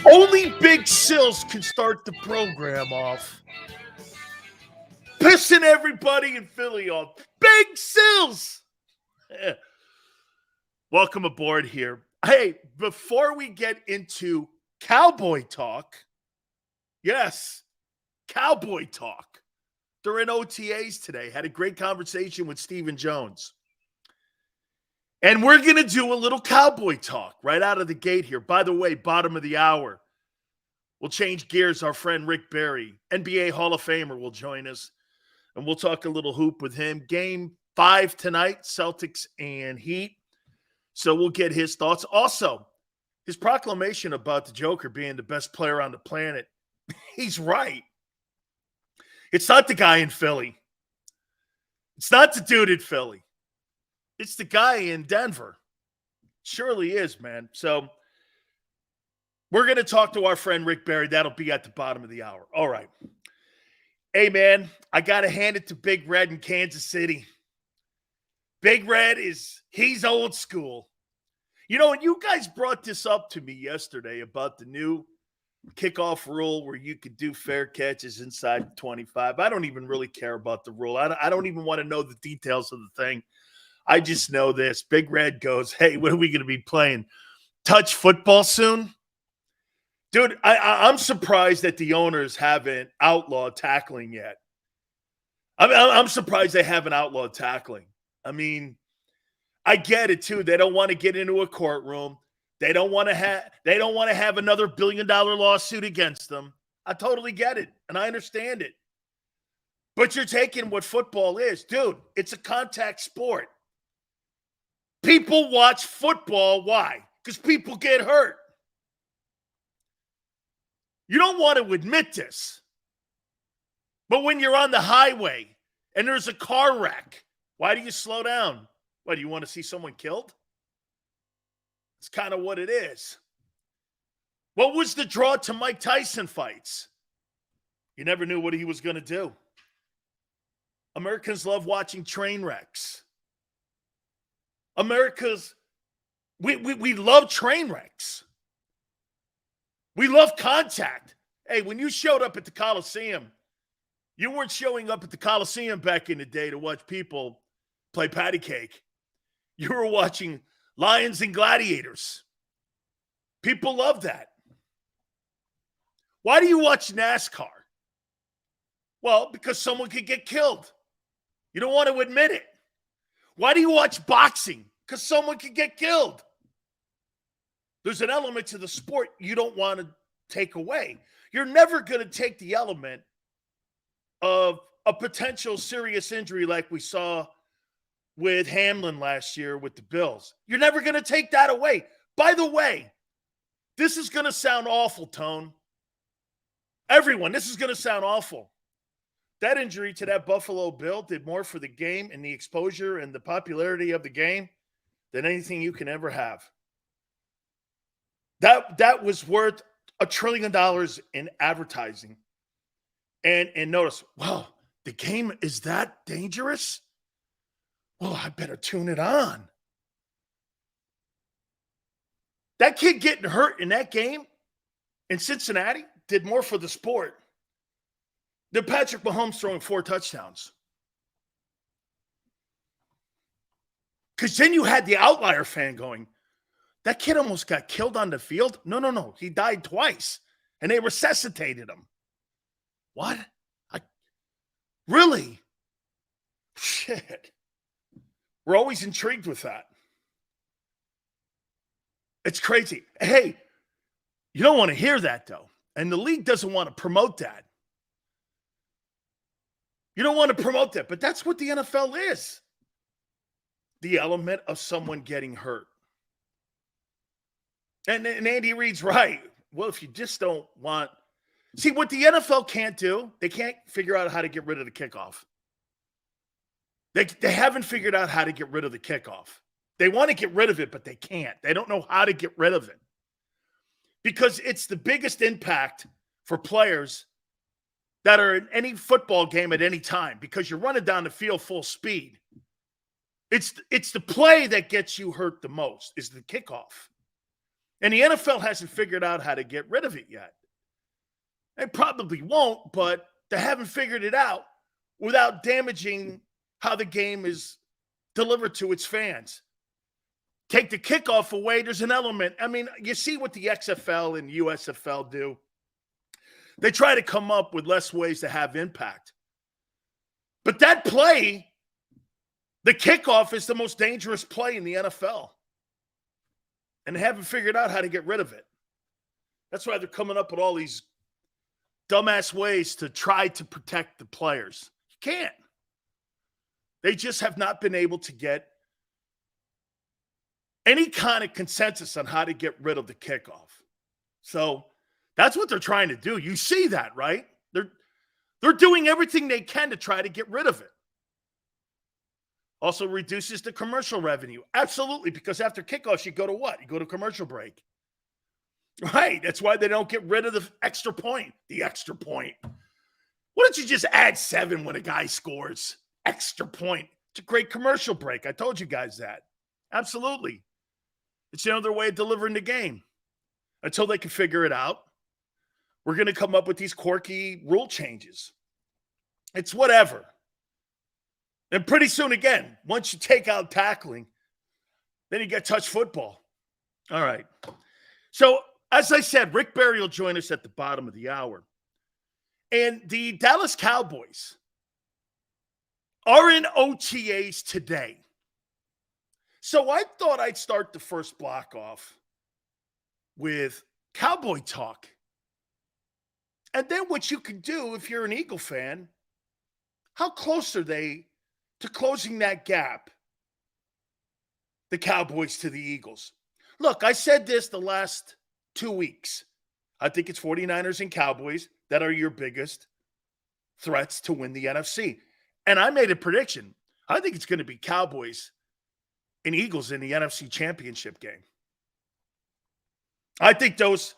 Only Big Sills can start the program off. Pissing everybody in Philly off. Big Sills! Welcome aboard here. Hey, before we get into Cowboy talk, yes, Cowboy talk. They're in OTAs today. Had a great conversation with Stephen Jones. And we're going to do a little Cowboy talk right out of the gate here. By the way, bottom of the hour, we'll change gears. Our friend Rick Barry, NBA Hall of Famer, will join us. And we'll talk a little hoop with him. Game 5 tonight, Celtics and Heat. So we'll get his thoughts. Also, his proclamation about the Joker being the best player on the planet. He's right. It's not the guy in Philly. It's not the dude in Philly. It's the guy in Denver. Surely is, man. So we're going to talk to our friend Rick Barry. That'll be at the bottom of the hour. All right. Hey, man, I got to hand it to Big Red in Kansas City. Big Red he's old school. You know, and you guys brought this up to me yesterday about the new kickoff rule where you could do fair catches inside 25. I don't even really care about the rule. I don't even want to know the details of the thing. I just know this. Big Red goes, hey, what are we going to be playing? Touch football soon? Dude, I'm surprised that the owners haven't outlawed tackling yet. I'm surprised they haven't outlawed tackling. I mean, I get it too. They don't want to get into a courtroom. They don't want to have another $1 billion lawsuit against them. I totally get it, and I understand it. But you're taking what football is. Dude, it's a contact sport. People watch football. Why? Because people get hurt. You don't want to admit this. But when you're on the highway and there's a car wreck, why do you slow down? What, do you want to see someone killed? It's kind of what it is. What was the draw to Mike Tyson fights? You never knew what he was going to do. Americans love watching train wrecks. We love train wrecks. We love contact. Hey, when you showed up at the Coliseum, you weren't showing up at the Coliseum back in the day to watch people play patty cake. You were watching lions and gladiators. People love that. Why do you watch NASCAR? Well, because someone could get killed. You don't want to admit it. Why do you watch boxing? Because someone could get killed. There's an element to the sport you don't want to take away. You're never going to take the element of a potential serious injury like we saw with Hamlin last year with the Bills. You're never going to take that away. By the way, this is going to sound awful, Tone. Everyone, this is going to sound awful. That injury to that Buffalo Bill did more for the game and the exposure and the popularity of the game than anything you can ever have. That was worth $1 trillion in advertising. And notice, wow, the game is that dangerous? Well, I better tune it on. That kid getting hurt in that game in Cincinnati did more for the sport than Patrick Mahomes throwing 4 touchdowns. Because then you had the outlier fan going, that kid almost got killed on the field. No. He died twice, and they resuscitated him. What? Really? Shit. We're always intrigued with that. It's crazy. Hey, you don't want to hear that, though. And the league doesn't want to promote that. You don't want to promote that, but that's what the NFL is. The element of someone getting hurt. And Andy Reid's right. Well, if you just don't want... See, what the NFL can't do, they can't figure out how to get rid of the kickoff. They haven't figured out how to get rid of the kickoff. They want to get rid of it, but they can't. They don't know how to get rid of it. Because it's the biggest impact for players that are in any football game at any time, because you're running down the field full speed. It's the play that gets you hurt the most, is the kickoff. And the NFL hasn't figured out how to get rid of it yet. They probably won't, but they haven't figured it out without damaging how the game is delivered to its fans. Take the kickoff away, there's an element. I mean, you see what the XFL and USFL do. They try to come up with less ways to have impact. But that play, the kickoff, is the most dangerous play in the NFL. And they haven't figured out how to get rid of it. That's why they're coming up with all these dumbass ways to try to protect the players. You can't. They just have not been able to get any kind of consensus on how to get rid of the kickoff. So that's what they're trying to do. You see that, right? They're doing everything they can to try to get rid of it. Also reduces the commercial revenue. Absolutely, because after kickoffs, you go to what? You go to commercial break. Right. That's why they don't get rid of the extra point. The extra point. Why don't you just add 7 when a guy scores? Extra point. It's a great commercial break. I told you guys that. Absolutely. It's another way of delivering the game. Until they can figure it out, we're going to come up with these quirky rule changes. It's whatever. And pretty soon, again, once you take out tackling, then you get touch football. All right. So, as I said, Rick Barry will join us at the bottom of the hour. And the Dallas Cowboys are in OTAs today. So I thought I'd start the first block off with Cowboy talk. And then what you can do if you're an Eagle fan, how close are they to closing that gap, the Cowboys to the Eagles? Look, I said this the last 2 weeks. I think it's 49ers and Cowboys that are your biggest threats to win the NFC. And I made a prediction. I think it's going to be Cowboys and Eagles in the NFC Championship game. I think those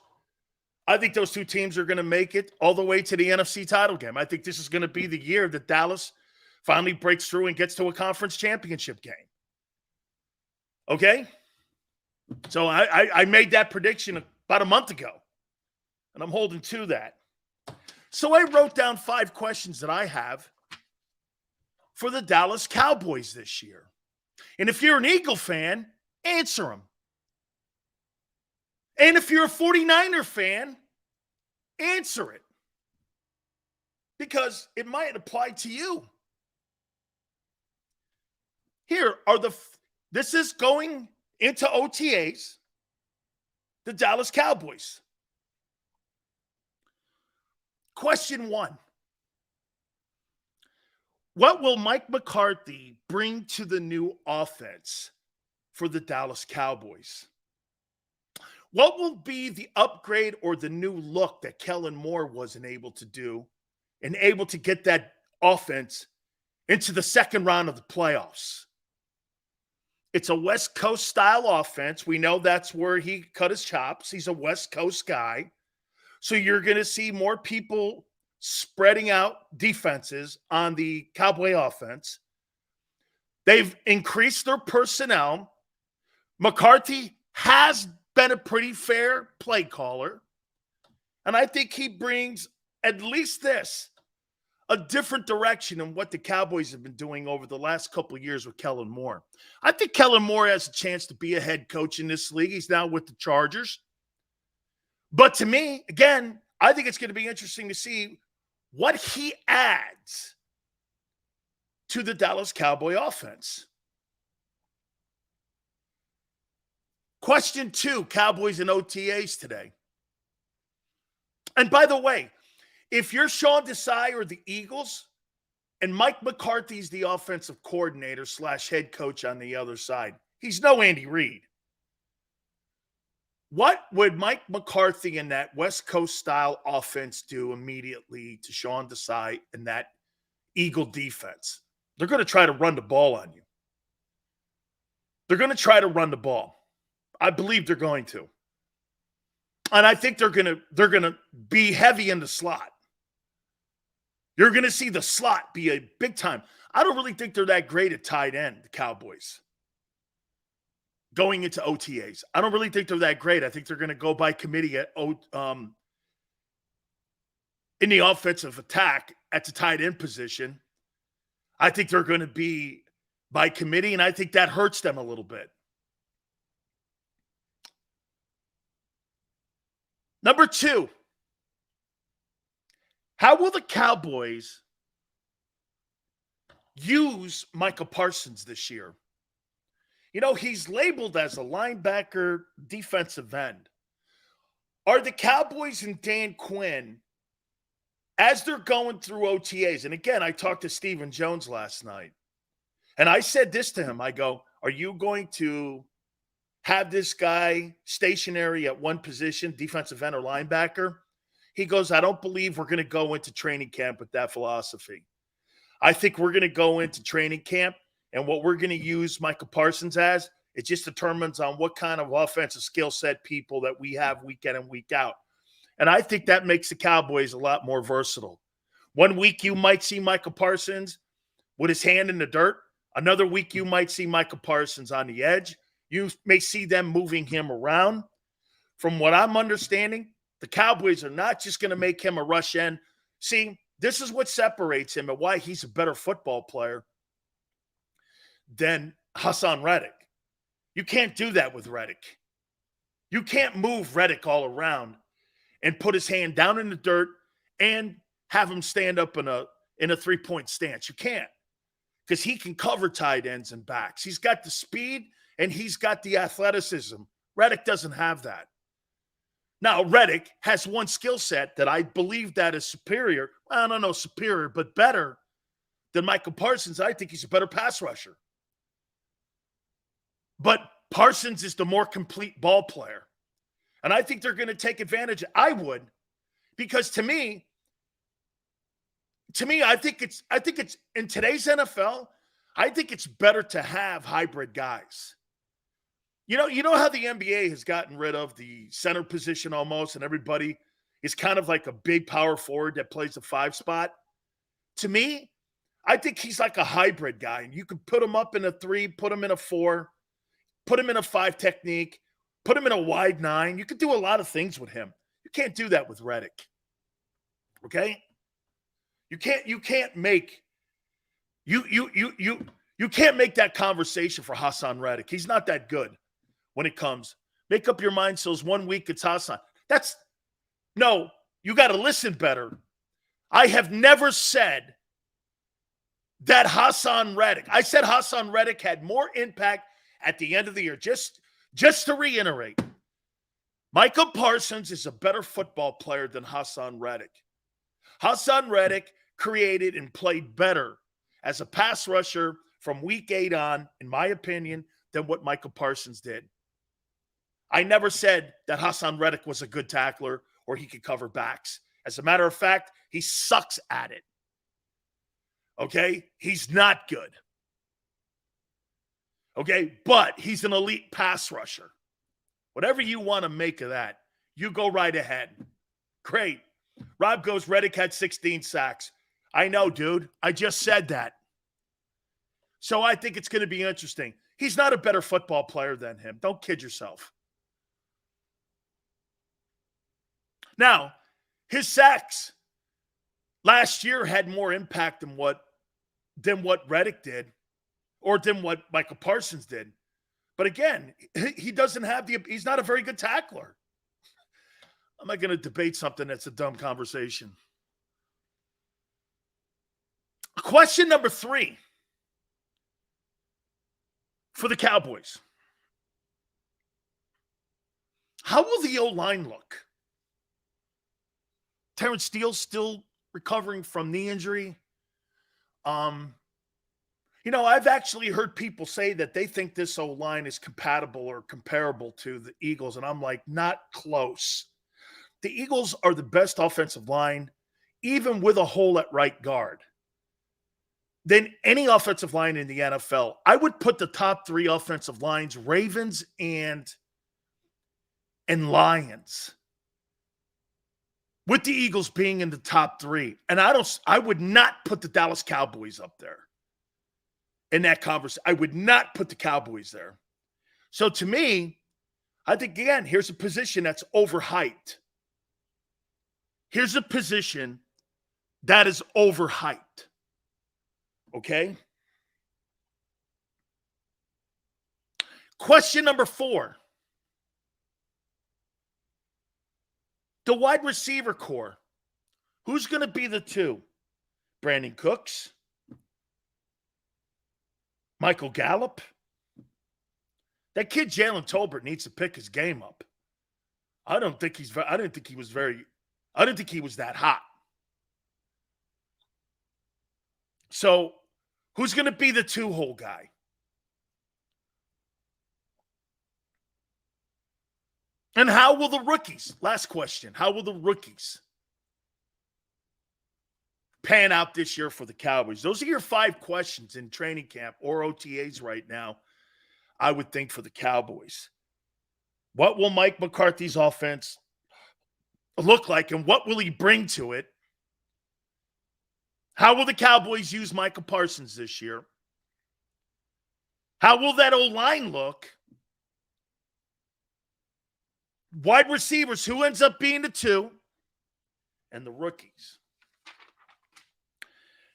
two teams are going to make it all the way to the NFC title game. I think this is going to be the year that Dallas finally breaks through and gets to a conference championship game. Okay? So I made that prediction about a month ago, and I'm holding to that. So I wrote down 5 questions that I have for the Dallas Cowboys this year. And if you're an Eagle fan, answer them. And if you're a 49er fan, answer it. Because it might apply to you. This is going into OTAs, the Dallas Cowboys. Question 1. What will Mike McCarthy bring to the new offense for the Dallas Cowboys? What will be the upgrade or the new look that Kellen Moore wasn't able to do and able to get that offense into the second round of the playoffs? It's a West Coast style offense. We know that's where he cut his chops. He's a West Coast guy. So you're going to see more people spreading out defenses on the Cowboy offense. They've increased their personnel. McCarthy has been a pretty fair play caller. And I think he brings at least a different direction in what the Cowboys have been doing over the last couple of years with Kellen Moore. I think Kellen Moore has a chance to be a head coach in this league. He's now with the Chargers. But to me, again, I think it's going to be interesting to see what he adds to the Dallas Cowboy offense. Question 2, Cowboys and OTAs today. And by the way, if you're Sean Desai or the Eagles and Mike McCarthy's the offensive coordinator / head coach on the other side, he's no Andy Reid. What would Mike McCarthy and that West Coast style offense do immediately to Sean Desai and that Eagle defense? They're going to try to run the ball on you. They're going to try to run the ball. I believe they're going to. And I think they're going to be heavy in the slot. You're going to see the slot be a big time. I don't really think they're that great at tight end, the Cowboys. going into OTAs. I don't really think they're that great. I think they're going to go by committee in the offensive attack at the tight end position. I think they're going to be by committee, and I think that hurts them a little bit. Number 2, how will the Cowboys use Micah Parsons this year? You know, he's labeled as a linebacker defensive end. Are the Cowboys and Dan Quinn, as they're going through OTAs, and again, I talked to Stephen Jones last night, and I said this to him. I go, are you going to have this guy stationary at one position, defensive end or linebacker? He goes, I don't believe we're going to go into training camp with that philosophy. I think we're going to go into training camp, and what we're going to use Micah Parsons as, it just determines on what kind of offensive skill set people that we have week in and week out. And I think that makes the Cowboys a lot more versatile. One week you might see Micah Parsons with his hand in the dirt. Another week you might see Micah Parsons on the edge. You may see them moving him around. From what I'm understanding, the Cowboys are not just going to make him a rush end. See, this is what separates him and why he's a better football player than Hassan Reddick. You can't do that with Reddick. You can't move Reddick all around and put his hand down in the dirt and have him stand up in a three-point stance. You can't, because he can cover tight ends and backs. He's got the speed and he's got the athleticism. Reddick doesn't have that. Now, Reddick has one skill set that I believe that is superior. I don't know, superior, but better than Micah Parsons. I think he's a better pass rusher. But Parsons is the more complete ball player. And I think they're going to take advantage. I would, because to me, I think it's in today's NFL, I think it's better to have hybrid guys. You know how the NBA has gotten rid of the center position almost, and everybody is kind of like a big power forward that plays the 5 spot. To me, I think he's like a hybrid guy, and you can put him up in a 3, put him in a 4, put him in a 5 technique, put him in a wide 9. You could do a lot of things with him. You can't do that with Reddick. Okay? You can't make that conversation for Hassan Reddick. He's not that good when it comes. Make up your mind. So it's 1 week it's Hassan. No, you got to listen better. I have never said that Hassan Reddick. I said Hassan Reddick had more impact at the end of the year. Just to reiterate, Micah Parsons is a better football player than Hassan Reddick. Hassan Reddick created and played better as a pass rusher from week 8 on, in my opinion, than what Micah Parsons did. I never said that Hassan Reddick was a good tackler or he could cover backs. As a matter of fact, he sucks at it. Okay? He's not good. Okay? But he's an elite pass rusher. Whatever you want to make of that, you go right ahead. Great. Rob goes, Reddick had 16 sacks. I know, dude. I just said that. So I think it's going to be interesting. He's not a better football player than him. Don't kid yourself. Now, his sacks last year had more impact than what Reddick did or than what Micah Parsons did. But again, he doesn't have he's not a very good tackler. I'm not going to debate something that's a dumb conversation. Question number 3 for the Cowboys. How will the O-line look? Terrence Steele's still recovering from knee injury. I've actually heard people say that they think this O-line is compatible or comparable to the Eagles, and I'm like, not close. The Eagles are the best offensive line, even with a hole at right guard, than any offensive line in the NFL. I would put the top 3 offensive lines, Ravens and Lions, with the Eagles being in the top 3. And I would not put the Dallas Cowboys up there in that conversation. I would not put the Cowboys there. So to me, I think, again, here's a position that's overhyped. Here's a position that is overhyped. Okay? Question number 4. The wide receiver core. Who's going to be the 2? Brandon Cooks? Michael Gallup? That kid Jalen Tolbert needs to pick his game up. I didn't think he was that hot. So, who's going to be the 2-hole guy? And how will the rookies, last question, how will the rookies pan out this year for the Cowboys? Those are your 5 questions in training camp or OTAs right now, I would think, for the Cowboys. What will Mike McCarthy's offense look like, and what will he bring to it? How will the Cowboys use Micah Parsons this year? How will that O-line look? Wide receivers, who ends up being the 2? And the rookies.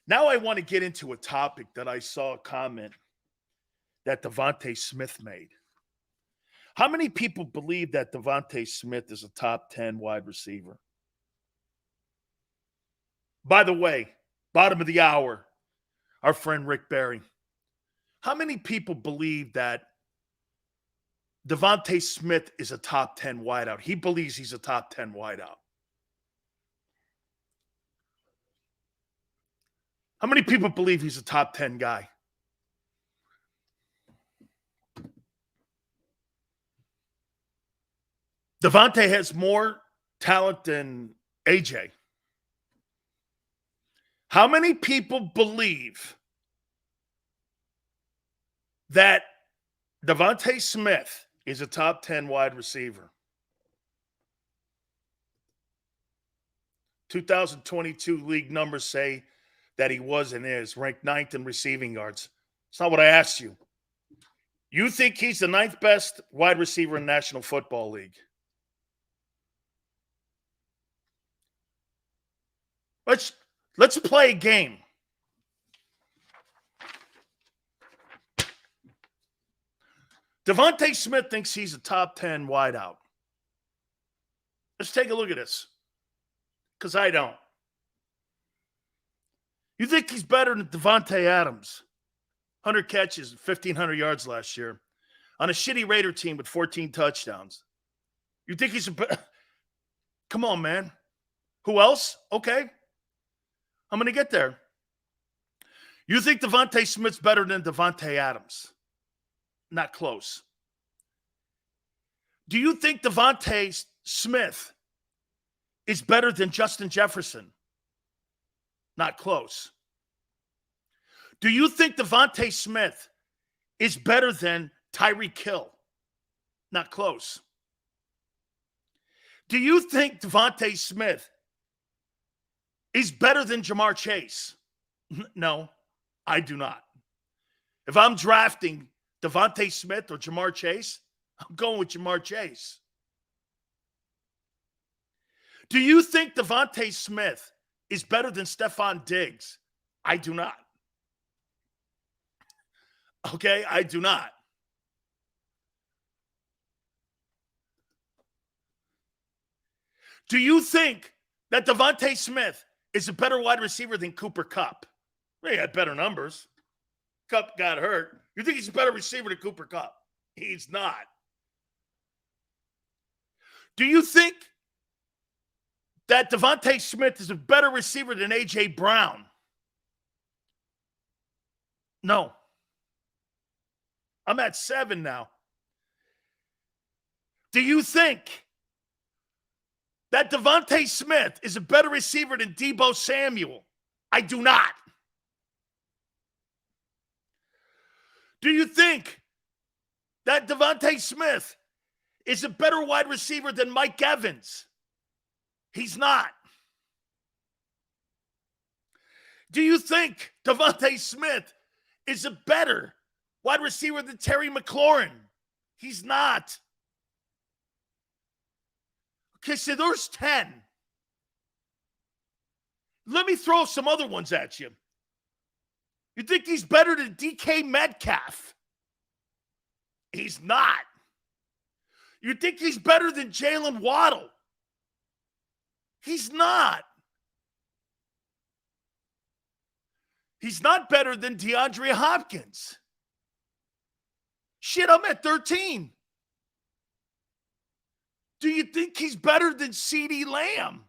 Now I want to get into a topic that I saw a comment that Devontae Smith made. How many people believe that Devontae Smith is a top 10 wide receiver? By the way, bottom of the hour, our friend Rick Barry. How many people believe that Devontae Smith is a top 10 wideout? He believes he's a top 10 wideout. How many people believe he's a top 10 guy? Devontae has more talent than AJ. How many people believe that Devontae Smith is a top 10 wide receiver? 2022 league numbers say that he was and is ranked 9th in receiving yards. It's not what I asked you. You think he's the 9th best wide receiver in National Football League? Let's play a game. Devontae Smith thinks he's a top 10 wideout. Let's take a look at this, because I don't. You think he's better than Devontae Adams? 100 catches, 1,500 yards last year on a shitty Raider team with 14 touchdowns. You think he's a... Come on, man. Who else? Okay. I'm going to get there. You think Devontae Smith's better than Devontae Adams? Not close. Do you think Devontae Smith is better than Justin Jefferson? Not close. Do you think Devontae Smith is better than Tyreek Hill? Not close. Do you think Devontae Smith is better than Jamar Chase? No, I do not. If I'm drafting Devontae Smith or Jamar Chase, I'm going with Jamar Chase. Do you think Devontae Smith is better than Stephon Diggs? I do not. Okay, I do not. Do you think that Devontae Smith is a better wide receiver than Cooper Kupp? He had better numbers. Kupp got hurt. You think he's a better receiver than Cooper Kupp? He's not. Do you think that Devontae Smith is a better receiver than A.J. Brown? No. I'm at 7 now. Do you think that Devontae Smith is a better receiver than Deebo Samuel? I do not. Do you think that Devontae Smith is a better wide receiver than Mike Evans? He's not. Do you think Devontae Smith is a better wide receiver than Terry McLaurin? He's not. Okay, so there's 10. Let me throw some other ones at you. You think he's better than DK Metcalf? He's not. You think he's better than Jalen Waddle? He's not. He's not better than DeAndre Hopkins. Shit, I'm at 13. Do you think he's better than CeeDee Lamb?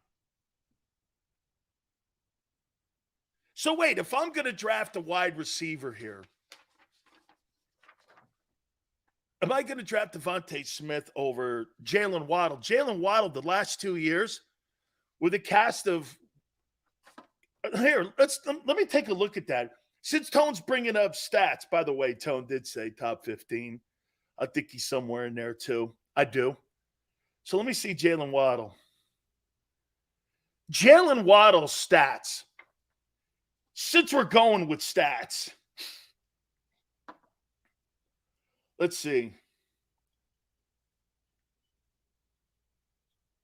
So wait, if I'm going to draft a wide receiver here, am I going to draft Devontae Smith over Jalen Waddle? Jalen Waddle, the last 2 years, with a cast of here. Let me take a look at that. Since Tone's bringing up stats, by the way, Tone did say top 15. I think he's somewhere in there too. I do. So let me see Jalen Waddle. Jalen Waddle's stats. Since we're going with stats, let's see.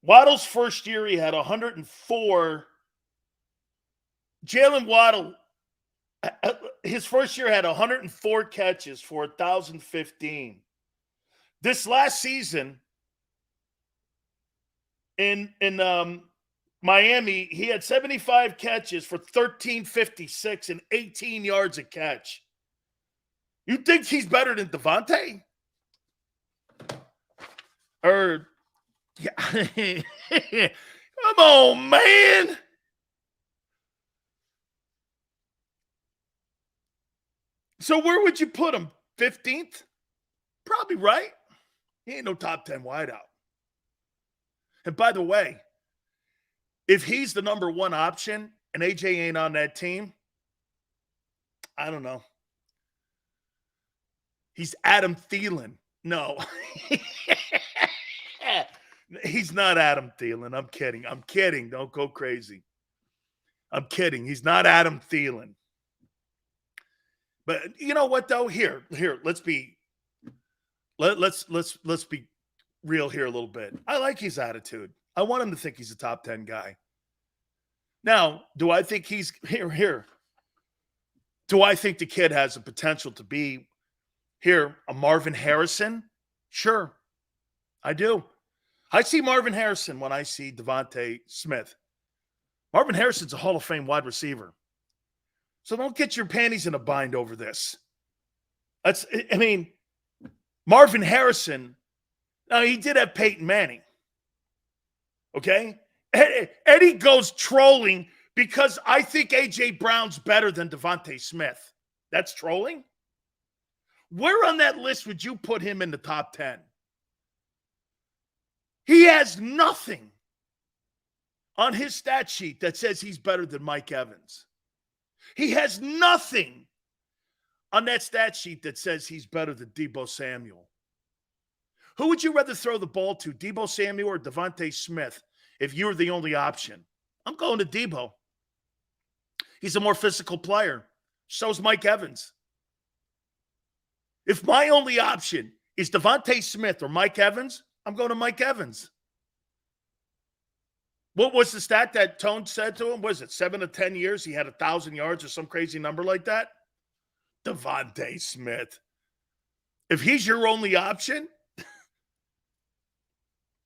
Waddle's first year, he had 104. Jalen Waddle, his first year had 104 catches for 1,015. This last season in Miami, he had 75 catches for 1,356 and 18 yards a catch. You think he's better than Devontae? Or, yeah. Come on, man. So where would you put him? 15th? Probably right. He ain't no top 10 wideout. And by the way, if he's the number one option and AJ ain't on that team, I don't know. He's Adam Thielen. No. He's not Adam Thielen. I'm kidding. Don't go crazy. I'm kidding. He's not Adam Thielen. But you know what though? Here, let's be real here a little bit. I like his attitude. I want him to think he's a top 10 guy. Now, do I think he's here? Do I think the kid has the potential to be here a Marvin Harrison? Sure, I do. I see Marvin Harrison when I see Devontae Smith. Marvin Harrison's a Hall of Fame wide receiver. So don't get your panties in a bind over this. Marvin Harrison, now he did have Peyton Manning. Okay? Eddie goes trolling because I think A.J. Brown's better than Devontae Smith. That's trolling? Where on that list would you put him in the top 10? He has nothing on his stat sheet that says he's better than Mike Evans. He has nothing on that stat sheet that says he's better than Deebo Samuel. Who would you rather throw the ball to, Deebo Samuel or Devontae Smith, if you were the only option? I'm going to Deebo. He's a more physical player. So's Mike Evans. If my only option is Devontae Smith or Mike Evans, I'm going to Mike Evans. What was the stat that Tone said to him? Was it 7 to 10 years? He had 1,000 yards or some crazy number like that? Devontae Smith. If he's your only option,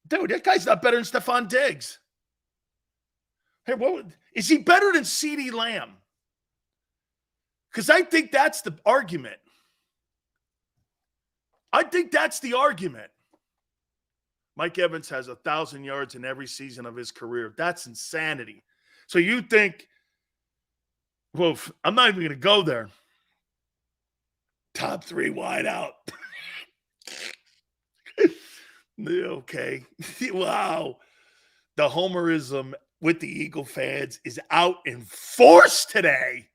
dude, that guy's not better than Stephon Diggs. Hey, is he better than CeeDee Lamb? Because I think that's the argument. Mike Evans has 1,000 yards in every season of his career. That's insanity. So you think, well, I'm not even going to go there. Top 3 wide out. Okay. Wow. The homerism with the Eagle fans is out in force today.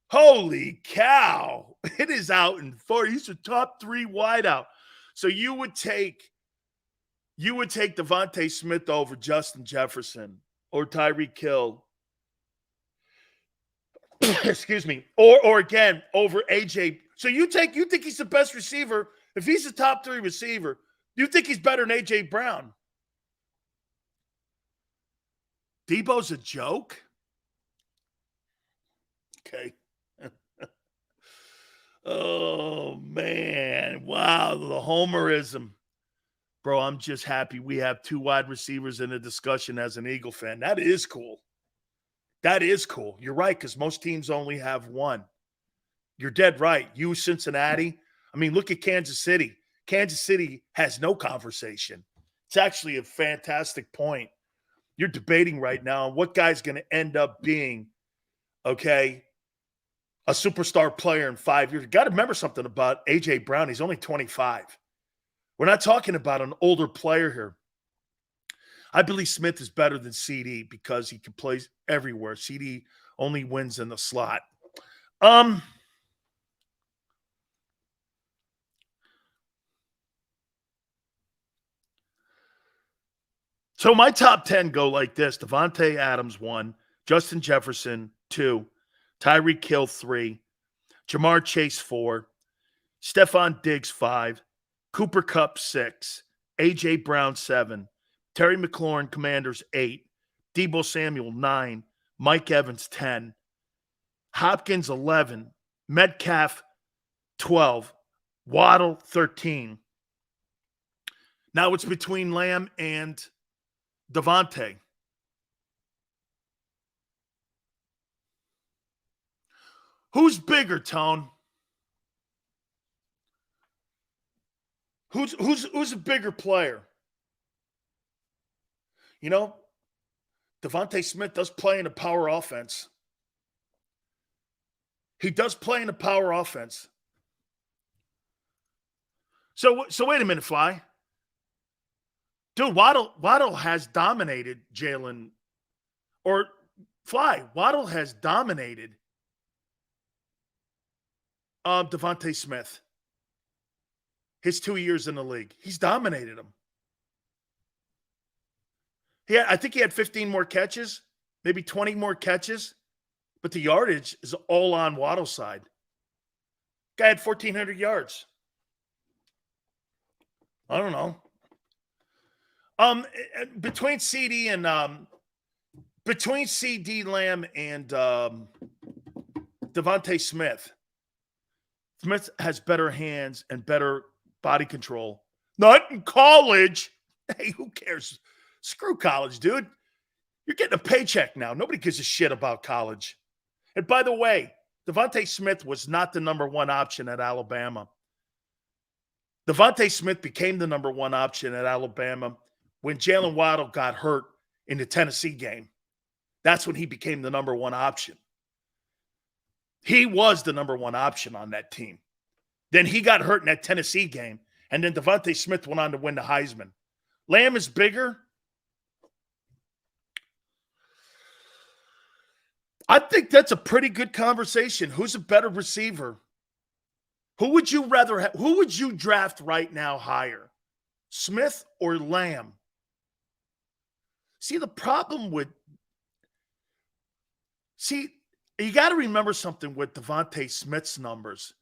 Holy cow. It is out in force. He's a top 3 wide out. So you would take Devontae Smith over Justin Jefferson or Tyreek Hill. Excuse me. Or again, over AJ. So you think he's the best receiver If he's a top 3 receiver, you think he's better than A.J. Brown? Debo's a joke? Okay. Oh, man. Wow, the homerism. Bro, I'm just happy we have 2 wide receivers in a discussion as an Eagle fan. That is cool. That is cool. You're right, because most teams only have 1. You're dead right. You, Cincinnati. I mean, look at Kansas City. Kansas City has no conversation. It's actually a fantastic point. You're debating right now on what guy's going to end up being, okay, a superstar player in 5 years. You got to remember something about A.J. Brown. He's only 25. We're not talking about an older player here. I believe Smith is better than CD because he can play everywhere. CD only wins in the slot. So my top 10 go like this. Devontae Adams, 1. Justin Jefferson, 2. Tyreek Hill, 3. Jamar Chase, 4. Stephon Diggs, 5. Cooper Kupp, 6. A.J. Brown, 7. Terry McLaurin, Commanders, 8. Deebo Samuel, 9. Mike Evans, 10. Hopkins, 11. Metcalf, 12. Waddle, 13. Now it's between Lamb and Devontae. Who's bigger, Tone? Who's a bigger player? You know, Devontae Smith does play in a power offense. He does play in a power offense. So wait a minute, Fly. Dude, Waddle has dominated Jalen. Or Fly, Waddle has dominated Devontae Smith. His 2 years in the league. He's dominated him. I think he had 15 more catches, maybe 20 more catches, but the yardage is all on Waddle's side. Guy had 1,400 yards. I don't know. Between CD Lamb and Devontae Smith has better hands and better body control. Not in college. Hey, who cares? Screw college, dude. You're getting a paycheck now. Nobody gives a shit about college. And by the way, Devontae Smith was not the number 1 option at Alabama. Devontae Smith became the number 1 option at Alabama when Jalen Waddle got hurt in the Tennessee game. That's when he became the number 1 option. He was the number 1 option on that team. Then he got hurt in that Tennessee game, and then Devontae Smith went on to win the Heisman. Lamb is bigger. I think that's a pretty good conversation. Who's a better receiver? Who would you rather have? Who would you draft right now higher? Smith or Lamb? See, the problem with you got to remember something with Devontae Smith's numbers.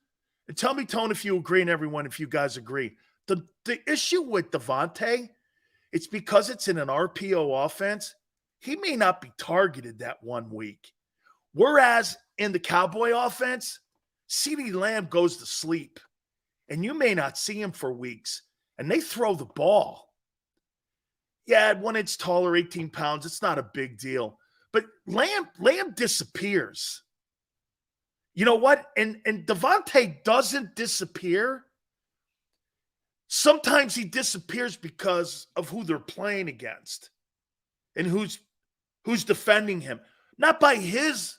And tell me, Tone, if you agree, and everyone, if you guys agree. The issue with Devontae, it's because it's in an RPO offense, he may not be targeted that 1 week. Whereas in the Cowboy offense, CeeDee Lamb goes to sleep, and you may not see him for weeks, and they throw the ball. Yeah, at 1 inch taller, 18 pounds, it's not a big deal. But Lamb disappears. You know what? And Devontae doesn't disappear. Sometimes he disappears because of who they're playing against and who's defending him. Not by his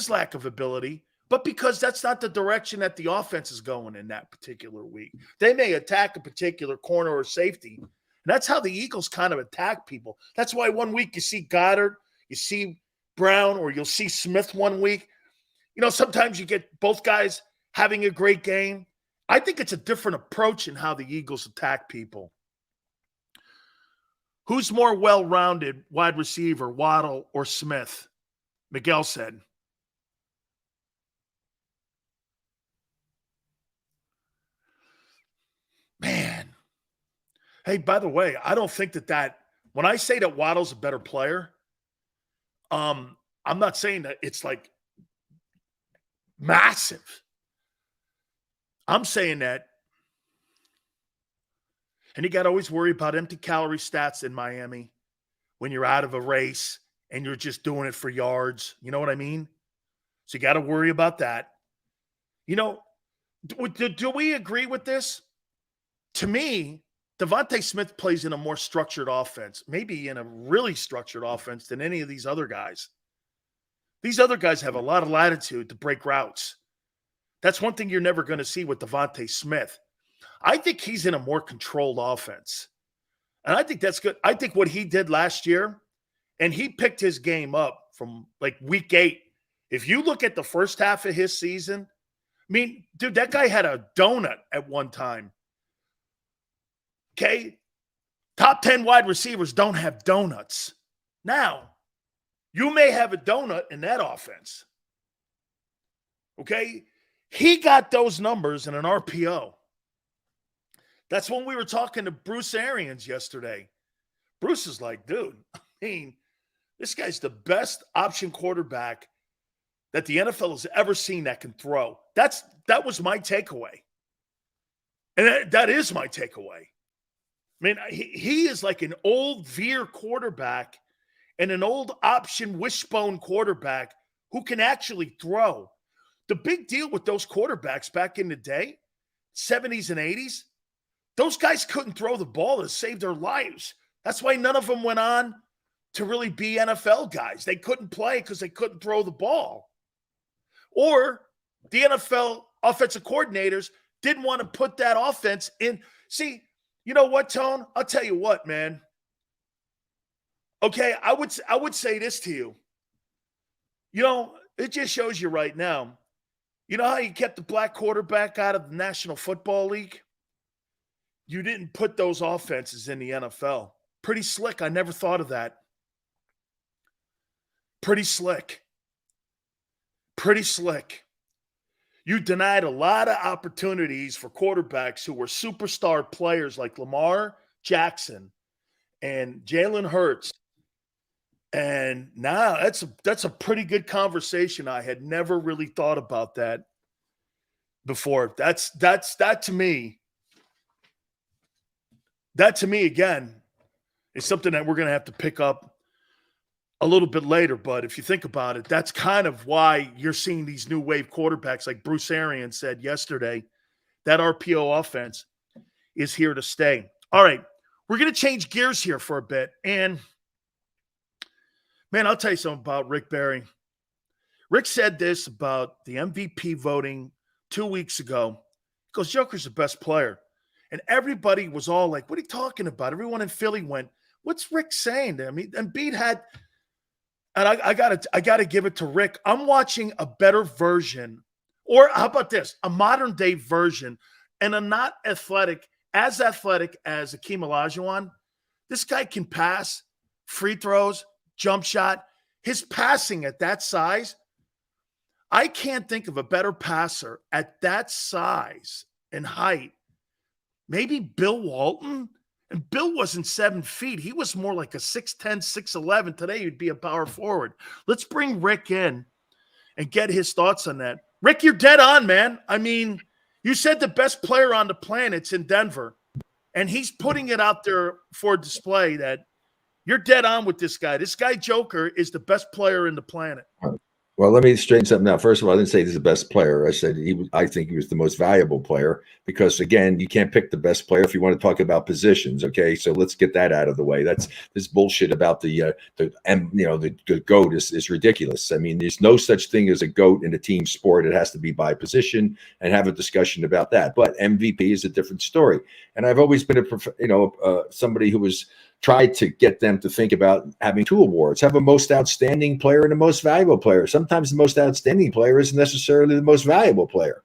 lack of ability, but because that's not the direction that the offense is going in that particular week. They may attack a particular corner or safety. And that's how the Eagles kind of attack people. That's why 1 week you see Goddard, you see Brown, or you'll see Smith 1 week. You know, sometimes you get both guys having a great game. I think it's a different approach in how the Eagles attack people. Who's more well-rounded wide receiver, Waddle or Smith? Miguel said. Hey, by the way, I don't think that when I say that Waddle's a better player, I'm not saying that it's like massive. I'm saying that, and you got to always worry about empty calorie stats in Miami when you're out of a race and you're just doing it for yards. You know what I mean? So you got to worry about that. You know, do we agree with this? To me, Devontae Smith plays in a more structured offense, maybe in a really structured offense than any of these other guys. These other guys have a lot of latitude to break routes. That's one thing you're never going to see with Devontae Smith. I think he's in a more controlled offense. And I think that's good. I think what he did last year, and he picked his game up from like week 8. If you look at the first half of his season, I mean, dude, that guy had a donut at one time. Okay? Top 10 wide receivers don't have donuts. Now, you may have a donut in that offense. Okay? He got those numbers in an RPO. That's when we were talking to Bruce Arians yesterday. Bruce is like, dude, I mean, this guy's the best option quarterback that the NFL has ever seen that can throw. That was my takeaway. And that is my takeaway. I mean, he is like an old veer quarterback and an old option wishbone quarterback who can actually throw. The big deal with those quarterbacks back in the day, 70s and 80s, those guys couldn't throw the ball to save their lives. That's why none of them went on to really be NFL guys. They couldn't play because they couldn't throw the ball. Or the NFL offensive coordinators didn't want to put that offense in. See, you know what, Tone? I'll tell you what, man. Okay, I would say this to you. You know, it just shows you right now. You know how you kept the black quarterback out of the National Football League? You didn't put those offenses in the NFL. Pretty slick. I never thought of that. Pretty slick. Pretty slick. You denied a lot of opportunities for quarterbacks who were superstar players like Lamar Jackson and Jalen Hurts. And now that's a pretty good conversation. I had never really thought about that before. That to me. That to me, again, is something that we're going to have to pick up a little bit later. But if you think about it, that's kind of why you're seeing these new wave quarterbacks, like Bruce Arians said yesterday, that RPO offense is here to stay. All right, we're going to change gears here for a bit. And, man, I'll tell you something about Rick Barry. Rick said this about the MVP voting 2 weeks ago. He goes, Joker's the best player. And everybody was all like, what are you talking about? Everyone in Philly went, what's Rick saying? I mean, Embiid had, and I gotta give it to Rick. I'm watching a better version, or how about this? A modern day version, and a not athletic as Akeem Olajuwon. This guy can pass, free throws, jump shot. His passing at that size, I can't think of a better passer at that size and height. Maybe Bill Walton, and Bill wasn't 7 feet. He was more like a 6'10", 6'11". Today, he'd be a power forward. Let's bring Rick in and get his thoughts on that. Rick, you're dead on, man. I mean, you said the best player on the planet's in Denver, and he's putting it out there for display that you're dead on with this guy. This guy, Joker, is the best player in the planet. Well, let me straighten something out. First of all, I didn't say he's the best player. I said I think he was the most valuable player because, again, you can't pick the best player if you want to talk about positions. Okay, so let's get that out of the way. That's this bullshit about the GOAT is ridiculous. I mean, there's no such thing as a GOAT in a team sport. It has to be by position, and have a discussion about that. But MVP is a different story. And I've always been somebody who was tried to get them to think about having 2 awards, have a most outstanding player and a most valuable player. Sometimes the most outstanding player isn't necessarily the most valuable player,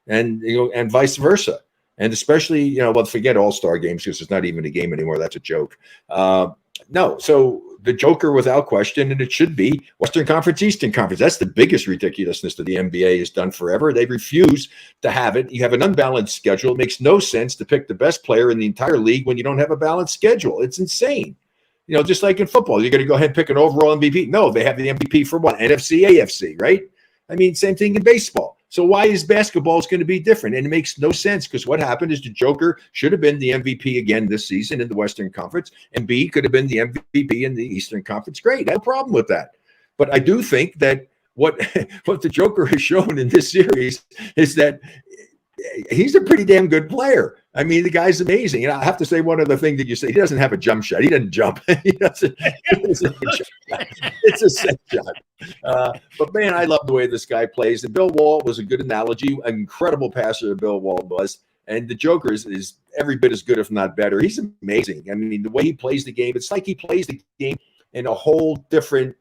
and and vice versa. And especially, forget all-star games because it's not even a game anymore. That's a joke. No. So the Joker without question, and it should be Western Conference, Eastern Conference. That's the biggest ridiculousness that the NBA has done forever. They refuse to have it. You have an unbalanced schedule. It makes no sense to pick the best player in the entire league when you don't have a balanced schedule. It's insane. You know, just like in football, you're going to go ahead and pick an overall MVP. No, they have the MVP for what? NFC, AFC, right? I mean, same thing in baseball. So why is basketball going to be different? And it makes no sense, because what happened is the Joker should have been the MVP again this season in the Western Conference, and B could have been the MVP in the Eastern Conference. Great, no problem with that. But I do think that what the Joker has shown in this series is that he's a pretty damn good player. I mean, the guy's amazing. And I have to say one other thing that you say, he doesn't have a jump shot. He doesn't jump. It's a set shot. But man, I love the way this guy plays. And Bill Wall was a good analogy. An incredible passer Bill Wall was. And the Joker is every bit as good, if not better. He's amazing. I mean, the way he plays the game, it's like he plays the game in a whole different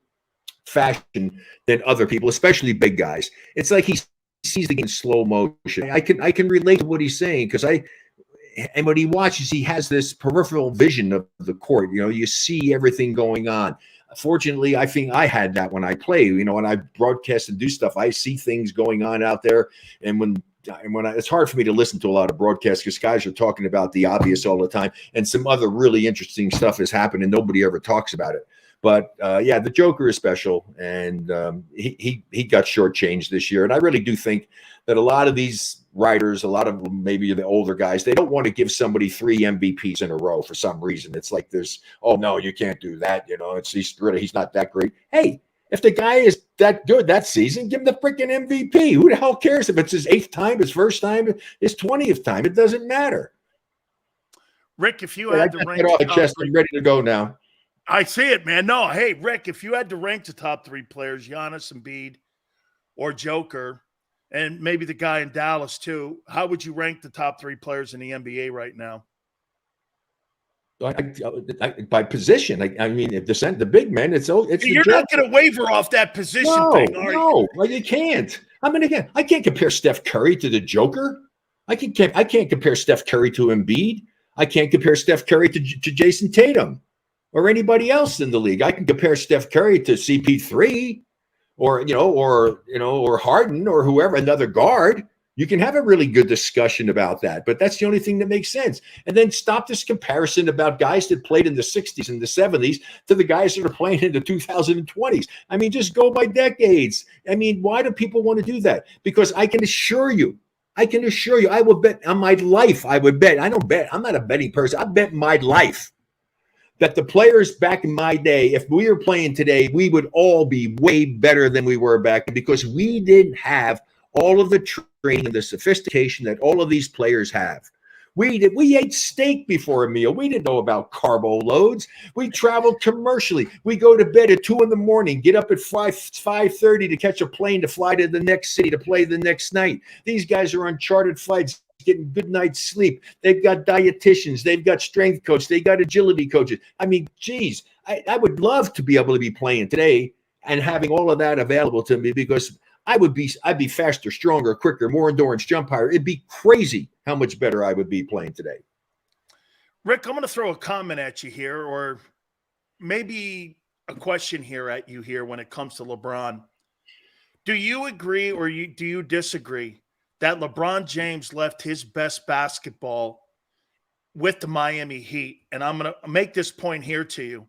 fashion than other people, especially big guys. It's like he sees the game in slow motion. I can relate to what he's saying, because and when he watches, he has this peripheral vision of the court. You know, you see everything going on. Fortunately, I think I had that when I play. You know, when I broadcast and do stuff, I see things going on out there. And when it's hard for me to listen to a lot of broadcasts, because guys are talking about the obvious all the time, and some other really interesting stuff has happened and nobody ever talks about it. But yeah, the Joker is special, and he got shortchanged this year. And I really do think that a lot of these writers, a lot of maybe the older guys, they don't want to give somebody 3 MVPs in a row for some reason. It's like oh no, you can't do that. You know, he's not that great. Hey, if the guy is that good that season, give him the freaking MVP. Who the hell cares if it's his 8th time, his 1st time, his 20th time? It doesn't matter. Rick, if you had to rank off the chest, I'm ready to go now. I see it, man. No, hey, Rick, if you had to rank the top 3 players, Giannis, Embiid, or Joker, and maybe the guy in Dallas too, how would you rank the top 3 players in the NBA right now? By position. I mean, if the big men, you're not going to waver off that position thing, are you? No, well, you can't. I mean, again, I can't compare Steph Curry to the Joker. I can't compare Steph Curry to Embiid. I can't compare Steph Curry to Jason Tatum or anybody else in the league. I can compare Steph Curry to CP3 or Harden or whoever, another guard. You can have a really good discussion about that, but that's the only thing that makes sense. And then stop this comparison about guys that played in the 60s and the 70s to the guys that are playing in the 2020s. I mean, just go by decades. I mean, why do people want to do that? Because I can assure you, I will bet on my life. I don't bet. I'm not a betting person. I bet my life that the players back in my day, if we were playing today, we would all be way better than we were back then, because we didn't have all of the training and the sophistication that all of these players have. We ate steak before a meal. We didn't know about carbo loads. We traveled commercially. We go to bed at 2 a.m, get up at 5:30 to catch a plane to fly to the next city to play the next night. These guys are on chartered flights, getting good night's sleep. They've got dietitians. They've got strength coaches. They got agility coaches. I mean, geez, I would love to be able to be playing today and having all of that available to me, because I'd be faster, stronger, quicker, more endurance, jump higher. It'd be crazy how much better I would be playing today. Rick, I'm going to throw a comment at you here, or maybe a question here at you here when it comes to LeBron. Do you agree or do you disagree that LeBron James left his best basketball with the Miami Heat? And I'm going to make this point here to you.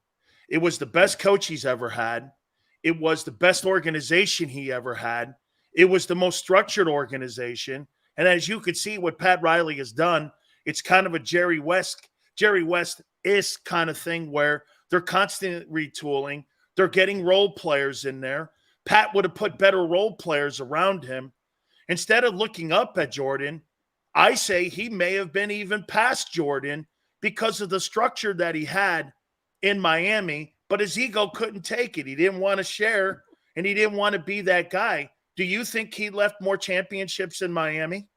It was the best coach he's ever had. It was the best organization he ever had. It was the most structured organization. And as you could see what Pat Riley has done, it's kind of a Jerry West-ish kind of thing where they're constantly retooling. They're getting role players in there. Pat would have put better role players around him. Instead of looking up at Jordan, I say he may have been even past Jordan because of the structure that he had in Miami, but his ego couldn't take it. He didn't want to share, and he didn't want to be that guy. Do you think he left more championships in Miami?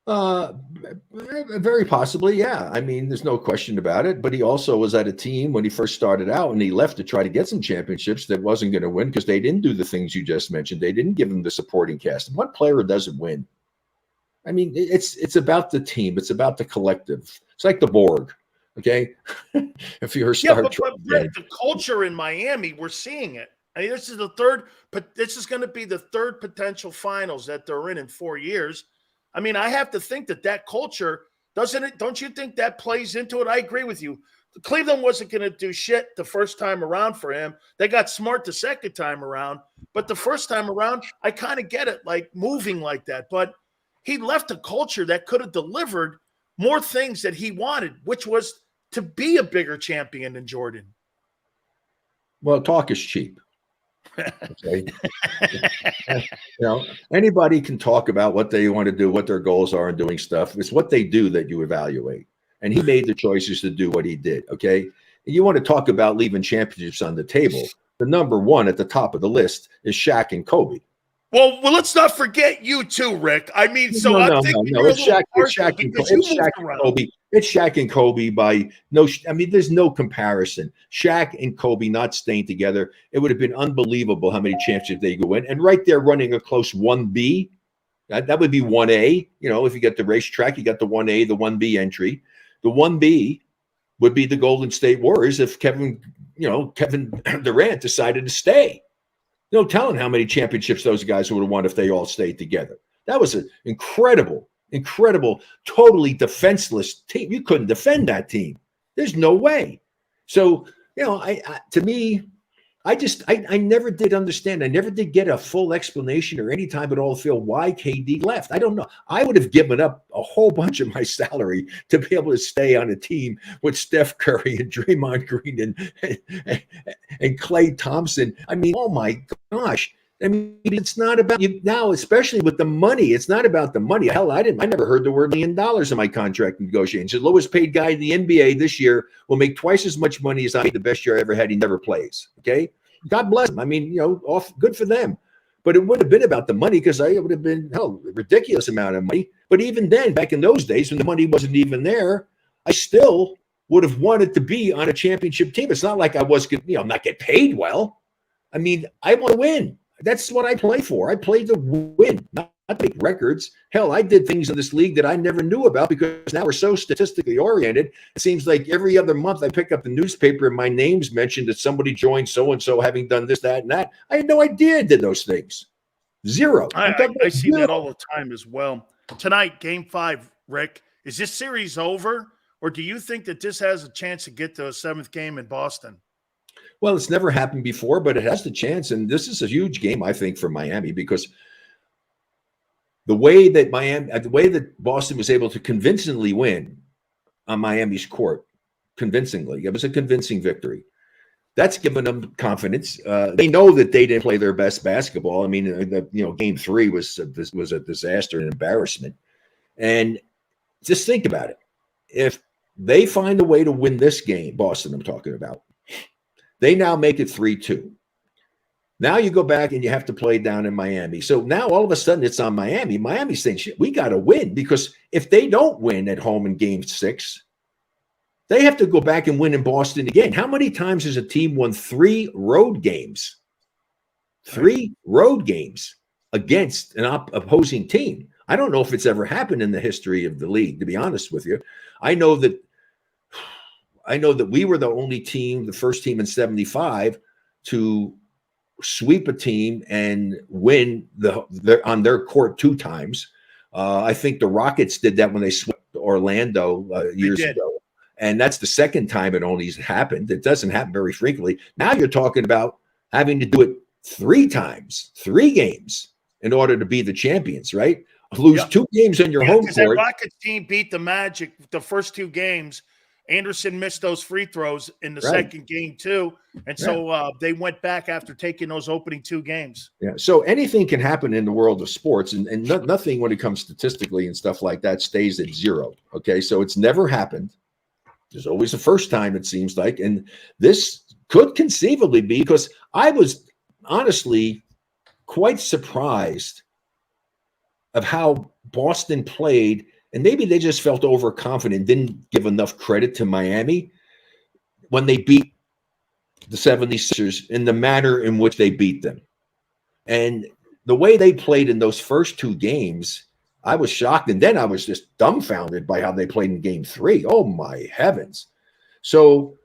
Very possibly, yeah. I mean, there's no question about it. But he also was at a team when he first started out, and he left to try to get some championships that wasn't going to win because they didn't do the things you just mentioned. They didn't give him the supporting cast. What player doesn't win? I mean, it's about the team. It's about the collective. It's like the Borg. Okay. If you're a Yeah, Star but Trek Brett, fan. the culture in Miami, we're seeing it. I mean, this is the third, but this is going to be the third potential finals that they're in 4 years. I mean, I have to think that culture doesn't it? Don't you think that plays into it? I agree with you. Cleveland wasn't going to do shit the first time around for him. They got smart the second time around, but the first time around, I kind of get it, like moving like that. But he left a culture that could have delivered more things that he wanted, which was to be a bigger champion than Jordan. Well, talk is cheap. Okay. Anybody can talk about what they want to do, what their goals are, and doing stuff. It's what they do that you evaluate. And he made the choices to do what he did. Okay. And you want to talk about leaving championships on the table. The number one at the top of the list is Shaq and Kobe. Well, let's not forget you too, Rick. I mean, so I'm thinking no. It's Shaq and Kobe. It's Shaq and Kobe by no. I mean, there's no comparison. Shaq and Kobe not staying together. It would have been unbelievable how many championships they could win. And right there, running a close 1B. That would be 1A. If you get the racetrack, you got the 1A, the 1B entry. The 1B would be the Golden State Warriors if Kevin Durant decided to stay. No telling how many championships those guys would have won if they all stayed together. That was an incredible, totally defenseless team. You couldn't defend that team. There's no way. So, to me, I never did understand. I never did get a full explanation or any time at all feel why KD left. I don't know. I would have given up a whole bunch of my salary to be able to stay on a team with Steph Curry and Draymond Green and Klay Thompson. I mean, oh my gosh. I mean, it's not about you now, especially with the money. It's not about the money. Hell, I never heard the word $1 million in my contract negotiations. The lowest paid guy in the NBA this year will make twice as much money as I made the best year I ever had. He never plays. Okay. God bless him. I mean, good for them. But it would have been about the money because it would have been a ridiculous amount of money. But even then, back in those days when the money wasn't even there, I still would have wanted to be on a championship team. It's not like I was, not get paid well. I mean, I want to win. That's what I play for. I play to win, not to make records. Hell, I did things in this league that I never knew about because now we're so statistically oriented. It seems like every other month I pick up the newspaper and my name's mentioned that somebody joined so-and-so having done this, that, and that. I had no idea I did those things. Zero. I see that all the time as well. Tonight, Game 5, Rick, is this series over, or do you think that this has a chance to get to a 7th game in Boston? Well, it's never happened before, but it has the chance. And this is a huge game, I think, for Miami because the way that Boston was able to convincingly win on Miami's court, it was a convincing victory. That's given them confidence. They know that they didn't play their best basketball. I mean, Game 3 was a disaster and embarrassment. And just think about it. If they find a way to win this game, Boston, I'm talking about, they now make it 3-2. Now you go back and you have to play down in Miami. So now all of a sudden it's on Miami. Miami's saying, shit, we got to win because if they don't win at home in Game 6, they have to go back and win in Boston again. How many times has a team won 3 road games? 3 road games against an opposing team. I don't know if it's ever happened in the history of the league, to be honest with you. I know that we were the only team, the first team in 75 to sweep a team and win on their court 2 times. I think the Rockets did that when they swept Orlando years ago. And that's the second time it only happened. It doesn't happen very frequently. Now you're talking about having to do it 3 times, 3 games in order to be the champions, right? Lose 2 games on your home court. That Rockets team beat the Magic the first 2 games. Anderson missed those free throws in the second game too. And so they went back after taking those opening 2 games. Yeah. So anything can happen in the world of sports and nothing when it comes statistically and stuff like that stays at 0. Okay. So it's never happened. There's always a first time, it seems like. And this could conceivably be because I was honestly quite surprised of how Boston played. And maybe they just felt overconfident, didn't give enough credit to Miami when they beat the 76ers in the manner in which they beat them. And the way they played in those first 2 games, I was shocked. And then I was just dumbfounded by how they played in Game 3. Oh, my heavens. So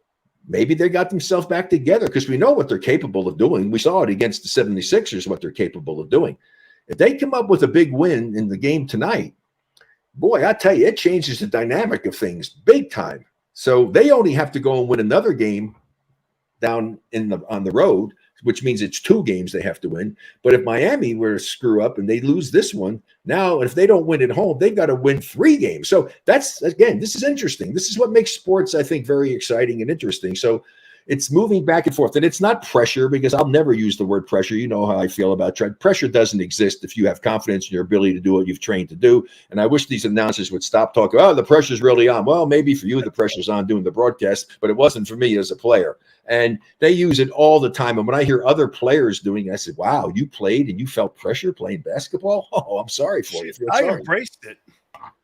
maybe they got themselves back together because we know what they're capable of doing. We saw it against the 76ers, what they're capable of doing. If they come up with a big win in the game tonight, boy, I tell you, it changes the dynamic of things big time. So they only have to go and win another game down on the road, which means it's 2 games they have to win. But if Miami were to screw up and they lose this one, now if they don't win at home, they've got to win 3 games. So that's, again, this is interesting. This is what makes sports, I think, very exciting and interesting. So it's moving back and forth. And it's not pressure, because I'll never use the word pressure. You know how I feel about pressure. Doesn't exist if you have confidence in your ability to do what you've trained to do. And I wish these announcers would stop talking, oh, the pressure's really on. Well, maybe for you, the pressure's on doing the broadcast, but it wasn't for me as a player. And they use it all the time. And when I hear other players doing it, I said, wow, you played and you felt pressure playing basketball? Oh, I'm sorry for you. I embraced it.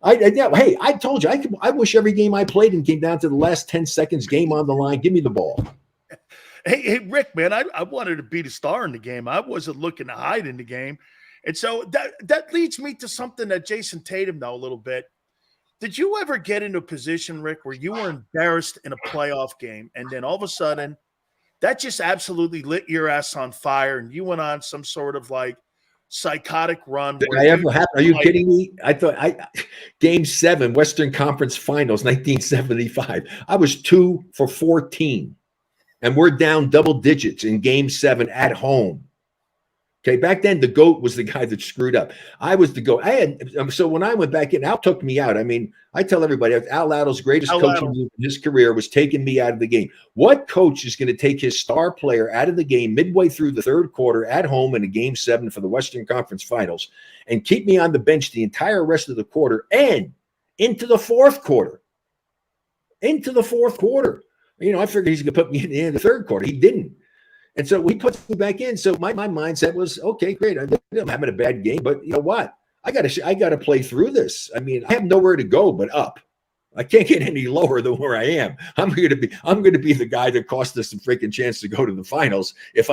Hey, I told you, I wish every game I played and came down to the last 10 seconds, game on the line, give me the ball. Hey, Rick, man, I wanted to be the star in the game. I wasn't looking to hide in the game. And so that leads me to something that Jason Tatum know a little bit. Did you ever get into a position, Rick, where you were embarrassed in a playoff game, and then all of a sudden that just absolutely lit your ass on fire and you went on some sort of like psychotic run? Did I ever happen? Are you kidding me? I thought Game 7, Western Conference Finals, 1975. I was 2 for 14, and we're down double digits in Game 7 at home. Okay, back then the GOAT was the guy that screwed up. I was the GOAT. So when I went back in, Al took me out. I mean, I tell everybody, Al Laddle's greatest coaching move in his career was taking me out of the game. What coach is going to take his star player out of the game midway through the 3rd quarter at home in a Game 7 for the Western Conference Finals and keep me on the bench the entire rest of the quarter and into the 4th quarter? Into the 4th quarter. You know, I figured he's going to put me in the end of the 3rd quarter. He didn't. And so he puts me back in. So my mindset was, okay, great. I'm having a bad game, but you know what? I gotta play through this. I mean, I have nowhere to go but up. I can't get any lower than where I am. I'm gonna be the guy that cost us a freaking chance to go to the finals if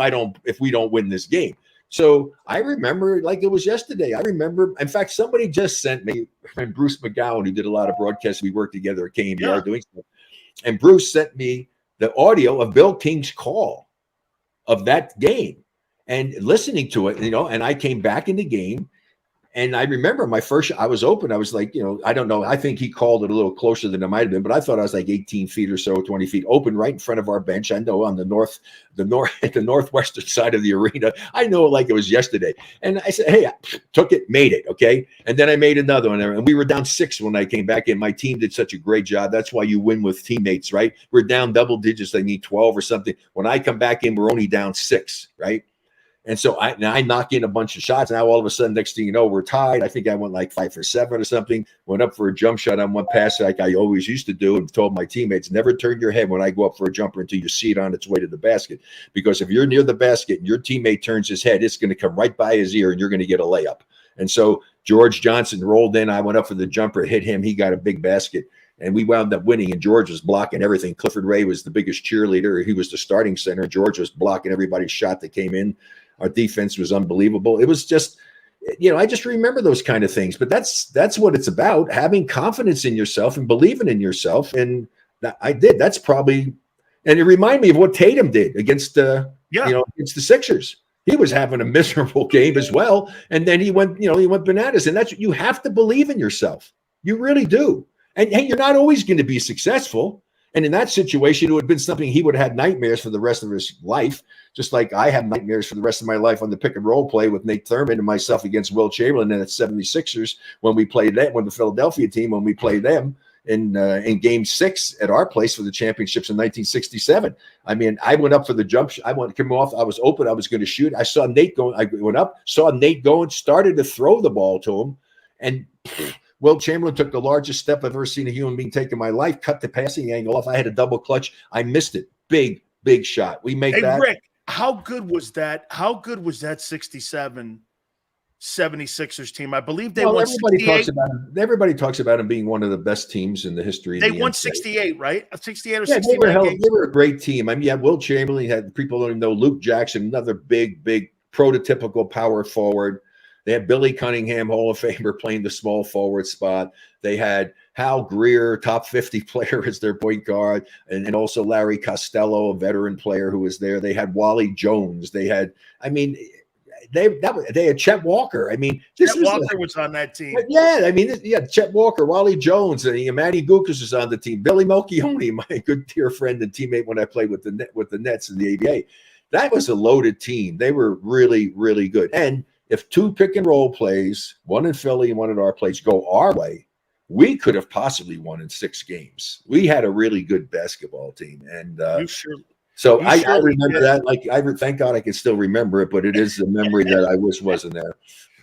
we don't win this game. So I remember like it was yesterday. I remember, in fact, somebody just sent me, and Bruce McGowan, who did a lot of broadcasts. We worked together at KMBR doing stuff. And Bruce sent me the audio of Bill King's call of that game and listening to it, you know, and I came back in the game. And I remember my first, I was open. I was like, you know, I don't know. I think he called it a little closer than it might have been, but I thought I was like 18 feet or so, 20 feet open right in front of our bench. I know on the northwestern side of the arena. I know it like it was yesterday. And I said, hey, I took it, made it. Okay. And then I made another one. And we were down 6 when I came back in. My team did such a great job. That's why you win with teammates, right? We're down double digits. They need 12 or something. When I come back in, we're only down 6, right? And so I knock in a bunch of shots. Now all of a sudden, next thing you know, we're tied. I think I went like 5 for 7 or something. Went up for a jump shot on one pass like I always used to do, and told my teammates, never turn your head when I go up for a jumper until you see it on its way to the basket. Because if you're near the basket and your teammate turns his head, it's going to come right by his ear and you're going to get a layup. And so George Johnson rolled in. I went up for the jumper, hit him. He got a big basket. And we wound up winning, and George was blocking everything. Clifford Ray was the biggest cheerleader. He was the starting center. George was blocking everybody's shot that came in. Our defense was unbelievable. It was just, you know, I just remember those kind of things. But that's what it's about, having confidence in yourself and believing in yourself. And I did. That's probably, and it reminded me of what Tatum did against against the Sixers. He was having a miserable game as well. And then he went bananas. And that's, you have to believe in yourself. You really do. And hey, you're not always going to be successful. And in that situation, it would have been something he would have had nightmares for the rest of his life, just like I have nightmares for the rest of my life on the pick and roll play with Nate Thurman and myself against Will Chamberlain and the 76ers when we played that, when the Philadelphia team, when we played them in Game 6 at our place for the championships in 1967. I mean, I went up for the jump. I wanted to come off. I was open. I was going to shoot. I saw Nate going. I went up, saw Nate going, started to throw the ball to him, and Will Chamberlain took the largest step I've ever seen a human being take in my life, cut the passing angle off. I had a double clutch. I missed it. Big shot. We make that. Rick, how good was that? How good was that 67 76ers team? I believe they won 68. Everybody talks about them being one of the best teams in the history. They won 68, right? 68 or 68. They were a great team. I mean, Will Chamberlain, had people don't even know, Luke Jackson, another big prototypical power forward. They had Billy Cunningham, Hall of Famer, playing the small forward spot. They had Hal Greer, top 50 player as their point guard, and also Larry Costello, a veteran player who was there. They had Wally Jones. They had, I mean, they had Chet Walker. I mean, Chet Walker was on that team. Yeah, I mean, yeah, Chet Walker, Wally Jones, and Matty Gukas was on the team. Billy Mulcahy, my good dear friend and teammate when I played with the Nets in the ABA. That was a loaded team. They were really, really good. And if 2 pick and roll plays, one in Philly and one at our place, go our way, we could have possibly won in 6 games. We had a really good basketball team, and I remember that. Like, thank God I can still remember it, but it is a memory that I wish wasn't there.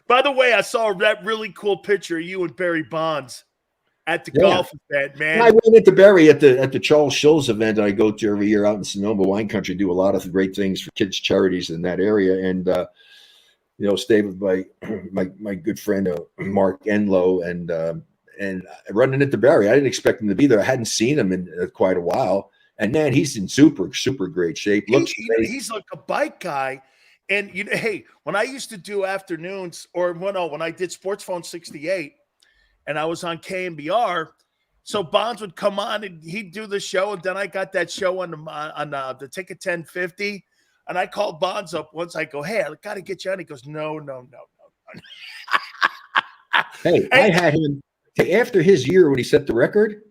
By the way, I saw that really cool picture of you and Barry Bonds at the golf event, man. I ran into Barry at the Charles Schulz event I go to every year out in Sonoma Wine Country. Do a lot of great things for kids' charities in that area, and stayed with my good friend Mark Enlow, and running into Barry. I didn't expect him to be there. I hadn't seen him in quite a while. And man, he's in super, super great shape. He's like a bike guy. And hey, when I used to do afternoons, when I did Sports Phone 68 and I was on KMBR, so Bonds would come on and he'd do the show. And then I got that show on the Ticket 1050. And I called Bonds up once. I go, hey, I got to get you on. He goes, no. Hey, I had him after his year when he set the record.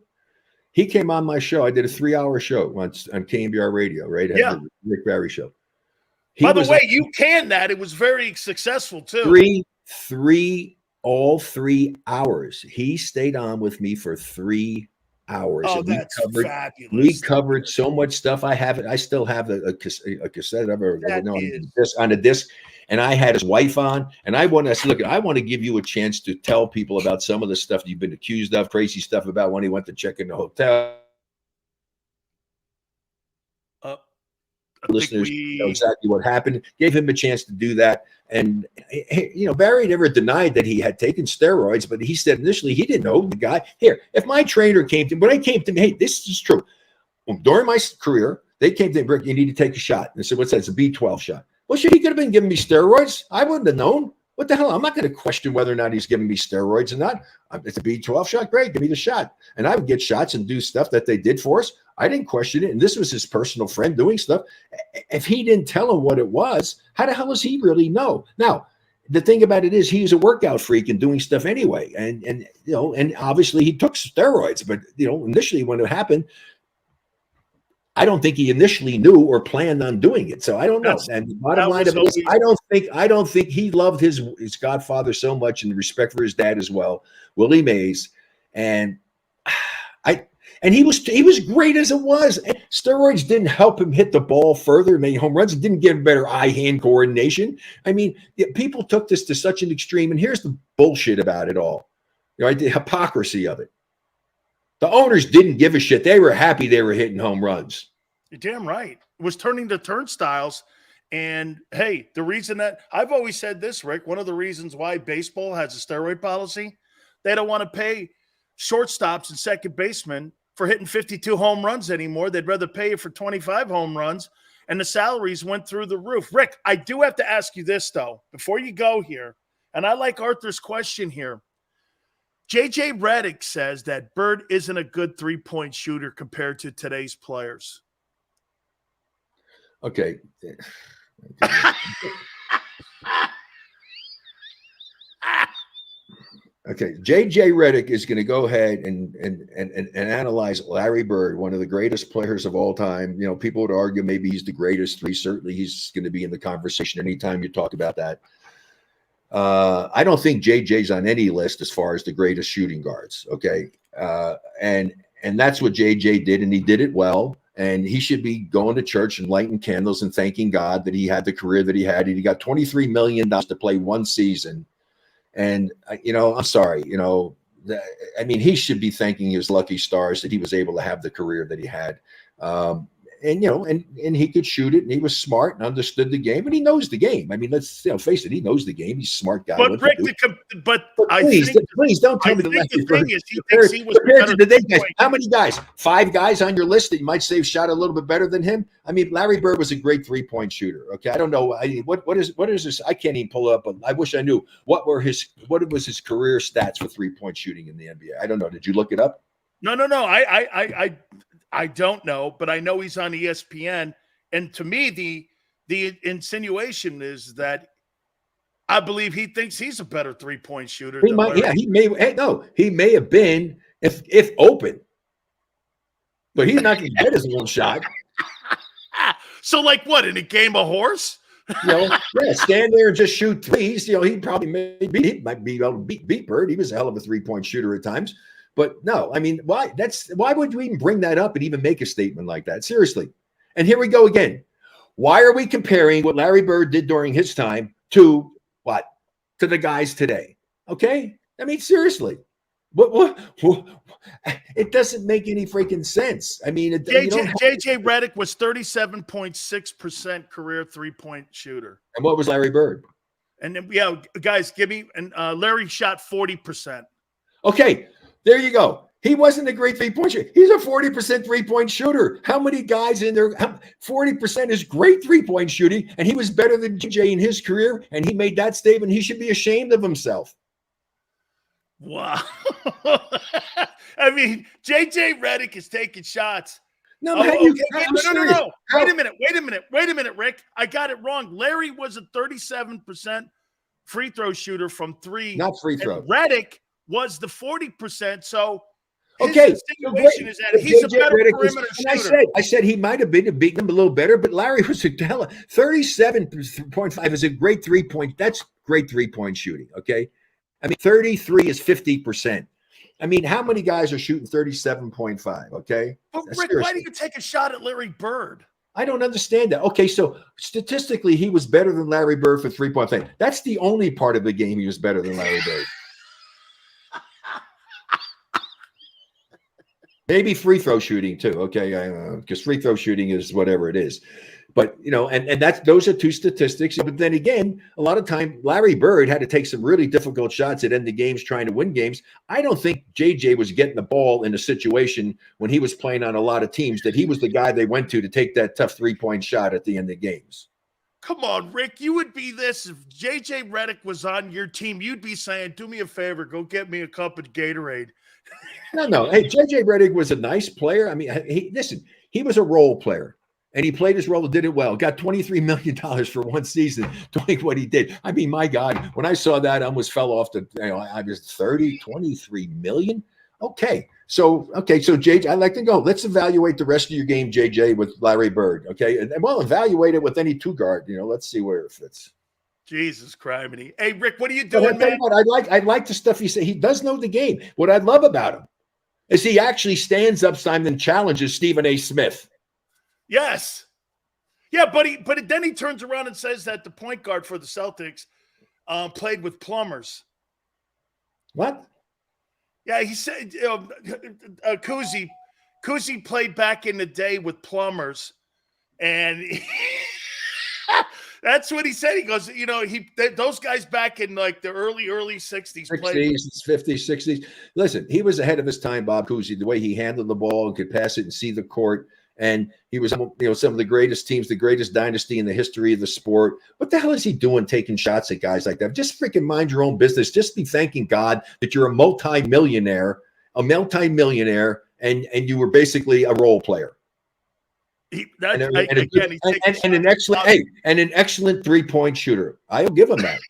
He came on my show. I did a 3-hour show once on KMBR radio, right? Yeah. Rick Barry show. By the way, you canned that. It was very successful too. All 3 hours. He stayed on with me for 3 hours. Oh, that's fabulous. We covered so much stuff. I have it. I still have a cassette on a disc. And I had his wife on, and I said, look, I want to give you a chance to tell people about some of the stuff you've been accused of, crazy stuff about when he went to check in the hotel. Listeners know exactly what happened. Gave him a chance to do that. And, Barry never denied that he had taken steroids, but he said initially he didn't know the guy. Here, if my trainer came to me, when I came to me, hey, this is true. During my career, they came to me, Rick, you need to take a shot. And I said, what's that? It's a B12 shot. Well, shit, he could have been giving me steroids. I wouldn't have known. What the hell? I'm not going to question whether or not he's giving me steroids or not. It's a B12 shot. Great. Give me the shot. And I would get shots and do stuff that they did for us. I didn't question it. And this was his personal friend doing stuff. If he didn't tell him what it was, how the hell does he really know? Now, the thing about it is he's a workout freak and doing stuff anyway. And obviously he took steroids, but, initially when it happened, I don't think he initially knew or planned on doing it. So I don't know. And the bottom line of it is, I don't think he loved his godfather so much and respect for his dad as well, Willie Mays. And he was great as it was. Steroids didn't help him hit the ball further, make home runs. It didn't give him better eye-hand coordination. I mean, people took this to such an extreme. And here's the bullshit about it all. The hypocrisy of it. The owners didn't give a shit. They were happy they were hitting home runs. You're damn right. It was turning to turnstiles. And, hey, the reason that – I've always said this, Rick, one of the reasons why baseball has a steroid policy, they don't want to pay shortstops and second basemen for hitting 52 home runs anymore. They'd rather pay you for 25 home runs, and the salaries went through the roof. Rick, I do have to ask you this, though, before you go here, and I like Arthur's question here. J.J. Redick says that Bird isn't a good three-point shooter compared to today's players. Okay. Okay. J.J. Redick is going to go ahead and analyze Larry Bird, one of the greatest players of all time. People would argue maybe he's the greatest three. Certainly he's going to be in the conversation anytime you talk about that. I don't think JJ's on any list as far as the greatest shooting guards. Okay. And that's what JJ did, and he did it well. And he should be going to church and lighting candles and thanking God that he had the career that he had. He got $23 million to play one season. And, I'm sorry, he should be thanking his lucky stars that he was able to have the career that he had. and he could shoot it, and he was smart and understood the game, and he knows the game. I mean, let's face it, he knows the game. He's a smart guy. But Rick, but please don't tell me the thing is he thinks he was better than guys. How many guys? 5 guys on your list that you might say shot a little bit better than him? I mean, Larry Bird was a great 3-point shooter. Okay, I don't know. What is this? I can't even pull up. But I wish I knew what was his career stats for 3-point shooting in the NBA. I don't know. Did you look it up? No. I don't know, but I know he's on ESPN. And to me, the insinuation is that I believe he thinks he's a better 3-point shooter. He may have been if open, but he's not going to get his one shot. So, like what, in a game of horse? Stand there and just shoot threes. He probably might be able to beat Bird. He was a hell of a 3-point shooter at times. But no, I mean, why would you even bring that up and even make a statement like that? Seriously. And here we go again. Why are we comparing what Larry Bird did during his time to what? To the guys today. Okay? I mean, seriously. What it doesn't make any freaking sense. I mean, JJ Redick was 37.6% career 3-point shooter. And what was Larry Bird? And then, guys, give me Larry shot 40%. Okay. There you go. He wasn't a great 3-point shooter. He's a 40% 3-point shooter. How many guys in there? 40% is great 3-point shooting, and he was better than JJ in his career, and he made that statement. He should be ashamed of himself. Wow. I mean, JJ Redick is taking shots. No. Wait a minute, Rick. I got it wrong. Larry was a 37% free throw shooter from 3. Not free throw. Redick was the 40%. So his insinuation is that he's a better perimeter shooter. I said he might have beaten him a little better, but Larry was a 37.5 is a great 3-point. That's great 3-point shooting. Okay. I mean, 33 is 50%. I mean, how many guys are shooting 37.5? Okay. But Rick, why do you take a shot at Larry Bird? I don't understand that. Okay, so statistically, he was better than Larry Bird for 3-point thing. That's the only part of the game he was better than Larry Bird. Maybe free throw shooting too. Okay, because free throw shooting is whatever it is. But and those are 2 statistics. But then again, a lot of time Larry Bird had to take some really difficult shots at end of games trying to win games. I don't think JJ was getting the ball in a situation when he was playing on a lot of teams that he was the guy they went to take that tough 3-point shot at the end of games. Come on, Rick. You would be this if JJ Redick was on your team. You'd be saying, "Do me a favor, go get me a cup of Gatorade." No. Hey, JJ Redick was a nice player. I mean, he was a role player, and he played his role and did it well. Got $23 million for one season doing what he did. I mean, my God, when I saw that, I almost fell off I was 23 million. Okay. So JJ, I'd like to go. Let's evaluate the rest of your game, JJ, with Larry Bird. Okay. And we'll evaluate it with any 2-guard. Let's see where it fits. Jesus criminy. Hey, Rick, what are you doing, man? I like the stuff he said. He does know the game. What I love about him is he actually stands up, Simon, and challenges Stephen A. Smith. Yes. Yeah, but then he turns around and says that the point guard for the Celtics played with plumbers. What? Yeah, he said Kuzi played back in the day with plumbers, and that's what he said. He goes, those guys back in like the early 60s, 50s, 60s. Listen, he was ahead of his time, Bob Cousy, the way he handled the ball and could pass it and see the court. And he was, some of the greatest teams, the greatest dynasty in the history of the sport. What the hell is he doing taking shots at guys like that? Just freaking mind your own business. Just be thanking God that you're a multi-millionaire, and you were basically a role player. An excellent 3-point shooter. I'll give him that.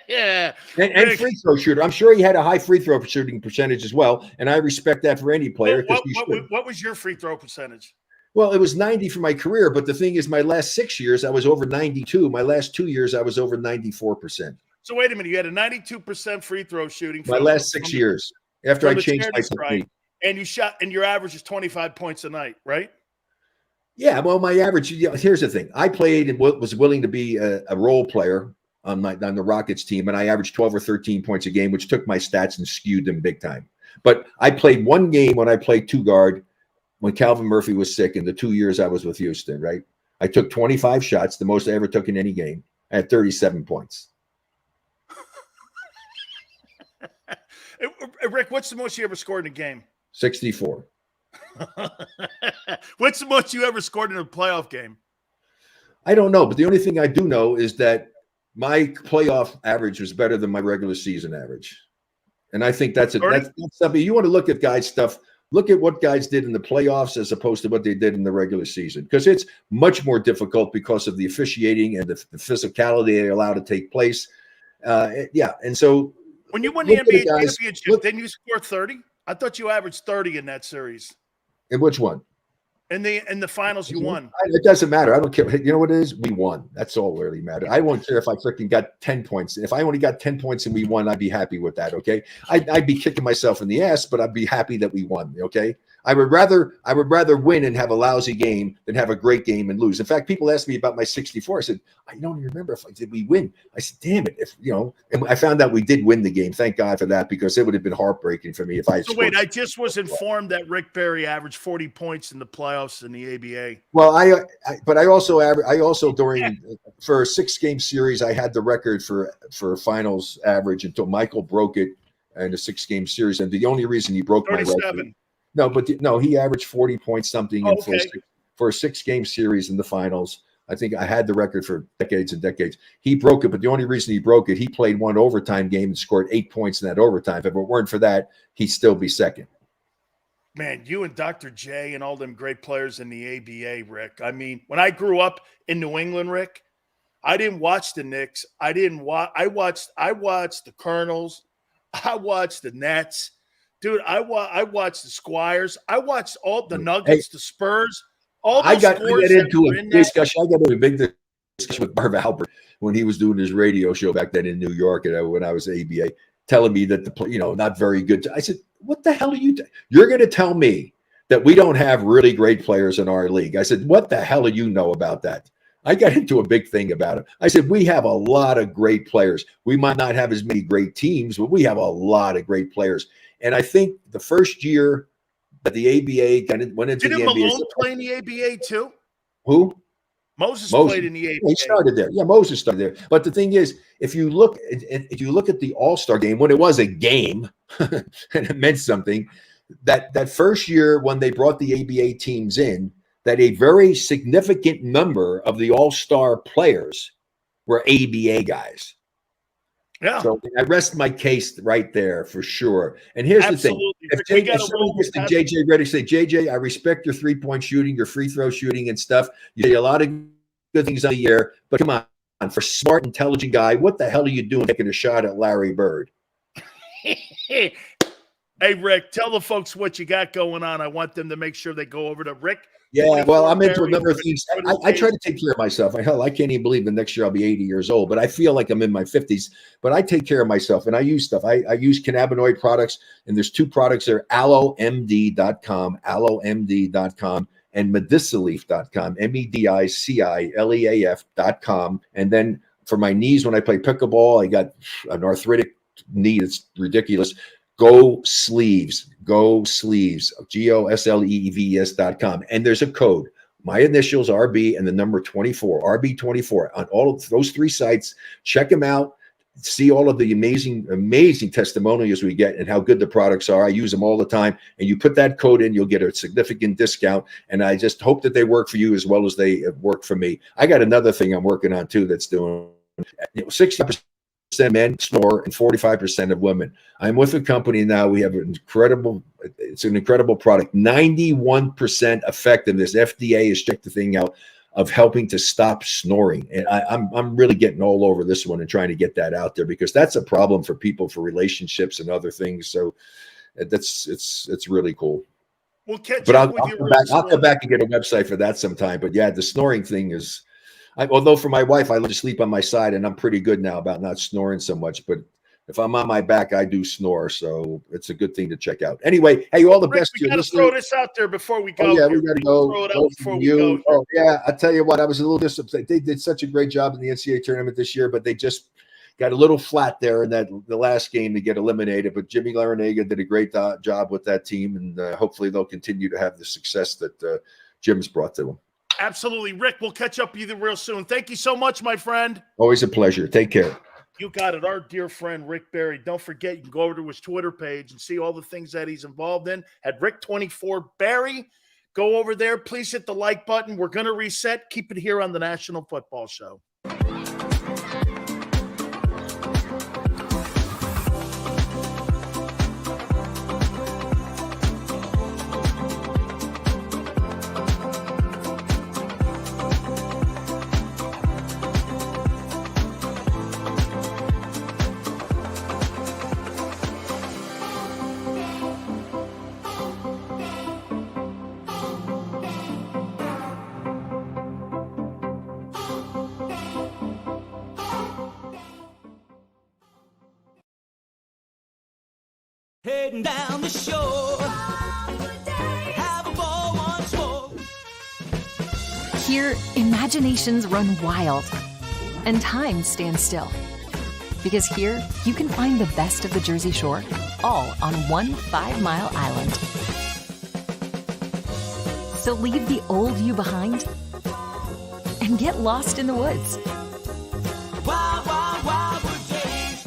Yeah. And free throw shooter. I'm sure he had a high free throw shooting percentage as well. And I respect that for any player. What was your free throw percentage? Well, it was 90 for my career. But the thing is, my last 6 years, I was over 92. My last 2 years, I was over 94%. So wait a minute. You had a 92% free throw shooting. My last 6 years after I changed my technique. And you shot, and your average is 25 points a night, right? Yeah. Well, my average, here's the thing. I played and was willing to be a role player on the Rockets team, and I averaged 12 or 13 points a game, which took my stats and skewed them big time. But I played one game when I played 2-guard when Calvin Murphy was sick in the 2 years I was with Houston, right? I took 25 shots, the most I ever took in any game. I had 37 points. Rick, what's the most you ever scored in a game? 64. What's the most you ever scored in a playoff game? I don't know, but the only thing I do know is that my playoff average was better than my regular season average. And I think that's something you want to look at guys' stuff. Look at what guys did in the playoffs as opposed to what they did in the regular season, because it's much more difficult because of the officiating and the physicality they allow to take place. And so when you won the NBA championship, didn't you score 30? I thought you averaged 30 in that series. In which one? In the finals, you won. It doesn't matter. I don't care. You know what it is? We won. That's all really matters. I won't care if I freaking got 10 points. If I only got 10 points and we won, I'd be happy with that. Okay. I'd be kicking myself in the ass, but I'd be happy that we won. Okay. I would rather win and have a lousy game than have a great game and lose. In fact, people asked me about my 64. I said, I don't remember if did we win. I said, damn it, and I found out we did win the game. Thank God for that, because it would have been heartbreaking for me if I had. So wait, I just was informed that Rick Barry averaged 40 points in the playoffs in the ABA. Well, I also during for a 6-game series, I had the record for finals average until Michael broke it in a 6-game series, and the only reason he broke 37. my record. No, he averaged 40 points something for a 6-game series in the finals. I think I had the record for decades and decades. He broke it, but the only reason he broke it, he played one overtime game and scored 8 points in that overtime. If it weren't for that, he'd still be second. Man, you and Dr. J and all them great players in the ABA, Rick. I mean, when I grew up in New England, Rick, I didn't watch the Knicks. I watched the Colonels. I watched the Nets. Dude, I watched the Squires. I watched all the Nuggets, the Spurs. I got into a big discussion with Marv Albert when he was doing his radio show back then in New York, and when I was ABA, telling me that not very good. I said, "What the hell are you? You're going to tell me that we don't have really great players in our league?" I said, "What the hell do you know about that?" I got into a big thing about it. I said, we have a lot of great players. We might not have as many great teams, but we have a lot of great players. And I think the first year that the ABA went into the NBA. Didn't Malone play in the ABA too? Who? Moses played in the ABA. He started there. Yeah, Moses started there. But the thing is, if you look at the All-Star game, when it was a game and it meant something, that first year when they brought the ABA teams in, that a very significant number of the All-Star players were ABA guys. Yeah. So I rest my case right there for sure. And here's the thing. If somebody gets to JJ Redick, say, JJ, I respect your three-point shooting, your free throw shooting and stuff. You say a lot of good things on the air, but come on, for a smart, intelligent guy, what the hell are you doing taking a shot at Larry Bird? Hey, Rick, tell the folks what you got going on. I want them to make sure they go over to Rick. Yeah, well, I'm into a number of things. I try to take care of myself. I can't even believe the next year I'll be 80 years old, but I feel like I'm in my 50s. But I take care of myself, and I use stuff. I use cannabinoid products, and there's 2 products there, AlloMD.com, and Medicilleaf.com, MEDICILEAF.com. And then for my knees, when I play pickleball, I got an arthritic knee that's ridiculous. Go Sleeves, GOSLEEVS.com. And there's a code. My initials, RB, and the number 24, RB24, on all of those 3 sites. Check them out. See all of the amazing testimonials we get and how good the products are. I use them all the time. And you put that code in, you'll get a significant discount. And I just hope that they work for you as well as they work for me. I got another thing I'm working on too that's doing 60% men snore and 45% of women. I'm with a company now. We have it's an incredible product. 91% effectiveness. FDA has checked the thing out of helping to stop snoring. And I'm really getting all over this one and trying to get that out there, because that's a problem for people, for relationships and other things. So it's really cool. We'll catch but up with you. I'll come back and get a website for that sometime. But yeah, the snoring thing is, although for my wife, I let her sleep on my side, and I'm pretty good now about not snoring so much. But if I'm on my back, I do snore. So it's a good thing to check out. Anyway, hey, all the Rick, best to you. We got to throw this out there before we go. Oh, yeah, we got to go. Throw it out before we go. Oh, yeah. I tell you what, I was a little disappointed. They did such a great job in the NCAA tournament this year, but they just, got a little flat there in the last game to get eliminated. But Jimmy Larinaga did a great job with that team, and hopefully they'll continue to have the success that Jim's brought to them. Absolutely. Rick, we'll catch up with you real soon. Thank you so much, my friend. Always a pleasure. Take care. You got it. Our dear friend, Rick Barry. Don't forget, you can go over to his Twitter page and see all the things that he's involved in at Rick24Barry. Go over there. Please hit the like button. We're going to reset. Keep it here on the National Football Show. Heading down the shore, have a ball once more. Here, imaginations run wild and time stands still. Because here, you can find the best of the Jersey Shore, all on one 5-mile island. So leave the old you behind and get lost in the woods. Wild, wild, wild wood days.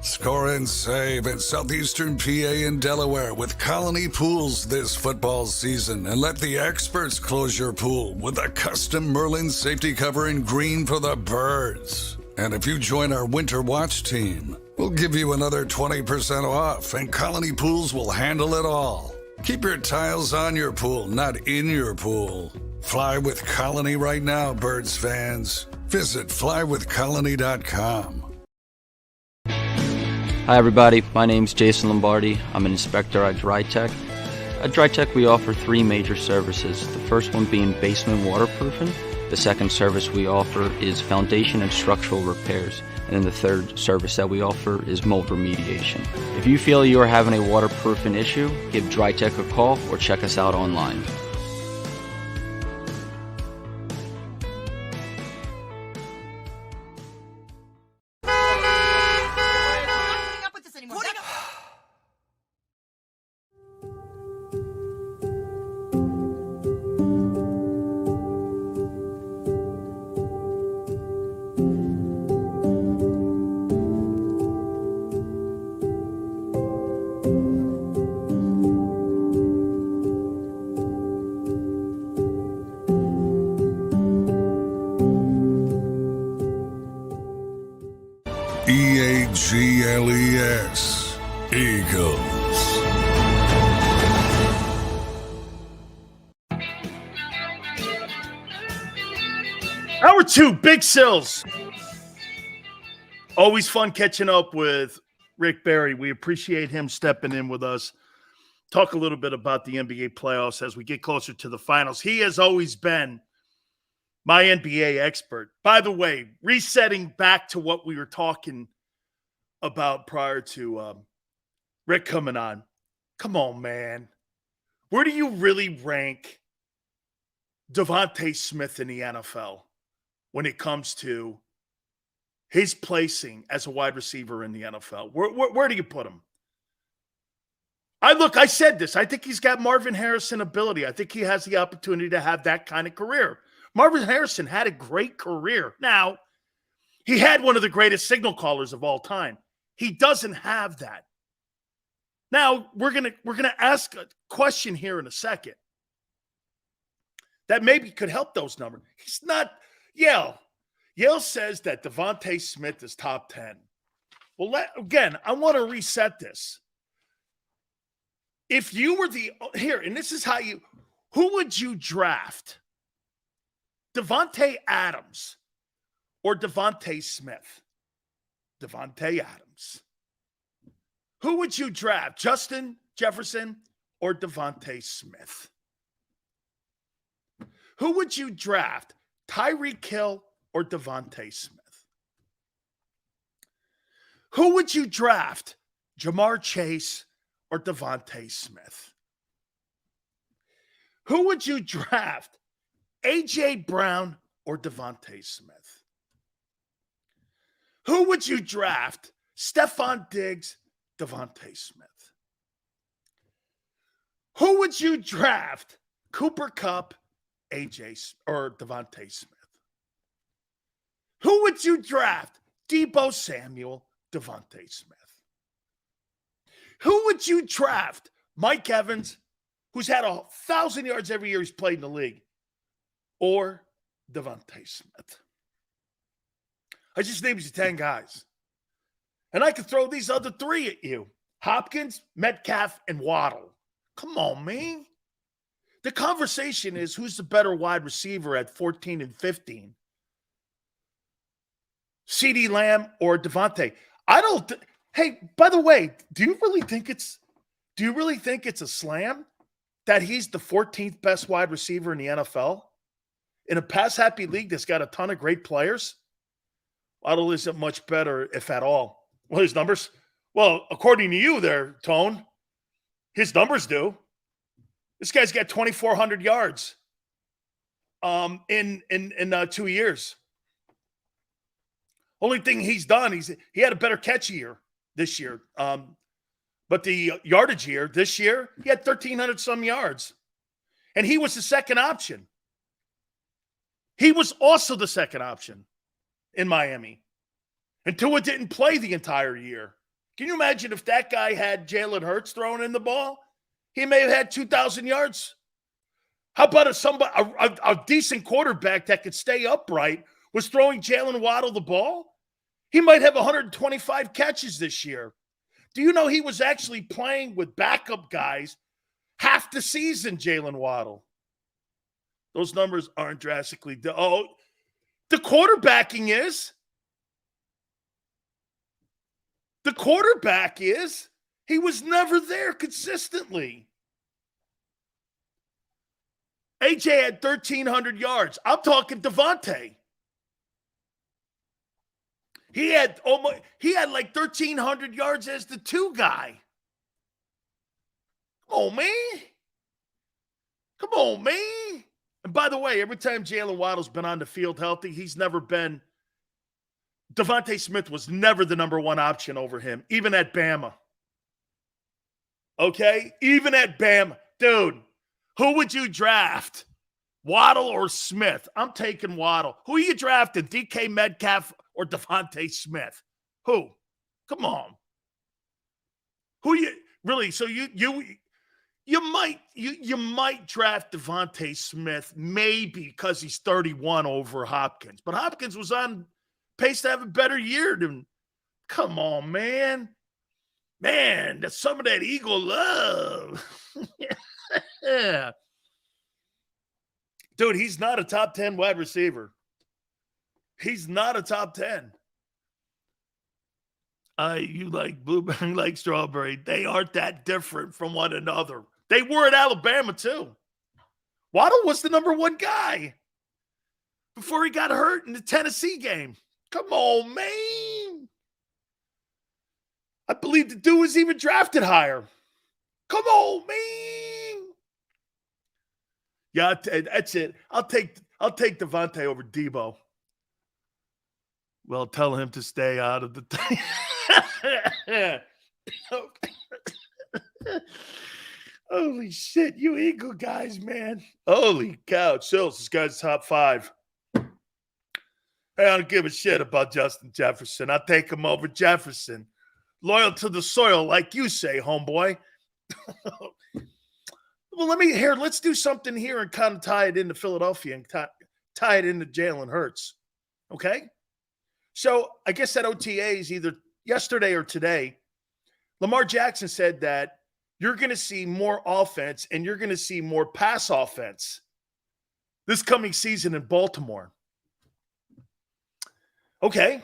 Score and save in southeastern PA and Delaware with Colony Pools this football season, and let the experts close your pool with a custom Merlin safety cover in green for the birds. And if you join our Winter Watch team, we'll give you another 20% off, and Colony Pools will handle it all. Keep your tiles on your pool, not in your pool. Fly with Colony right now, birds fans. Visit flywithcolony.com. Hi everybody, my name's Jason Lombardi. I'm an inspector at DryTech. At DryTech we offer 3 major services, the first one being basement waterproofing, the second service we offer is foundation and structural repairs, and then the third service that we offer is mold remediation. If you feel you are having a waterproofing issue, give DryTech a call or check us out online. EAGLES, Eagles. Hour 2, Big Sills. Always fun catching up with Rick Barry. We appreciate him stepping in with us. Talk a little bit about the NBA playoffs as we get closer to the finals. He has always been my NBA expert. By the way, resetting back to what we were talking about prior to Rick coming on. Come on, man. Where do you really rank Devontae Smith in the NFL when it comes to his placing as a wide receiver in the NFL? Where do you put him? I said this. I think he's got Marvin Harrison ability. I think he has the opportunity to have that kind of career. Marvin Harrison had a great career. Now, he had one of the greatest signal callers of all time. He doesn't have that. Now, we're gonna ask a question here in a second that maybe could help those numbers. He's not Yale. Yale says that Devontae Smith is top 10. Well, again, I want to reset this. If you were and this is how who would you draft? Devontae Adams or Devontae Smith? Devontae Adams. Who would you draft? Justin Jefferson or Devontae Smith? Who would you draft, Tyreek Hill or Devontae Smith? Who would you draft, Jamar Chase or Devontae Smith? Who would you draft, A.J. Brown or Devontae Smith? Who would you draft, Stephon Diggs, Devontae Smith? Who would you draft, Cooper Kupp, AJ or Devontae Smith? Who would you draft, Deebo Samuel, Devontae Smith? Who would you draft, Mike Evans, who's had 1,000 yards every year he's played in the league, or Devontae Smith? I just named you 10 guys. And I could throw these other 3 at you. Hopkins, Metcalf, and Waddle. Come on, man. The conversation is who's the better wide receiver at 14 and 15? CeeDee Lamb or Devontae? Hey, by the way, do you really think it's a slam that he's the 14th best wide receiver in the NFL? In a pass-happy league that's got a ton of great players? Waddle isn't much better, if at all. Well, his numbers? Well, according to you there, Tone, his numbers do. This guy's got 2,400 yards in 2 years. Only thing he's done, he had a better catch year this year. But the yardage year, this year, he had 1,300 some yards. And he was the second option. He was also the second option in Miami. And Tua didn't play the entire year. Can you imagine if that guy had Jalen Hurts throwing in the ball? He may have had 2,000 yards. How about if a decent quarterback that could stay upright was throwing Jalen Waddle the ball? He might have 125 catches this year. Do you know he was actually playing with backup guys half the season, Jalen Waddle? Those numbers aren't drastically. The quarterbacking is. The quarterback is. He was never there consistently. AJ had 1,300 yards. I'm talking Devontae. He had like 1,300 yards as the 2 guy. Come on, man. And by the way, every time Jalen Waddle's been on the field healthy, Devontae Smith was never the number 1 option over him, even at Bama. Okay? Even at Bama. Dude, who would you draft? Waddle or Smith? I'm taking Waddle. Who are you drafting? DK Metcalf or Devontae Smith? Who? Come on. Who you really? So you might draft Devontae Smith maybe because he's 31 over Hopkins, but Hopkins was on pace to have a better year than. Come on, man. Man, that's some of that Eagle love. Yeah. Dude, he's not a top 10 wide receiver. He's not a top 10. You like blueberry, like strawberry. They aren't that different from one another. They were at Alabama, too. Waddle was the number 1 guy before he got hurt in the Tennessee game. Come on, man. I believe the dude was even drafted higher. Come on, man. Yeah, that's it. I'll take Devontae over Deebo. Well, tell him to stay out of the thing. Holy shit, you Eagle guys, man. Holy cow. Sills, this guy's top 5. Hey, I don't give a shit about Justin Jefferson. I'll take him over Jefferson. Loyal to the soil, like you say, homeboy. Well, let's do something here and kind of tie it into Philadelphia and tie it into Jalen Hurts. Okay? So I guess at OTAs, either yesterday or today, Lamar Jackson said that you're going to see more offense and you're going to see more pass offense this coming season in Baltimore. Okay.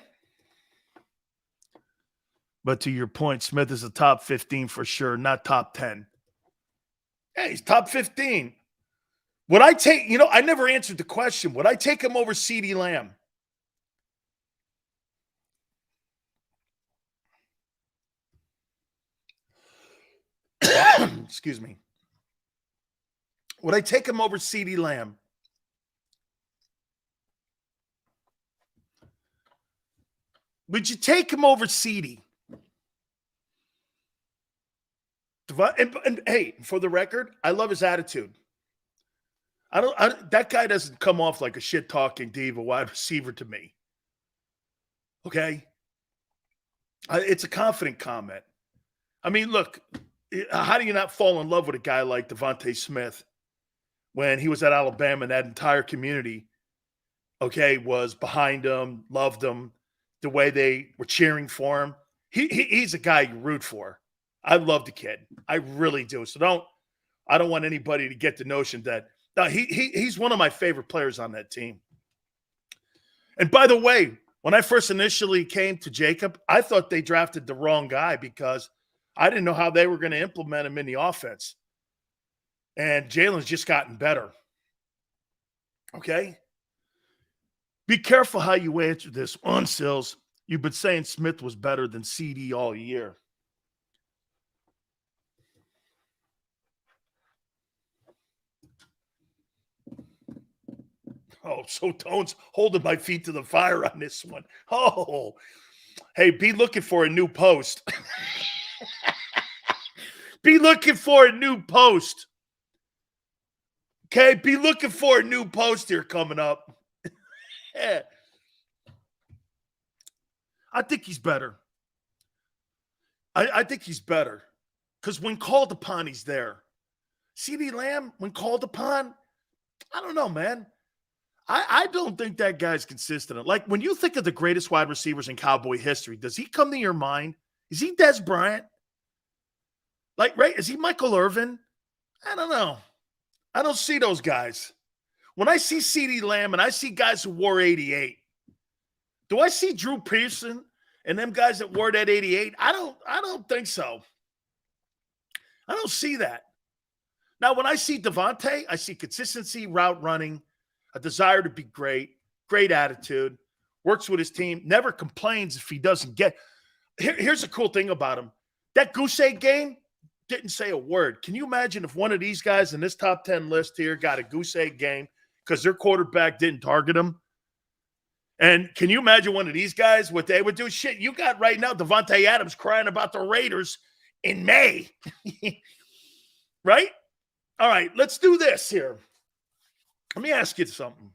But to your point, Smith is a top 15 for sure, not top 10. Yeah, he's top 15. Would I take, I never answered the question. Would I take him over CeeDee Lamb? Excuse me. Would I take him over CeeDee Lamb? Would you take him over CeeDee? And hey, for the record, I love his attitude. That guy doesn't come off like a shit-talking diva wide receiver to me. Okay? It's a confident comment. I mean, look, how do you not fall in love with a guy like Devontae Smith when he was at Alabama and that entire community, okay, was behind him, loved him, the way they were cheering for him? He's a guy you root for. I love the kid. I really do. So I don't want anybody to get the notion that he's one of my favorite players on that team. And by the way, when I first initially came to JAKIB, I thought they drafted the wrong guy because I didn't know how they were going to implement him in the offense. And Jalen's just gotten better. Okay? Be careful how you answer this. On Sills, you've been saying Smith was better than CeeDee all year. Oh, so Tone's holding my feet to the fire on this one. Oh, hey, be looking for a new post. Be looking for a new post. Okay, be looking for a new post here coming up. Yeah. I think he's better. I think he's better. Because when called upon, he's there. CeeDee Lamb, when called upon, I don't know, man. I don't think that guy's consistent. Like, when you think of the greatest wide receivers in Cowboy history, does he come to your mind? Is he Des Bryant? Like, right? Is he Michael Irvin? I don't know. I don't see those guys. When I see CeeDee Lamb and I see guys who wore 88, do I see Drew Pearson and them guys that wore that 88? I don't think so. I don't see that. Now, when I see Devontae, I see consistency, route running, a desire to be great, great attitude, works with his team, never complains if he doesn't get. Here's the cool thing about him. That goose egg game, didn't say a word. Can you imagine if one of these guys in this top 10 list here got a goose egg game because their quarterback didn't target him? And can you imagine one of these guys, what they would do? Shit, you got right now Devontae Adams crying about the Raiders in May. Right? All right, let's do this here. Let me ask you something.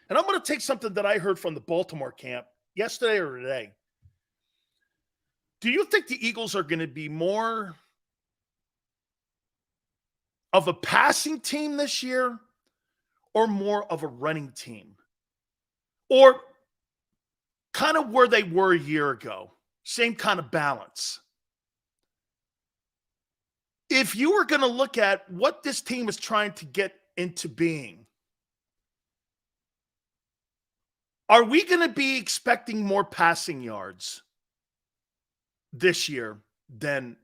And I'm going to take something that I heard from the Baltimore camp yesterday or today. Do you think the Eagles are going to be more of a passing team this year or more of a running team? Or kind of where they were a year ago? Same kind of balance. If you were going to look at what this team is trying to get into being, are we going to be expecting more passing yards this year than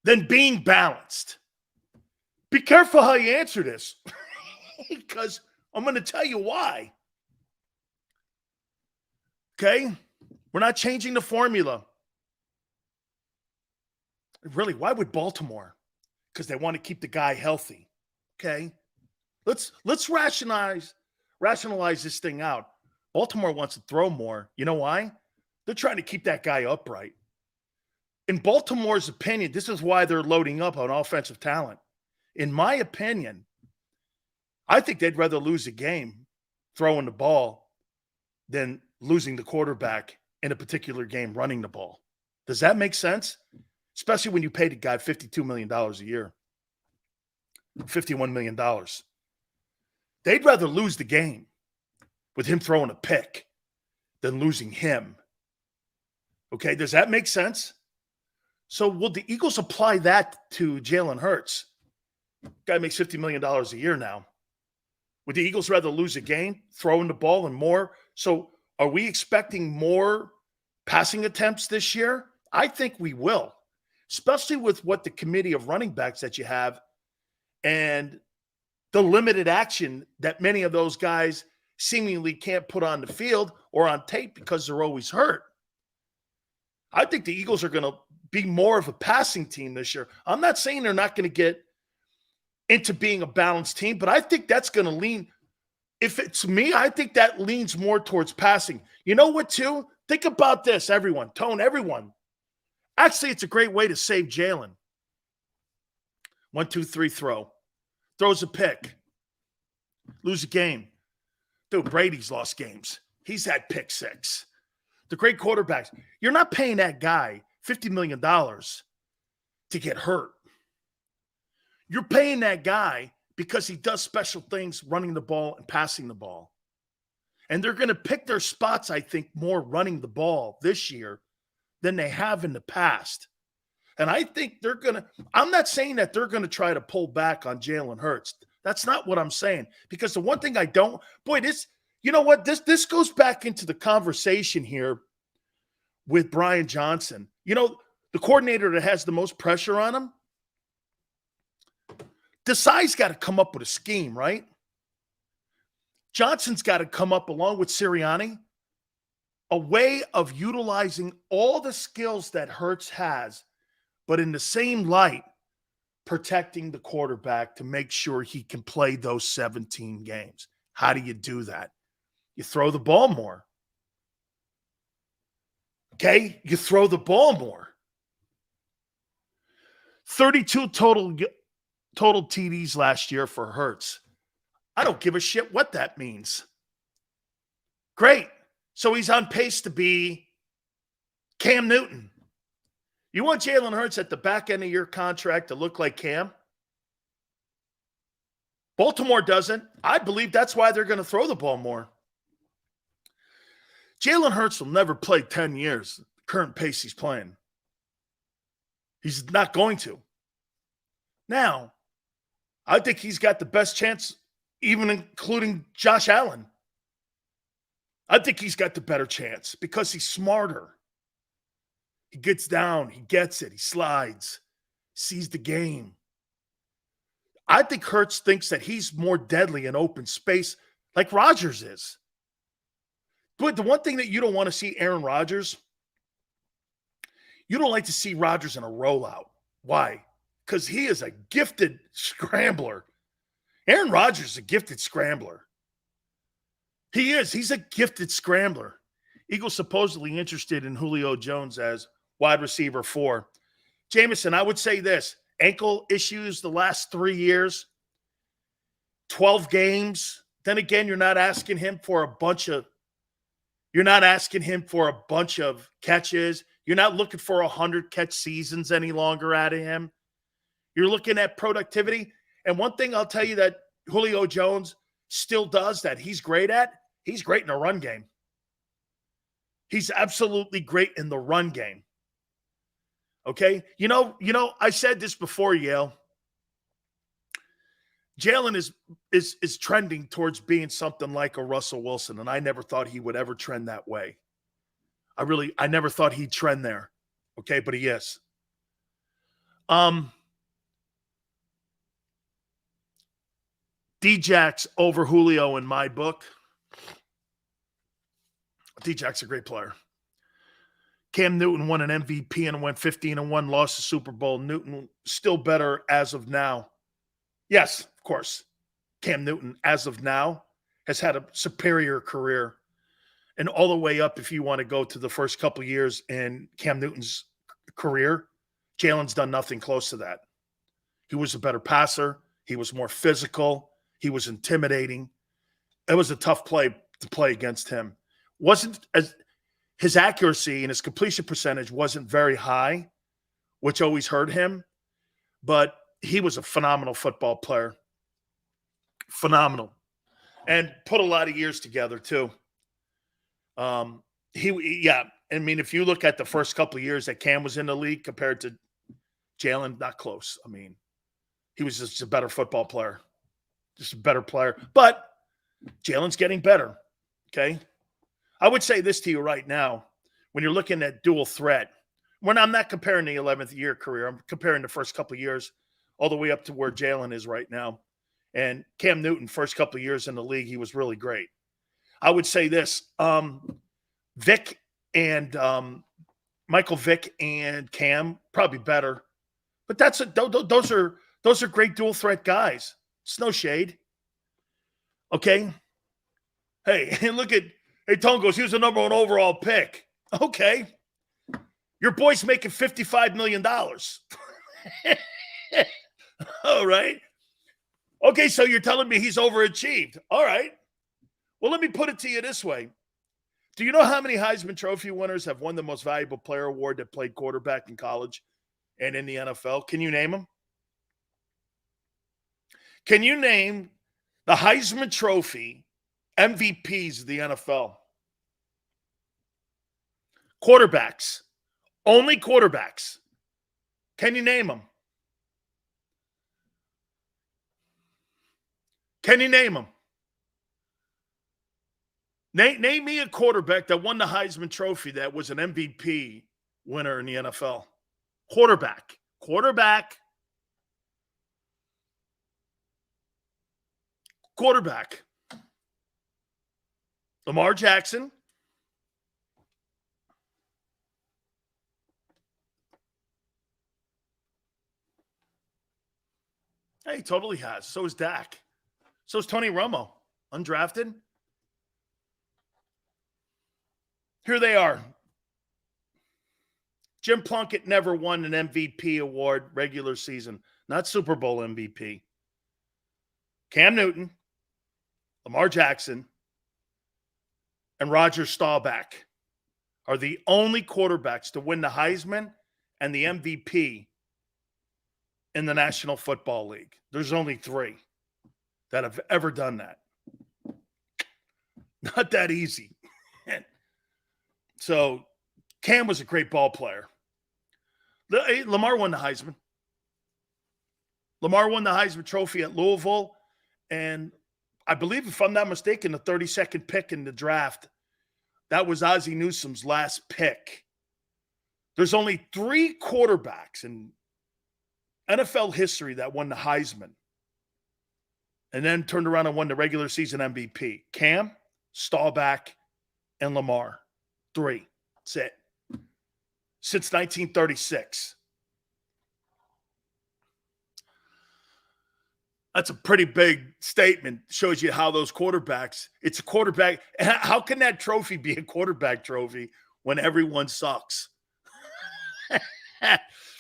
being balanced? Be careful how you answer this because I'm going to tell you why. Okay? We're not changing the formula. Really, why would Baltimore? Because they want to keep the guy healthy. Okay? Let's rationalize this thing out. Baltimore wants to throw more. You know why? They're trying to keep that guy upright. In Baltimore's opinion, this is why they're loading up on offensive talent. In my opinion, I think they'd rather lose a game throwing the ball than losing the quarterback in a particular game running the ball. Does that make sense? Especially when you pay the guy $52 million a year. $51 million. They'd rather lose the game with him throwing a pick than losing him. Okay, does that make sense? So will the Eagles apply that to Jalen Hurts? Guy makes $50 million a year now. Would the Eagles rather lose a game, throwing the ball and more? So are we expecting more passing attempts this year? I think we will. especially with what the committee of running backs that you have and the limited action that many of those guys seemingly can't put on the field or on tape because they're always hurt. I think the Eagles are going to be more of a passing team this year. I'm not saying they're not going to get into being a balanced team, but I think that's going to lean. If it's me, I think that leans more towards passing. You know what, too? Think about this, everyone. Tone, everyone. Actually, it's a great way to save Jalen. 1, 2, 3, throw. Throws a pick. Lose a game. Dude, Brady's lost games. He's had pick six. The great quarterbacks. You're not paying that guy $50 million to get hurt. You're paying that guy because he does special things running the ball and passing the ball. And they're going to pick their spots, I think, more running the ball this year than they have in the past. And I think they're going to – I'm not saying that they're going to try to pull back on Jalen Hurts. That's not what I'm saying. Because the one thing I don't – boy, this – you know what? This goes back into the conversation here with Brian Johnson. You know, the coordinator that has the most pressure on him, Desai's got to come up with a scheme, right? Johnson's got to come up, along with Sirianni, a way of utilizing all the skills that Hurts has, but in the same light, protecting the quarterback to make sure he can play those 17 games. How do you do that? You throw the ball more. Okay? You throw the ball more. 32 total TDs last year for Hurts. I don't give a shit what that means. Great. So he's on pace to be Cam Newton. You want Jalen Hurts at the back end of your contract to look like Cam? Baltimore doesn't. I believe that's why they're going to throw the ball more. Jalen Hurts will never play 10 years, the current pace he's playing. He's not going to. Now, I think he's got the best chance, even including Josh Allen. I think he's got the better chance because he's smarter. He gets down, he gets it, he slides, sees the game. I think Hurts thinks that he's more deadly in open space like Rodgers is. But the one thing that you don't want to see Aaron Rodgers, you don't like to see Rodgers in a rollout. Why? Because he is a gifted scrambler. Aaron Rodgers is a gifted scrambler. He is. He's a gifted scrambler. Eagles supposedly interested in Julio Jones as wide receiver 4. Jameson, I would say this. Ankle issues the last 3 years, 12 games. Then again, you're not asking him for a bunch of catches. You're not looking for 100 catch seasons any longer out of him. You're looking at productivity. And one thing I'll tell you that Julio Jones still does that he's great at, he's great in the run game. He's absolutely great in the run game. Okay? You know, I said this before, Yale. Jalen is trending towards being something like a Russell Wilson, and I never thought he would ever trend that way. I never thought he'd trend there. Okay, but he is. D-Jack's over Julio in my book. D-Jack's a great player. Cam Newton won an MVP and went 15-1, lost the Super Bowl. Newton still better as of now. Yes, of course. Cam Newton, as of now, has had a superior career. And all the way up, if you want to go to the first couple of years in Cam Newton's career, Jalen's done nothing close to that. He was a better passer. He was more physical. He was intimidating. It was a tough play to play against him. His accuracy and his completion percentage wasn't very high, which always hurt him. But he was a phenomenal football player. Phenomenal. And put a lot of years together, too. I mean, if you look at the first couple of years that Cam was in the league compared to Jalen, not close. I mean, he was just a better football player. Just a better player. But Jalen's getting better, okay? I would say this to you right now. When you're looking at dual threat, When I'm not comparing the 11th year career, I'm comparing the first couple of years all the way up to where Jalen is right now. And Cam Newton, first couple of years in the league, he was really great. I would say this, Vic and Michael Vick and Cam, probably better. But those are great dual threat guys. It's no shade. Okay. Hey, Tone goes, he was the number 1 overall pick. Okay. Your boy's making $55 million. All right. Okay, so you're telling me he's overachieved. All right. Well, let me put it to you this way. Do you know how many Heisman Trophy winners have won the Most Valuable Player award that played quarterback in college and in the NFL? Can you name them? Can you name the Heisman Trophy MVPs of the NFL? Quarterbacks. Only quarterbacks. Can you name them? Can you name them? Name me a quarterback that won the Heisman Trophy that was an MVP winner in the NFL. Quarterback. Lamar Jackson. Hey, he totally has. So is Dak. So is Tony Romo. Undrafted. Here they are. Jim Plunkett never won an MVP award regular season, not Super Bowl MVP. Cam Newton, Lamar Jackson, and Roger Staubach are the only quarterbacks to win the Heisman and the MVP in the National Football League. There's only 3 that have ever done that. Not that easy. So Cam was a great ball player. Lamar won the Heisman. Lamar won the Heisman Trophy at Louisville. And I believe, if I'm not mistaken, the 32nd pick in the draft, that was Ozzie Newsome's last pick. There's only 3 quarterbacks in NFL history that won the Heisman and then turned around and won the regular season MVP. Cam, Staubach, and Lamar. 3. That's it. Since 1936. That's a pretty big statement. Shows you how those quarterbacks, it's a quarterback. How can that trophy be a quarterback trophy when everyone sucks?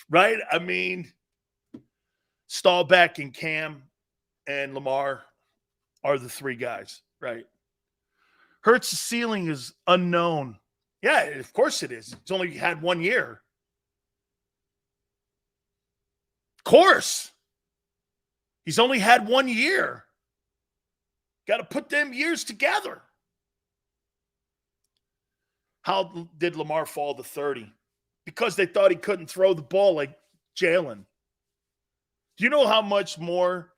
Right? I mean, Staubach and Cam and Lamar are the 3 guys, right? Hurts' ceiling is unknown. Yeah, of course it is. It's only had 1 year. Of course. He's only had 1 year. Got to put them years together. How did Lamar fall to 30? Because they thought he couldn't throw the ball like Jalen. Do you know how much more?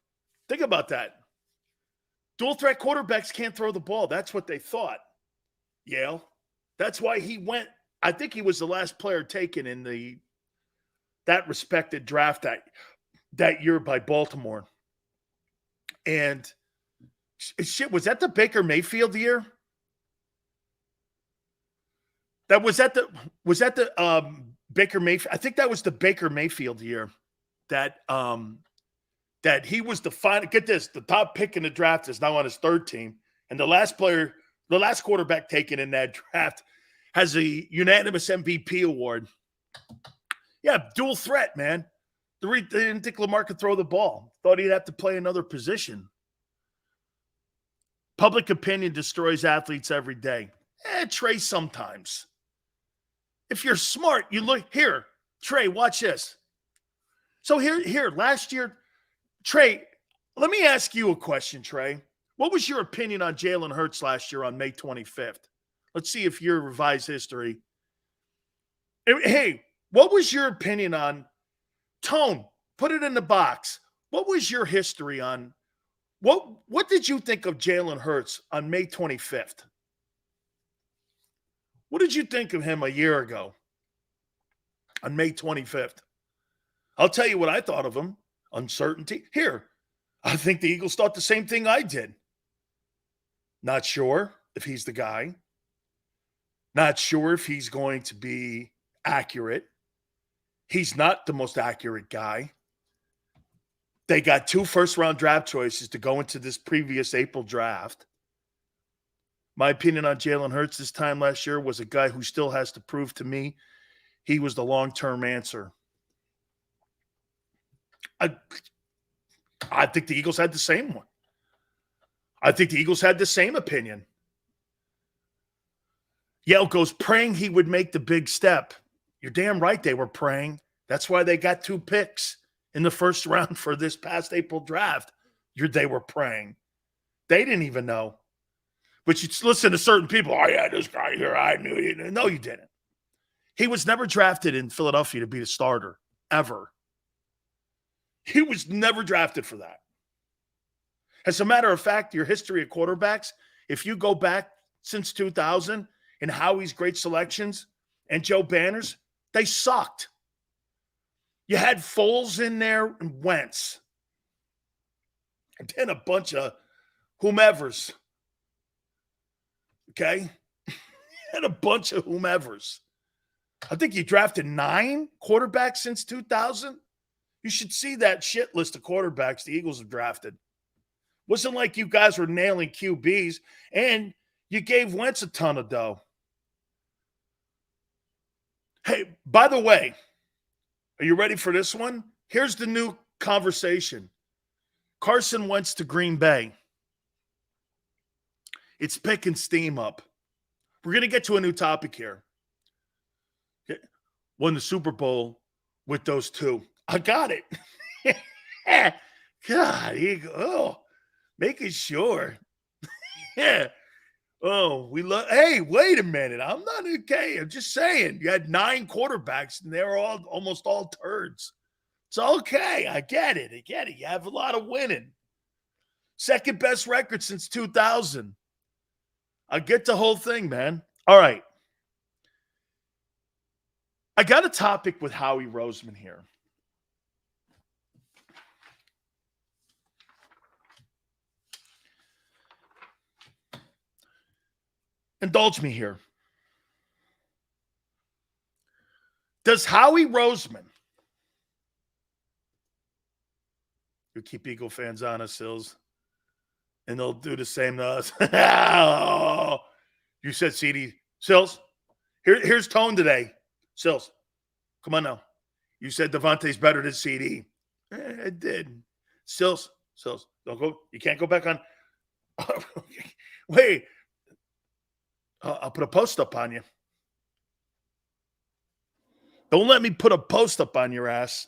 Think about that. Dual threat quarterbacks can't throw the ball. That's what they thought. Yale. That's why he went. I think he was the last player taken in that respected draft that year by Baltimore. And shit, was that the Baker Mayfield year? Was that the Baker Mayfield? I think that was the Baker Mayfield year that he was the final. Get this, the top pick in the draft is now on his 3rd team, and the last quarterback taken in that draft has a unanimous MVP award. Yeah, dual threat, man. They didn't think Lamar could throw the ball. Thought he'd have to play another position. Public opinion destroys athletes every day. Trey, sometimes. If you're smart, you look here. Trey, watch this. So here, last year, Trey, let me ask you a question, Trey. What was your opinion on Jalen Hurts last year on May 25th? Let's see if your revised history. Hey, what was your opinion on Tone? Put it in the box. What was your history on what did you think of Jalen Hurts on May 25th? What did you think of him a year ago? on May 25th. I'll tell you what I thought of him. Uncertainty. Here, I think the Eagles thought the same thing I did. Not sure if he's the guy. Not sure if he's going to be accurate. He's not the most accurate guy. They got 2 first-round draft choices to go into this previous April draft. My opinion on Jalen Hurts this time last year was a guy who still has to prove to me he was the long-term answer. I think the Eagles had the same one. I think the Eagles had the same opinion. Yale goes praying he would make the big step. You're damn right they were praying. That's why they got 2 picks in the first round for this past April draft. They were praying. They didn't even know. But you listen to certain people. Oh, yeah, this guy here, I knew he didn't. No, you didn't. He was never drafted in Philadelphia to be the starter, ever. He was never drafted for that. As a matter of fact, your history of quarterbacks, if you go back since 2000 and Howie's great selections and Joe Banner's, they sucked. You had Foles in there and Wentz. And then a bunch of whomevers. Okay? And a bunch of whomevers. I think you drafted 9 quarterbacks since 2000. You should see that shit list of quarterbacks the Eagles have drafted. Wasn't like you guys were nailing QBs, and you gave Wentz a ton of dough. Hey, by the way, are you ready for this one? Here's the new conversation. Carson Wentz to Green Bay. It's picking steam up. We're going to get to a new topic here. Won the Super Bowl with those 2. I got it. God, making sure. Yeah. Oh, hey, wait a minute. I'm not okay. I'm just saying. You had 9 quarterbacks, and they were almost all turds. It's okay. I get it. You have a lot of winning. Second best record since 2000. I get the whole thing, man. All right. I got a topic with Howie Roseman here. Indulge me here. Does Howie Roseman, you keep Eagle fans honest, Sills, and they'll do the same to us. Oh, you said CD. Sills, here's tone today. Sills, come on now. You said Devontae's better than CD. I did. Sills, don't go. You can't go back on. Wait. I'll put a post up on you. Don't let me put a post up on your ass.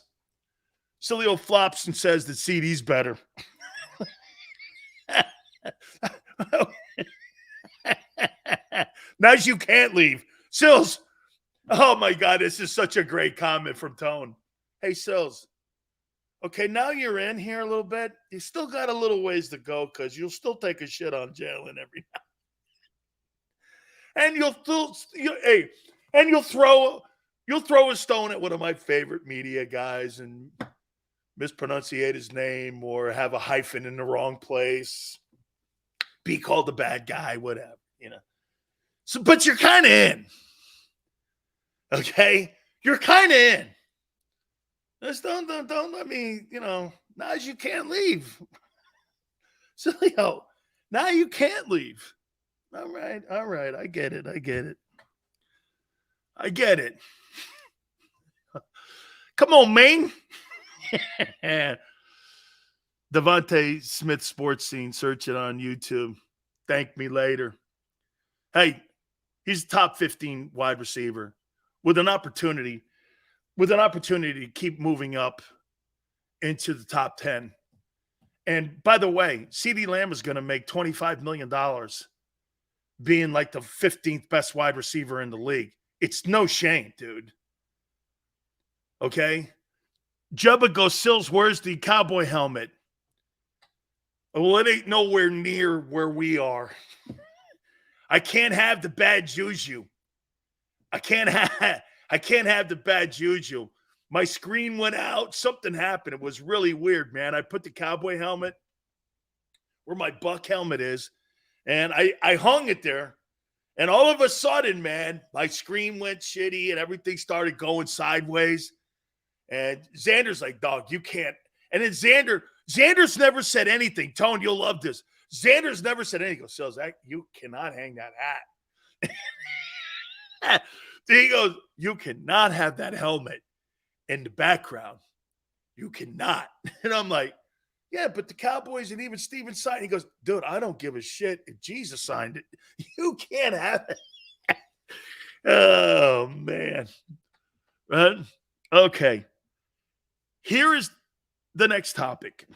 Sileo flops and says that CD's better. Now you can't leave. Sills. Oh, my God. This is such a great comment from Tone. Hey, Sills. Okay, now you're in here a little bit. You still got a little ways to go because you'll still take a shit on Jalen every now. And you'll throw a stone at one of my favorite media guys and mispronunciate his name or have a hyphen in the wrong place, be called the bad guy, whatever, So, but you're kind of in, okay? You're kind of in. Just don't let me, now you can't leave. So, now you can't leave. All right. I get it. Come on, man. Devontae Smith Sports Scene. Search it on YouTube. Thank me later. Hey, he's a top 15 wide receiver with an opportunity to keep moving up into the top 10. And by the way, CeeDee Lamb is going to make $25 million being like the 15th best wide receiver in the league. It's no shame, dude. Okay? Jubba goes, Sills, where's the cowboy helmet? Well, it ain't nowhere near where we are. I can't have the bad juju. I can't I can't have the bad juju. My screen went out. Something happened. It was really weird, man. I put the cowboy helmet where my Buck helmet is, and I hung it there. And all of a sudden, man, my screen went shitty and everything started going sideways. And Xander's like, dog, you can't. And then Xander's never said anything. Tone, you'll love this. Xander's never said anything. He goes, so Zach, you cannot hang that hat. He goes, you cannot have that helmet in the background. You cannot. And I'm like, yeah, but the Cowboys and even Steven signed. He goes, dude, I don't give a shit if Jesus signed it. You can't have it. Oh, man. Right? Okay. Here is the next topic.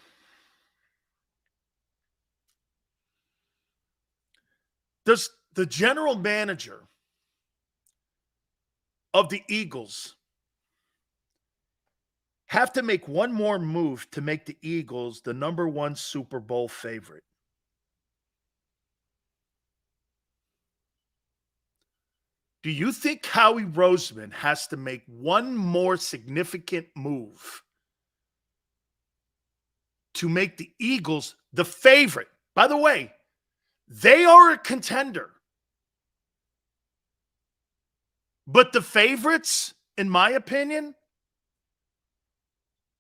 Does the general manager of the Eagles have to make one more move to make the Eagles the number one Super Bowl favorite? Do you think Howie Roseman has to make one more significant move to make the Eagles the favorite? By the way, they are a contender. But the favorites, in my opinion,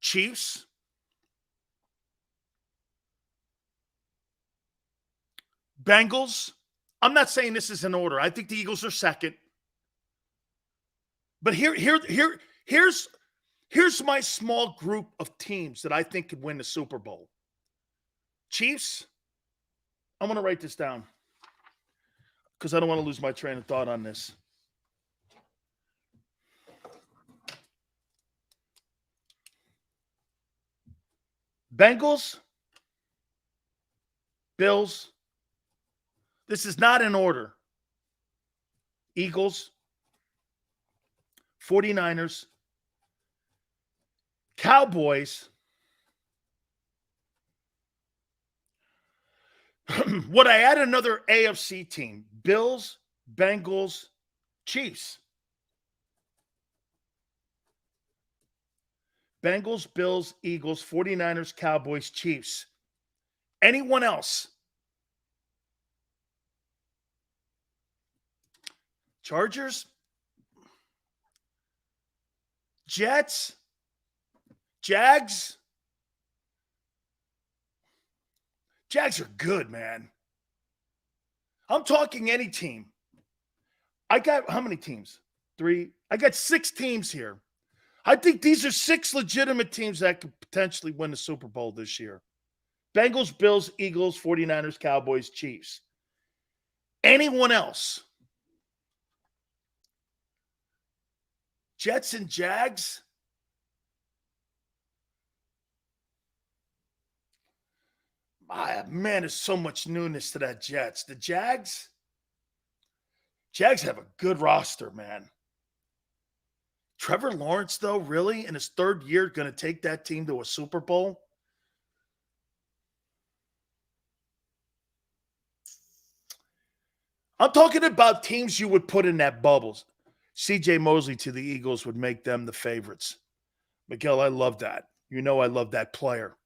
Chiefs, Bengals. I'm not saying this is in order. I think the Eagles are second. But here's my small group of teams that I think could win the Super Bowl. Chiefs. I'm going to write this down because I don't want to lose my train of thought on this. Bengals, Bills. This is not in order. Eagles, 49ers, Cowboys. Would I add another AFC team? Bills, Bengals, Chiefs. Bengals, Bills, Eagles, 49ers, Cowboys, Chiefs. Anyone else? Chargers? Jets? Jags? Jags are good, man. I'm talking any team. I got how many teams? 3. I got 6 teams here. I think these are 6 legitimate teams that could potentially win the Super Bowl this year. Bengals, Bills, Eagles, 49ers, Cowboys, Chiefs. Anyone else? Jets and Jags? Man, there's so much newness to that Jets. The Jags have a good roster, man. Trevor Lawrence, though, really, in his 3rd year, going to take that team to a Super Bowl? I'm talking about teams you would put in that bubbles. C.J. Mosley to the Eagles would make them the favorites. Miguel, I love that. You know I love that player.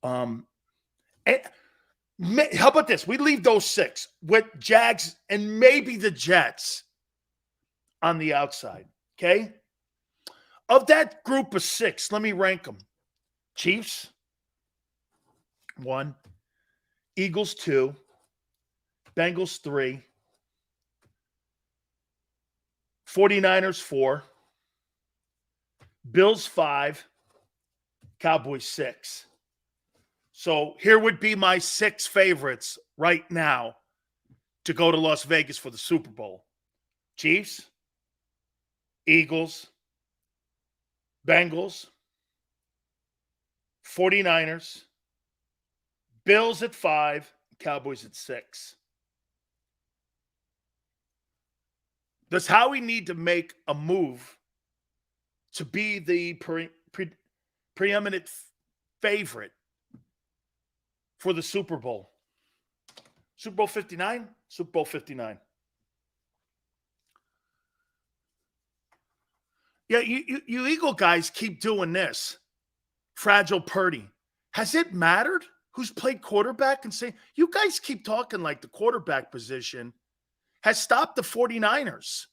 And how about this? We leave those 6 with Jags and maybe the Jets on the outside. Okay? Of that group of 6, let me rank them. Chiefs, 1. Eagles, 2. Bengals, 3. 49ers, 4. Bills, 5. Cowboys, 6. So here would be my 6 favorites right now to go to Las Vegas for the Super Bowl. Chiefs, Eagles, Bengals, 49ers, Bills at 5, Cowboys at 6. Does Howie need to make a move to be the preeminent favorite for the Super Bowl? Super Bowl 59? Super Bowl 59. Yeah, you Eagle guys keep doing this. Fragile Purdy. Has it mattered who's played quarterback and saying, you guys keep talking like the quarterback position has stopped the 49ers.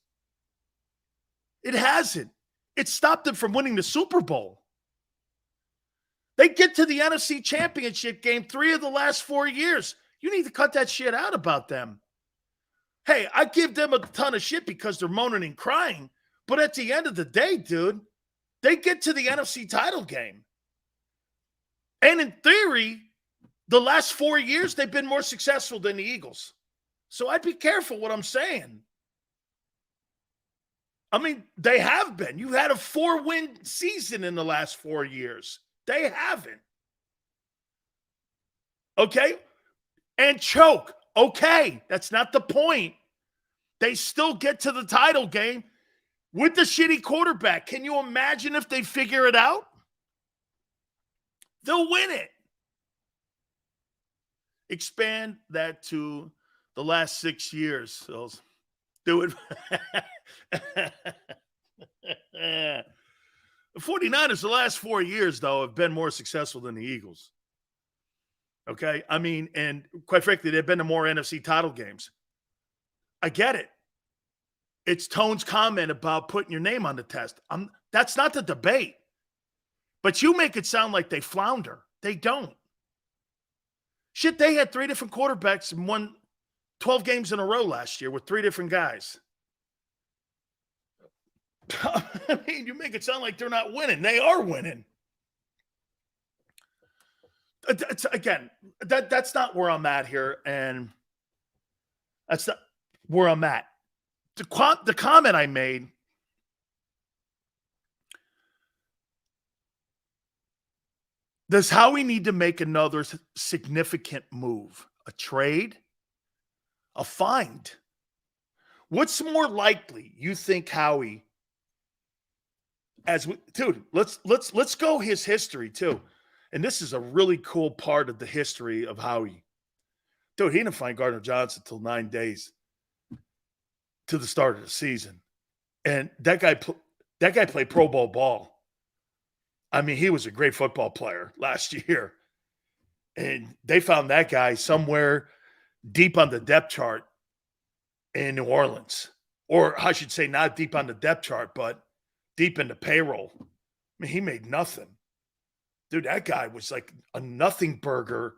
It hasn't. It stopped them from winning the Super Bowl. They get to the NFC Championship game 3 of the last 4 years. You need to cut that shit out about them. Hey, I give them a ton of shit because they're moaning and crying. But at the end of the day, dude, they get to the NFC title game. And in theory, the last 4 years, they've been more successful than the Eagles. So I'd be careful what I'm saying. I mean, they have been. You had a 4-win season in the last 4 years. They haven't. Okay? And choke. Okay. That's not the point. They still get to the title game with the shitty quarterback. Can you imagine if they figure it out? They'll win it. Expand that to the last 6 years. So do it. The 49ers, the last 4 years, though, have been more successful than the Eagles. Okay? I mean, and quite frankly, they've been to more NFC title games. I get it. It's Tone's comment about putting your name on the test. That's not the debate. But you make it sound like they flounder. They don't. Shit, they had 3 different quarterbacks and won 12 games in a row last year with 3 different guys. I mean, you make it sound like they're not winning. They are winning. Again, that's not where I'm at here, and that's not where I'm at. The comment I made, does Howie need to make another significant move? A trade? A find? What's more likely, you think, Howie? Dude, let's go his history too. And this is a really cool part of the history of Howie. Dude, he didn't find Gardner Johnson until 9 days to the start of the season. And that guy played Pro Bowl ball. I mean, he was a great football player last year. And they found that guy somewhere deep on the depth chart in New Orleans. Or I should say not deep on the depth chart, but deep in the payroll. I mean, he made nothing. Dude, that guy was like a nothing burger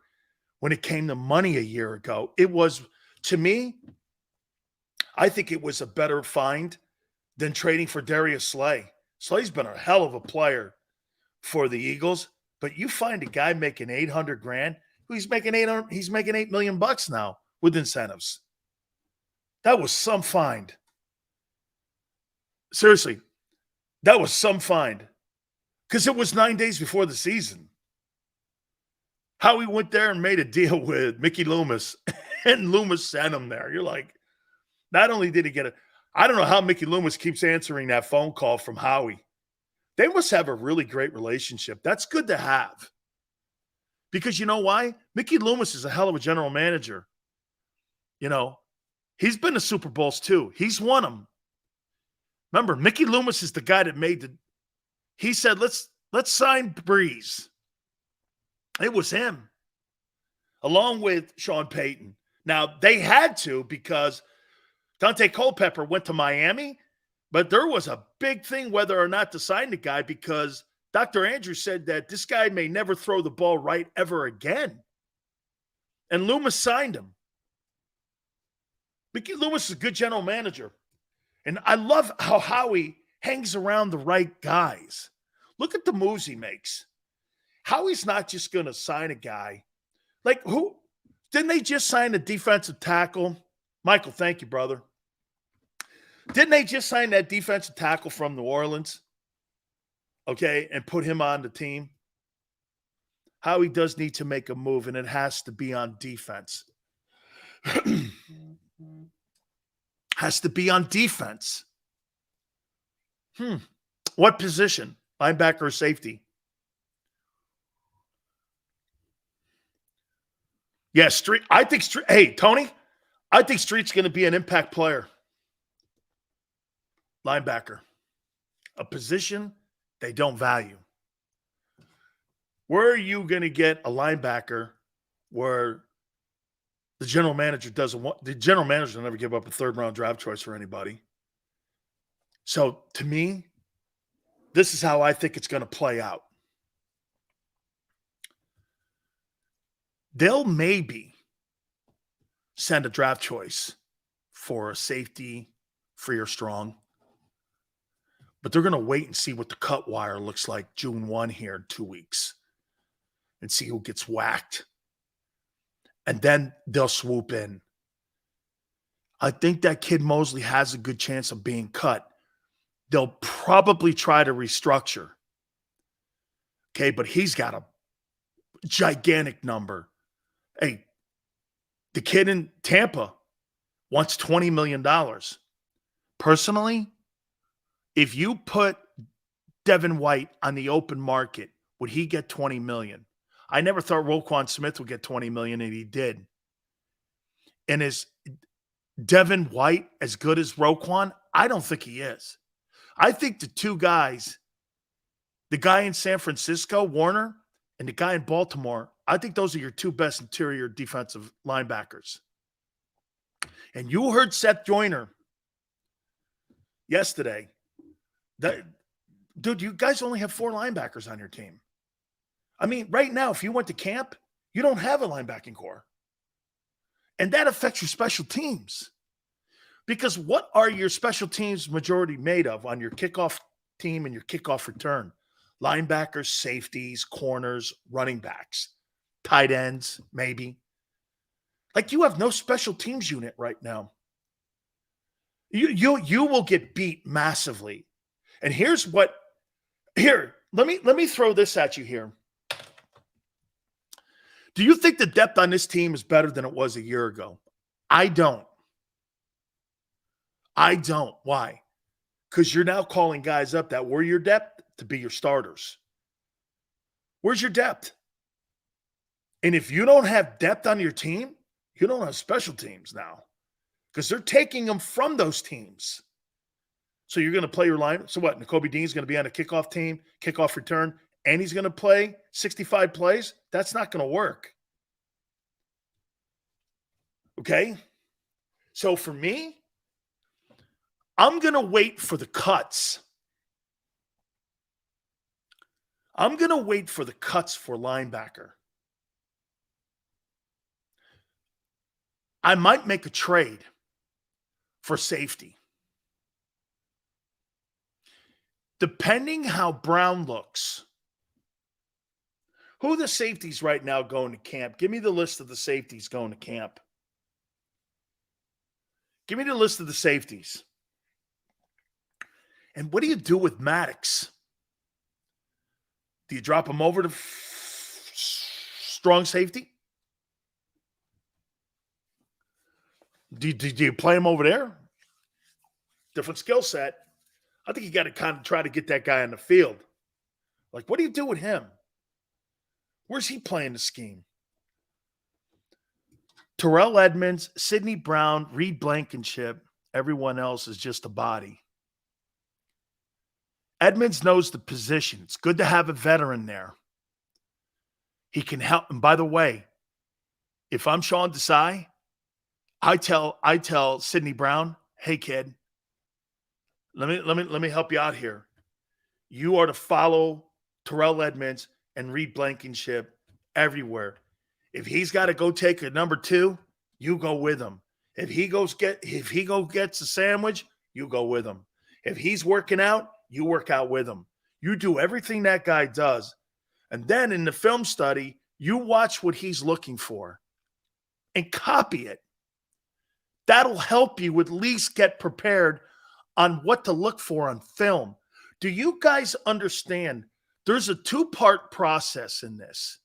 when it came to money a year ago. It was, to me, I think it was a better find than trading for Darius Slay. Slay's been a hell of a player for the Eagles, but you find a guy making $800,000, he's making $8 million now with incentives. That was some find. Seriously, that was some find. Because it was 9 days before the season. Howie went there and made a deal with Mickey Loomis, and Loomis sent him there. You're like, not only did he get it, I don't know how Mickey Loomis keeps answering that phone call from Howie. They must have a really great relationship. That's good to have. Because you know why? Mickey Loomis is a hell of a general manager. You know, he's been to Super Bowls too. He's won them. Remember, Mickey Loomis is the guy that he said, let's sign Breeze. It was him, along with Sean Payton. Now, they had to because Dante Culpepper went to Miami, but there was a big thing whether or not to sign the guy because Dr. Andrews said that this guy may never throw the ball right ever again. And Loomis signed him. Mickey Loomis is a good general manager. And I love how Howie hangs around the right guys. Look at the moves he makes. Howie's not just going to sign a guy. Like who? Didn't they just sign a defensive tackle? Michael, thank you, brother. Didn't they just sign that defensive tackle from New Orleans? Okay, and put him on the team? Howie does need to make a move, and it has to be on defense. Has to be on defense. What position? Linebacker or safety? Yeah, Street. I think Street. Hey, Tony, I think Street's going to be an impact player. Linebacker. a position they don't value. Where are you going to get a linebacker where the general manager doesn't want? The general manager will never give up a third-round draft choice for anybody. So, to me, this is how I think it's going to play out. They'll maybe send a draft choice for a safety, free or strong. But they're going to wait and see what the cut wire looks like June 1 here in 2 weeks and see who gets whacked. And then they'll swoop in. I think that kid Mosley has a good chance of being cut. They'll probably try to restructure. Okay, but he's got a gigantic number. Hey, the kid in Tampa wants $20 million. Personally, if you put Devin White on the open market, would he get $20 million? I never thought Roquan Smith would get $20 million, and he did. And is Devin White as good as Roquan? I don't think he is. I think the two guys, the guy in San Francisco, Warner, and the guy in Baltimore, I think those are your two best interior defensive linebackers. And you heard Seth Joyner yesterday. Dude, you guys only have 4 linebackers on your team. I mean, right now, if you went to camp, you don't have a linebacking core. And that affects your special teams. Because what are your special teams majority made of on your kickoff team and your kickoff return? Linebackers, safeties, corners, running backs, tight ends, maybe. Like, you have no special teams unit right now. You will get beat massively. And here's what – here, let me throw this at you here. Do you think the depth on this team is better than it was a year ago? I don't. Why? Because you're now calling guys up that were your depth to be your starters. Where's your depth? And if you don't have depth on your team, you don't have special teams now. Because they're taking them from those teams. So you're going to play your line. So what? Nakobe Dean's going to be on a kickoff team, kickoff return, and he's going to play 65 plays? That's not going to work. Okay? So for me, I'm going to wait for the cuts. I'm going to wait for the cuts for linebacker. I might make a trade for safety. Depending how Brown looks. Who are the safeties right now going to camp? Give me the list of the safeties going to camp. Give me the list of the safeties. And what do you do with Maddox? Do you drop him over to strong safety? Do you play him over there? Different skill set. I think you got to kind of try to get that guy on the field. Like, what do you do with him? Where's he playing the scheme? Terrell Edmonds, Sidney Brown, Reed Blankenship, everyone else is just a body. Edmonds knows the position. It's good to have a veteran there. He can help. And by the way, if I'm Sean Desai, I tell Sidney Brown, hey kid, let me help you out here. You are to follow Terrell Edmonds and Reed Blankenship everywhere. If he's got to go take a number 2, you go with him. If he gets a sandwich, you go with him. If he's working out, you work out with him. You do everything that guy does. And then in the film study, you watch what he's looking for and copy it. That'll help you at least get prepared on what to look for on film. Do you guys understand? There's a 2-part process in this.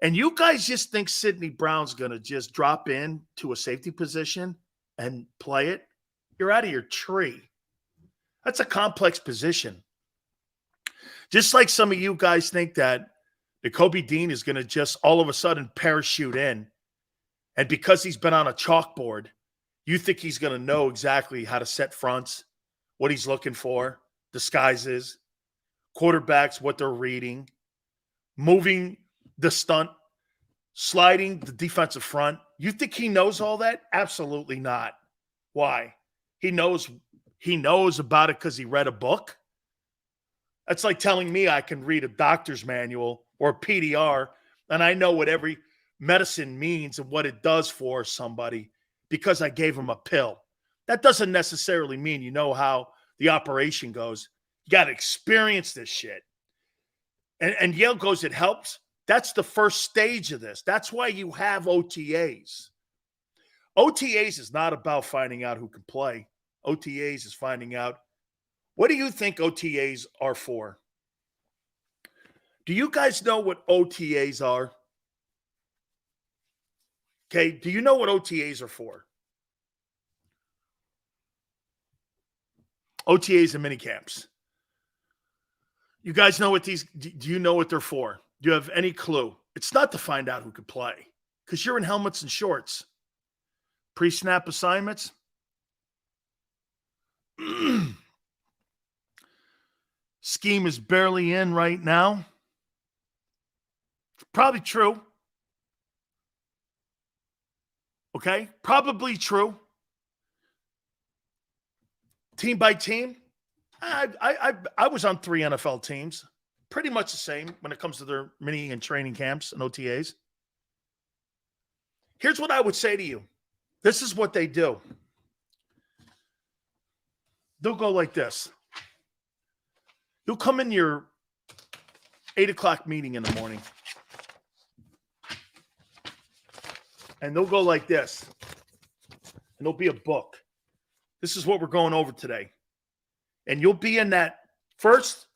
And you guys just think Sidney Brown's going to just drop in to a safety position and play it? You're out of your tree. That's a complex position. Just like some of you guys think that Nakobe Dean is going to just all of a sudden parachute in. And because he's been on a chalkboard, you think he's going to know exactly how to set fronts, what he's looking for. disguises, quarterbacks, what they're reading, moving the stunt, sliding the defensive front. You think he knows all that? Absolutely not. Why? He knows about it because he read a book. That's like telling me I can read a doctor's manual or a PDR and I know what every medicine means and what it does for somebody because I gave him a pill. That doesn't necessarily mean you know how the operation goes. You got to experience this shit. And Yale goes, it helps. That's the first stage of this. That's why you have OTAs. OTAs is not about finding out who can play. OTAs is finding out, what do you think OTAs are for? Do you guys know what OTAs are? Okay, do you know what OTAs are for? OTAs and minicamps. You guys know what these, do you know what they're for? Do you have any clue? It's not to find out who can play because you're in helmets and shorts. Pre-snap assignments. Scheme is barely in right now. Probably true. Okay, probably true. Team by team, I was on 3 NFL teams. Pretty much the same when it comes to their mini and training camps and OTAs. Here's what I would say to you. This is what they do. They'll go like this. You'll come in your 8 o'clock meeting in the morning. And they'll go like this. And there'll be a book. This is what we're going over today. And you'll be in that first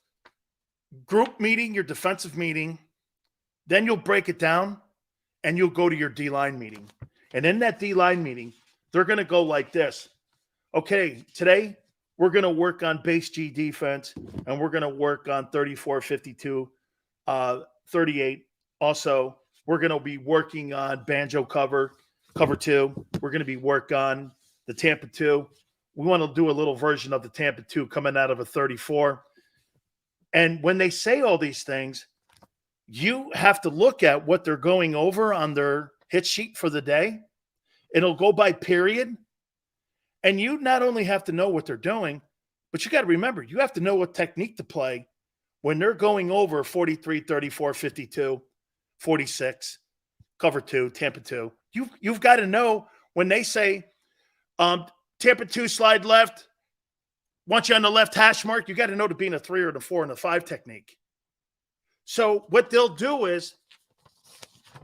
group meeting, your defensive meeting. Then you'll break it down and you'll go to your D-line meeting. And in that D-line meeting, they're going to go like this. Okay, today we're going to work on base G defense and we're going to work on 34, 52, 38. Also, we're going to be working on banjo cover 2. We're going to be working on the Tampa 2. We want to do a little version of the Tampa 2 coming out of a 34. And when they say all these things, you have to look at what they're going over on their hit sheet for the day. It'll go by period. And you not only have to know what they're doing, but you got to remember, you have to know what technique to play when they're going over 43, 34, 52, 46, cover 2, Tampa 2. You've got to know when they say Tampa 2 slide left, want you on the left hash mark, you got to know to be in a 3 or the 4 and a 5 technique. So what they'll do is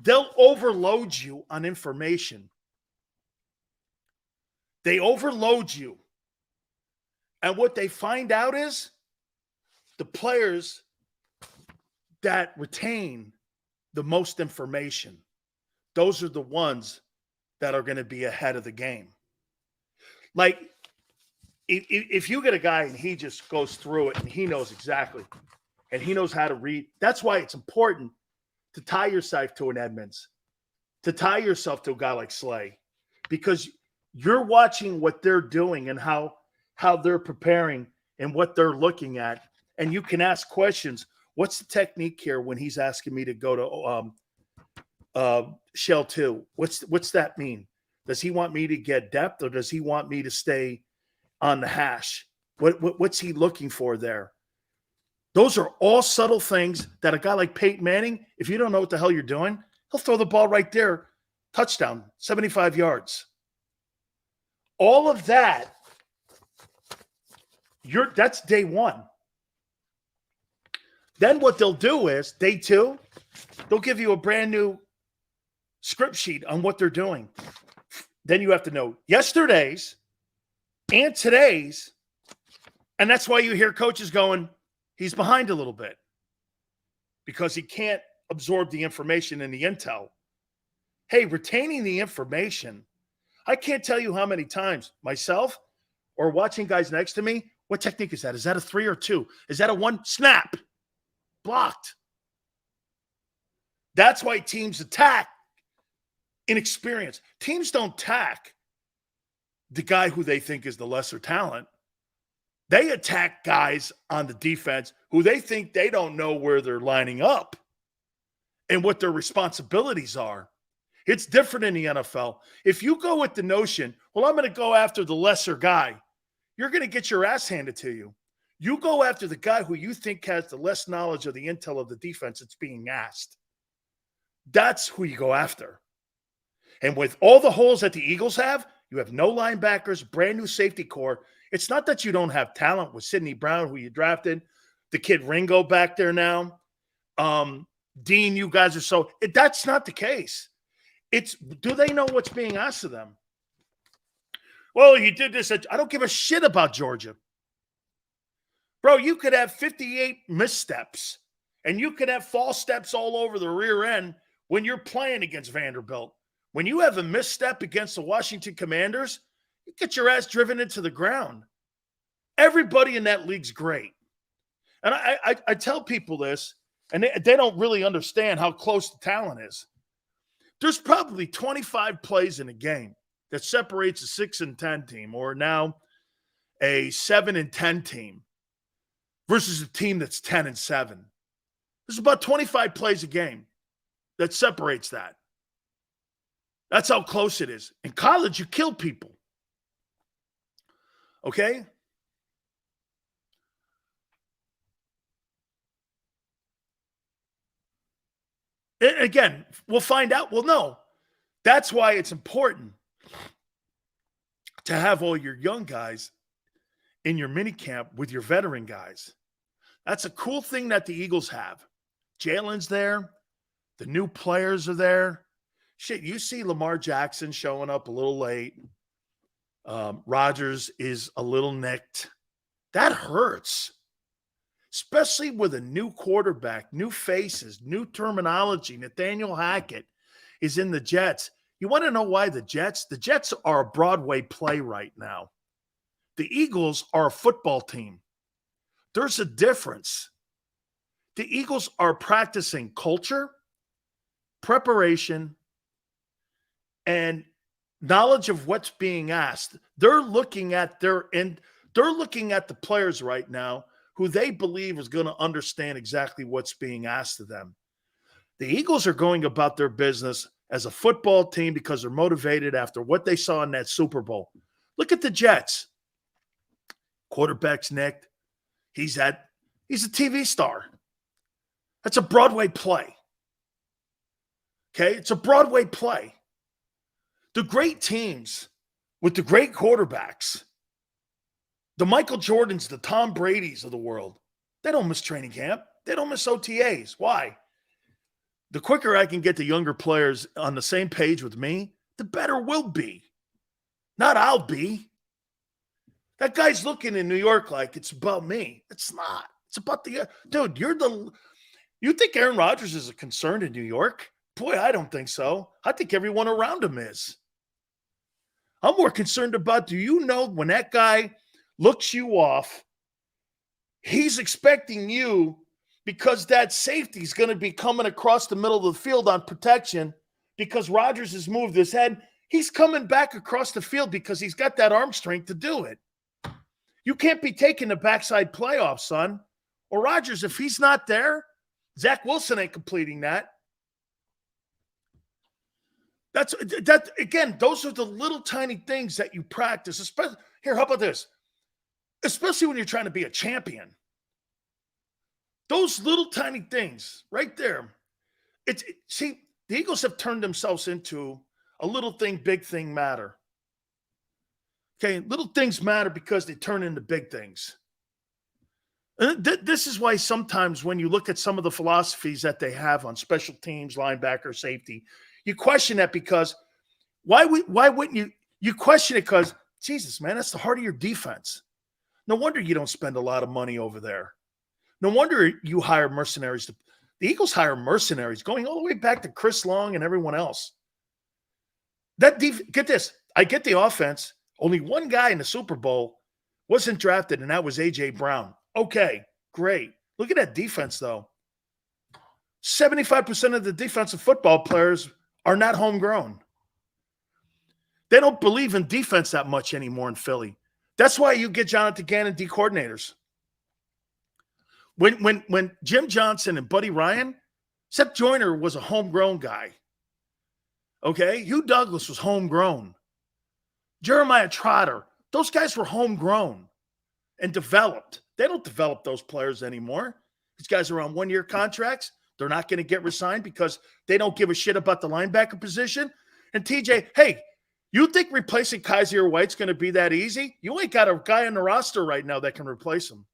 they'll overload you on information. They overload you. And what they find out is the players that retain the most information, those are the ones that are going to be ahead of the game. Like, if you get a guy and he just goes through it and he knows exactly, and he knows how to read, that's why it's important to tie yourself to an Edmonds, to tie yourself to a guy like Slay, because you're watching what they're doing and how they're preparing and what they're looking at, and you can ask questions. What's the technique here when he's asking me to go to shell 2? What's that mean? Does he want me to get depth or does he want me to stay on the hash? What's he looking for there? Those are all subtle things that a guy like Peyton Manning, if you don't know what the hell you're doing, he'll throw the ball right there. Touchdown, 75 yards. All of that, that's day 1. Then what they'll do is, day 2, they'll give you a brand new script sheet on what they're doing. Then you have to know yesterday's and today's. And that's why you hear coaches going, he's behind a little bit because he can't absorb the information and the intel. Hey, retaining the information. I can't tell you how many times myself or watching guys next to me, what technique is that? Is that a 3 or 2? Is that a 1? Snap. Blocked. That's why teams attack inexperience. Teams don't attack the guy who they think is the lesser talent. They attack guys on the defense who they think they don't know where they're lining up and what their responsibilities are. It's different in the NFL. If you go with the notion, well, I'm going to go after the lesser guy, you're going to get your ass handed to you. You go after the guy who you think has the less knowledge of the intel of the defense that's being asked. That's who you go after. And with all the holes that the Eagles have, you have no linebackers, brand new safety core. It's not that you don't have talent with Sidney Brown, who you drafted, the kid Ringo back there now. Dean, you guys are so – that's not the case. It's do they know what's being asked of them? Well, you did this. I don't give a shit about Georgia. Bro, you could have 58 missteps, and you could have false steps all over the rear end when you're playing against Vanderbilt. When you have a misstep against the Washington Commanders, you get your ass driven into the ground. Everybody in that league's great. And I tell people this, and they don't really understand how close the talent is. There's probably 25 plays in a game that separates a 6-10 team or now a 7-10 team versus a team that's 10-7. There's about 25 plays a game that separates that. That's how close it is. In college, you kill people. Okay? And again, we'll find out. Well, no. That's why it's important to have all your young guys in your mini camp with your veteran guys. That's a cool thing that the Eagles have. Jalen's there. The new players are there. Shit, you see Lamar Jackson showing up a little late. Rodgers is a little nicked. That hurts, especially with a new quarterback, new faces, new terminology. Nathaniel Hackett is in the Jets. You want to know why the Jets? The Jets are a Broadway play right now. The Eagles are a football team. There's a difference. The Eagles are practicing culture, preparation, and knowledge of what's being asked. They're looking at they're looking at the players right now who they believe is going to understand exactly what's being asked of them. The Eagles are going about their business as a football team because they're motivated after what they saw in that Super Bowl. Look at the Jets. Quarterback's nicked. He's a TV star. That's a Broadway play. Okay? It's a Broadway play. The great teams with the great quarterbacks, the Michael Jordans, the Tom Bradys of the world, they don't miss training camp. They don't miss OTAs. Why? The quicker I can get the younger players on the same page with me, the better we'll be. Not I'll be. That guy's looking in New York like it's about me. It's not. It's about the dude. You think Aaron Rodgers is a concern in New York? Boy, I don't think so. I think everyone around him is. I'm more concerned about, do you know when that guy looks you off, he's expecting you because that safety's going to be coming across the middle of the field on protection because Rodgers has moved his head. He's coming back across the field because he's got that arm strength to do it. You can't be taking the backside playoff, son. Or Rodgers, if he's not there, Zach Wilson ain't completing that. That again, those are the little tiny things that you practice. Especially here, how about this? Especially when you're trying to be a champion. Those little tiny things right there. See, the Eagles have turned themselves into a little thing, big thing matter. Okay, little things matter because they turn into big things. And this is why sometimes when you look at some of the philosophies that they have on special teams, linebacker, safety, you question that because why wouldn't you question it because, Jesus, man, that's the heart of your defense. No wonder you don't spend a lot of money over there. No wonder you hire mercenaries. The Eagles hire mercenaries going all the way back to Chris Long and everyone else. Get this. I get the offense. Only one guy in the Super Bowl wasn't drafted, and that was A.J. Brown. Okay, great. Look at that defense, though. 75% of the defensive football players are not homegrown. They don't believe in defense that much anymore in Philly. That's why you get Jonathan Gannon D coordinators. When Jim Johnson and Buddy Ryan, Seth Joyner was a homegrown guy. Okay? Hugh Douglas was homegrown. Jeremiah Trotter, those guys were homegrown and developed. They don't develop those players anymore. These guys are on one-year contracts. They're not going to get re-signed because they don't give a shit about the linebacker position. And TJ, hey, you think replacing Kaiser White's going to be that easy? You ain't got a guy on the roster right now that can replace him.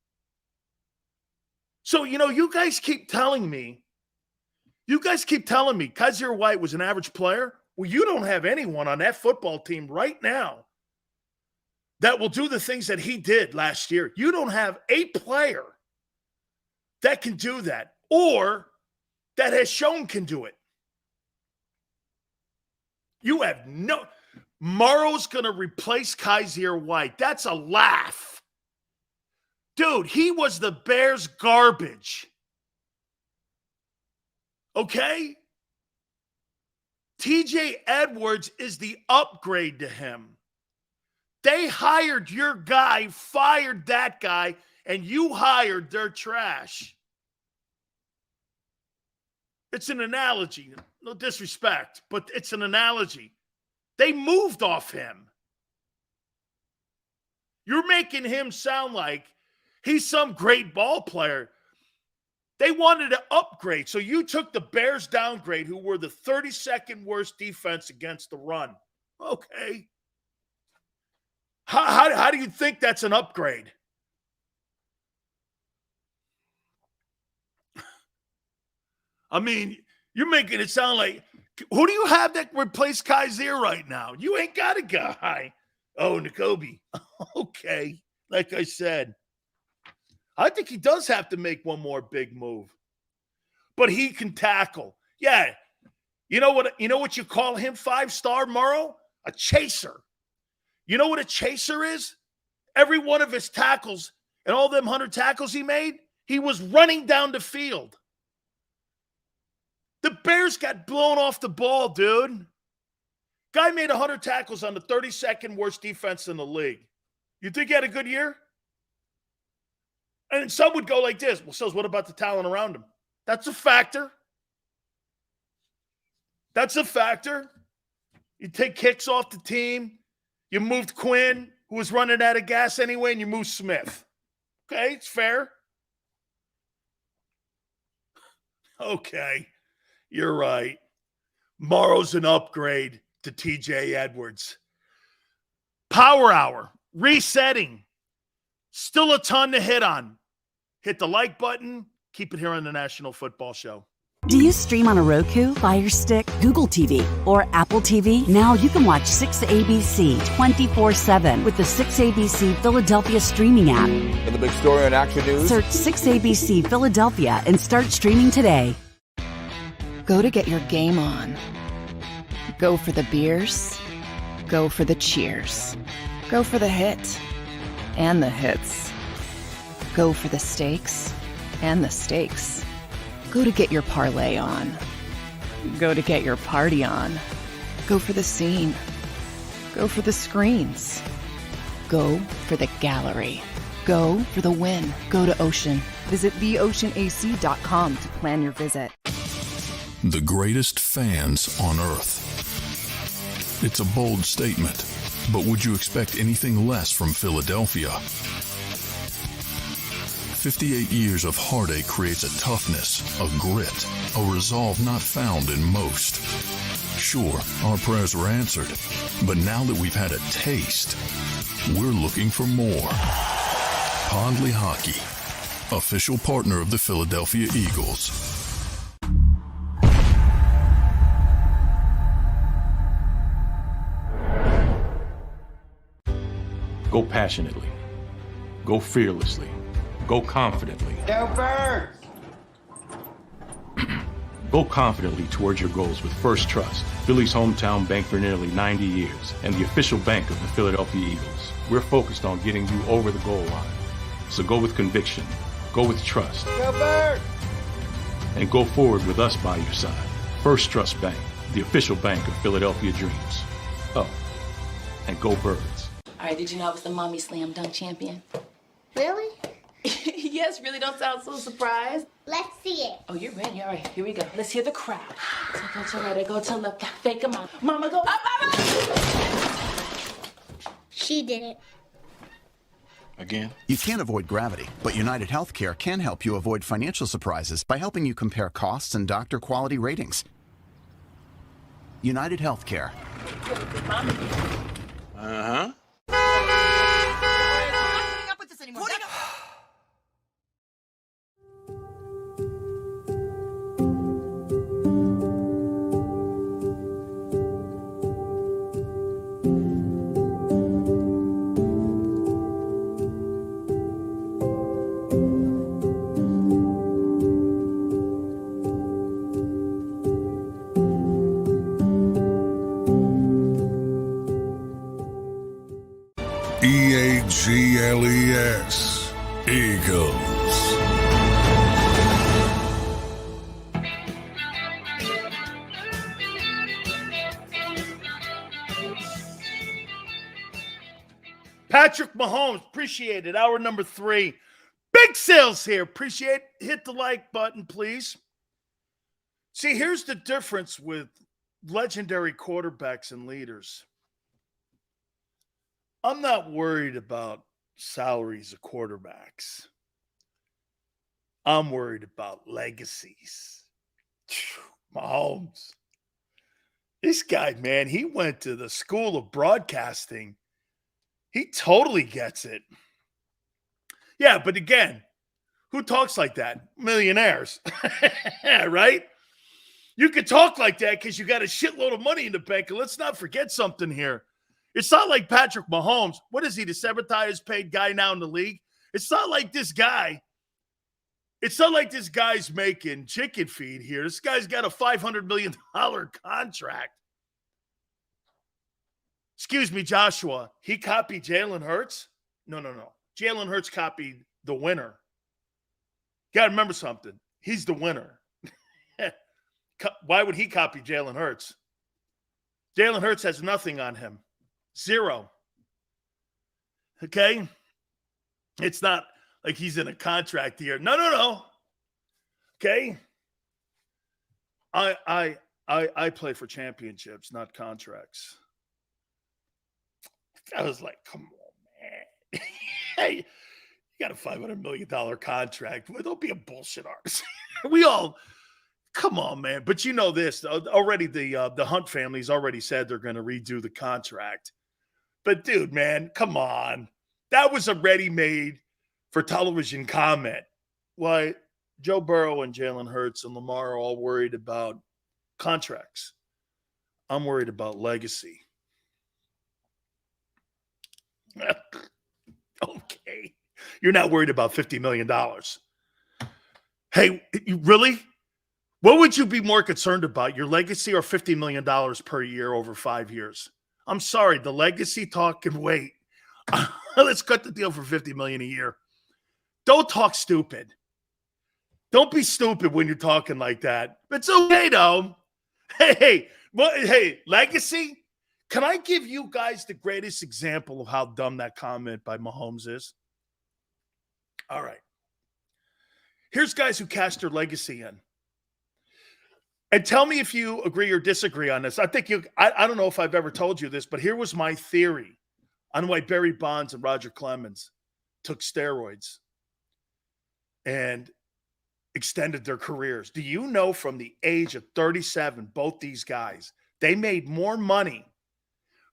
So, you guys keep telling me Kaiser White was an average player. Well, you don't have anyone on that football team right now that will do the things that he did last year. You don't have a player that can do that or that has shown can do it. You have no – Morrow's going to replace Kaiser White. That's a laugh. Dude, he was the Bears' garbage. Okay? TJ Edwards is the upgrade to him. They hired your guy, fired that guy, and you hired their trash. It's an analogy. No disrespect, but it's an analogy. They moved off him. You're making him sound like he's some great ball player. They wanted to upgrade. So you took the Bears downgrade, who were the 32nd worst defense against the run. Okay. How do you think that's an upgrade? I mean, you're making it sound like, who do you have that replace Kaiser right now? You ain't got a guy. Oh, N'Kobe. Okay. Like I said, I think he does have to make one more big move. But he can tackle. Yeah. You know what you call him, 5-star Morrow? A chaser. You know what a chaser is? Every one of his tackles and all them 100 tackles he made, he was running down the field. The Bears got blown off the ball, dude. Guy made 100 tackles on the 32nd worst defense in the league. You think he had a good year? And some would go like this. Well, so what about the talent around him? That's a factor. That's a factor. You take kicks off the team. You moved Quinn, who was running out of gas anyway, and you moved Smith. Okay, it's fair. Okay, you're right. Morrow's an upgrade to TJ Edwards. Power Hour, resetting. Still a ton to hit on. Hit the like button. Keep it here on the National Football Show. Do you stream on a Roku, Fire Stick, Google TV, or Apple TV? Now you can watch 6ABC 24/7 with the 6ABC Philadelphia streaming app. For the big story on Action News, Search 6ABC Philadelphia and start streaming today. Go to get your game on. Go for the beers. Go for the cheers. Go for the hit and the hits. Go for the stakes and the stakes. Go to get your parlay on. Go to get your party on. Go for the scene. Go for the screens. Go for the gallery. Go for the win. Go to Ocean. Visit theoceanac.com to plan your visit. The greatest fans on earth. It's a bold statement, but would you expect anything less from Philadelphia? 58 years of heartache creates a toughness, a grit, a resolve not found in most. Sure, our prayers were answered, but now that we've had a taste, we're looking for more. Pondley Hockey, official partner of the Philadelphia Eagles. Go passionately. Go fearlessly. Go confidently. Go Birds! Go confidently towards your goals with First Trust, Philly's hometown bank for nearly 90 years, and the official bank of the Philadelphia Eagles. We're focused on getting you over the goal line. So go with conviction, go with trust, Go Birds! and go forward with us by your side. First Trust Bank, the official bank of Philadelphia Dreams. Oh, and go Birds. right, did you know I was the mommy slam dunk champion? Really? Yes, really don't sound so surprised. Let's see it. Oh, you're ready. All right, here we go. Let's hear the crowd. So go to right, I go to left, fake them out. Mama, go up, mama! She did it. Again? You can't avoid gravity, but United Healthcare can help you avoid financial surprises by helping you compare costs and doctor quality ratings. United Healthcare. Uh-huh. EAGLES, Eagles. Patrick Mahomes, appreciate it. Hour number 3. Big sales here. Appreciate it. Hit the like button, please. See, here's the difference with legendary quarterbacks and leaders. I'm not worried about salaries of quarterbacks. I'm worried about legacies. Mahomes. This guy, man, he went to the school of broadcasting. He totally gets it. Yeah, but again, who talks like that? Millionaires, right? You could talk like that because you got a shitload of money in the bank. And let's not forget something here. It's not like Patrick Mahomes. What is he, the 7th highest paid guy now in the league? It's not like this guy. It's not like this guy's making chicken feed here. This guy's got a $500 million contract. Excuse me, Joshua. He copied Jalen Hurts? No. Jalen Hurts copied the winner. You got to remember something. He's the winner. Why would he copy Jalen Hurts? Jalen Hurts has nothing on him. 0. Okay? It's not like he's in a contract here. No. Okay? I play for championships, not contracts. I was like, come on, man. Hey, you got a $500 million contract. Well, don't be a bullshit artist. Come on, man. But you know this. Already the Hunt family's already said they're going to redo the contract. But, dude, man, come on. That was a ready-made for television comment. Why, Joe Burrow and Jalen Hurts and Lamar are all worried about contracts. I'm worried about legacy. Okay. You're not worried about $50 million. Hey, really? What would you be more concerned about, your legacy or $50 million per year over 5 years? I'm sorry, the legacy talk can wait. Let's cut the deal for $50 million a year. Don't talk stupid. Don't be stupid when you're talking like that. It's okay, though. Hey, legacy? Can I give you guys the greatest example of how dumb that comment by Mahomes is? All right. Here's guys who cashed their legacy in. And tell me if you agree or disagree on this. I don't know if I've ever told you this, but here was my theory on why Barry Bonds and Roger Clemens took steroids and extended their careers. Do you know from the age of 37, both these guys, they made more money